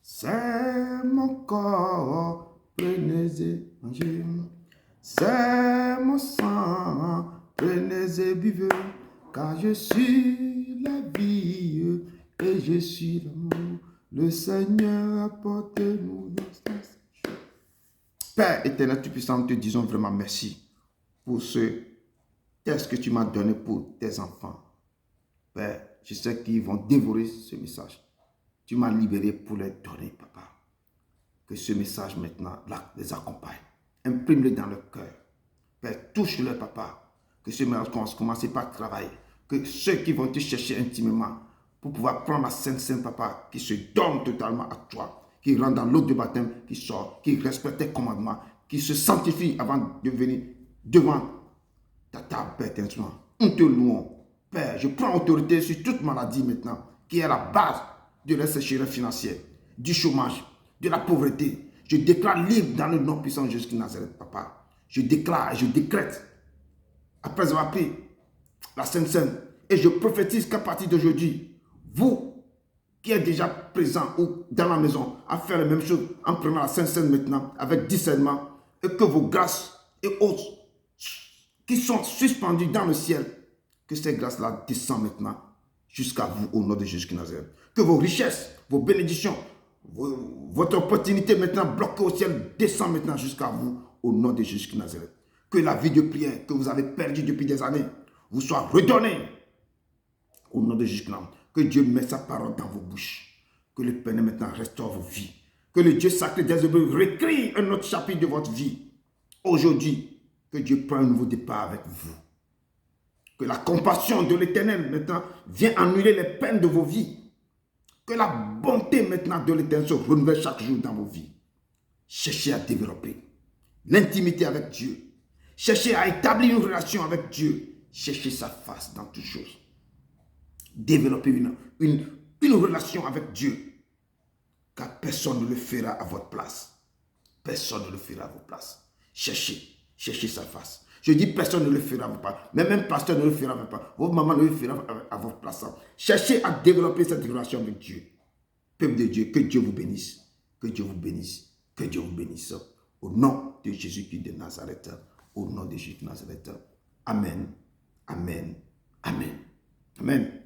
C'est mon corps, prenez et mangez. C'est mon sang, prenez et buvez. Car je suis la vie et je suis l'amour. Le Seigneur apporte-nous nos. Père éternel tout-puissant, nous te disons vraiment merci pour ce texte que tu m'as donné pour tes enfants. Père, je sais qu'ils vont dévorer ce message. Tu m'as libéré pour les donner, Papa. Que ce message maintenant les accompagne. Imprime-le dans leur cœur. Père, touche-le, Papa. Que ce message commence par travailler. Que ceux qui vont te chercher intimement pour pouvoir prendre la Sainte Seine, Papa, qui se donnent totalement à toi, qui rentrent dans l'eau de baptême, qui sort, qui respectent tes commandements, qui se sanctifient avant de venir devant ta table, Père, éternellement. Nous te louons. Père, je prends autorité sur toute maladie maintenant, qui est la base de la sécheresse financière, du chômage, de la pauvreté. Je déclare libre dans le nom puissant de Jésus de Nazareth, Papa. Je déclare et je décrète, après avoir pris la Sainte Seine, et je prophétise qu'à partir d'aujourd'hui, vous qui êtes déjà présents ou dans la maison, à faire la même chose en prenant la Sainte Seine maintenant, avec discernement, et que vos grâces et autres qui sont suspendues dans le ciel, que ces grâces-là descendent maintenant jusqu'à vous au nom de Jésus de Nazareth. Que vos richesses, vos bénédictions, votre opportunité maintenant bloquée au ciel descend maintenant jusqu'à vous au nom de Jésus de Nazareth. Que la vie de prière que vous avez perdue depuis des années vous soit redonnée au nom de Jésus de Nazareth. Que Dieu mette sa parole dans vos bouches. Que le Père maintenant restaure vos vies. Que le Dieu sacré des Hébreux réécrit un autre chapitre de votre vie. Aujourd'hui, que Dieu prenne un nouveau départ avec vous. Que la compassion de l'Éternel maintenant vienne annuler les peines de vos vies. Que la bonté maintenant de l'Éternel se renouvelle chaque jour dans vos vies. Cherchez à développer l'intimité avec Dieu. Cherchez à établir une relation avec Dieu. Cherchez sa face dans toutes choses. Développez une relation avec Dieu. Car personne ne le fera à votre place. Personne ne le fera à votre place. Cherchez sa face. Je dis personne ne le fera à votre place. Même pasteur ne le fera à votre place. Votre maman ne le fera à votre place. Cherchez à développer cette relation avec Dieu. Peuple de Dieu, que Dieu vous bénisse. Que Dieu vous bénisse. Que Dieu vous bénisse. Au nom de Jésus-Christ de Nazareth. Au nom de Jésus de Nazareth. Amen. Amen. Amen. Amen.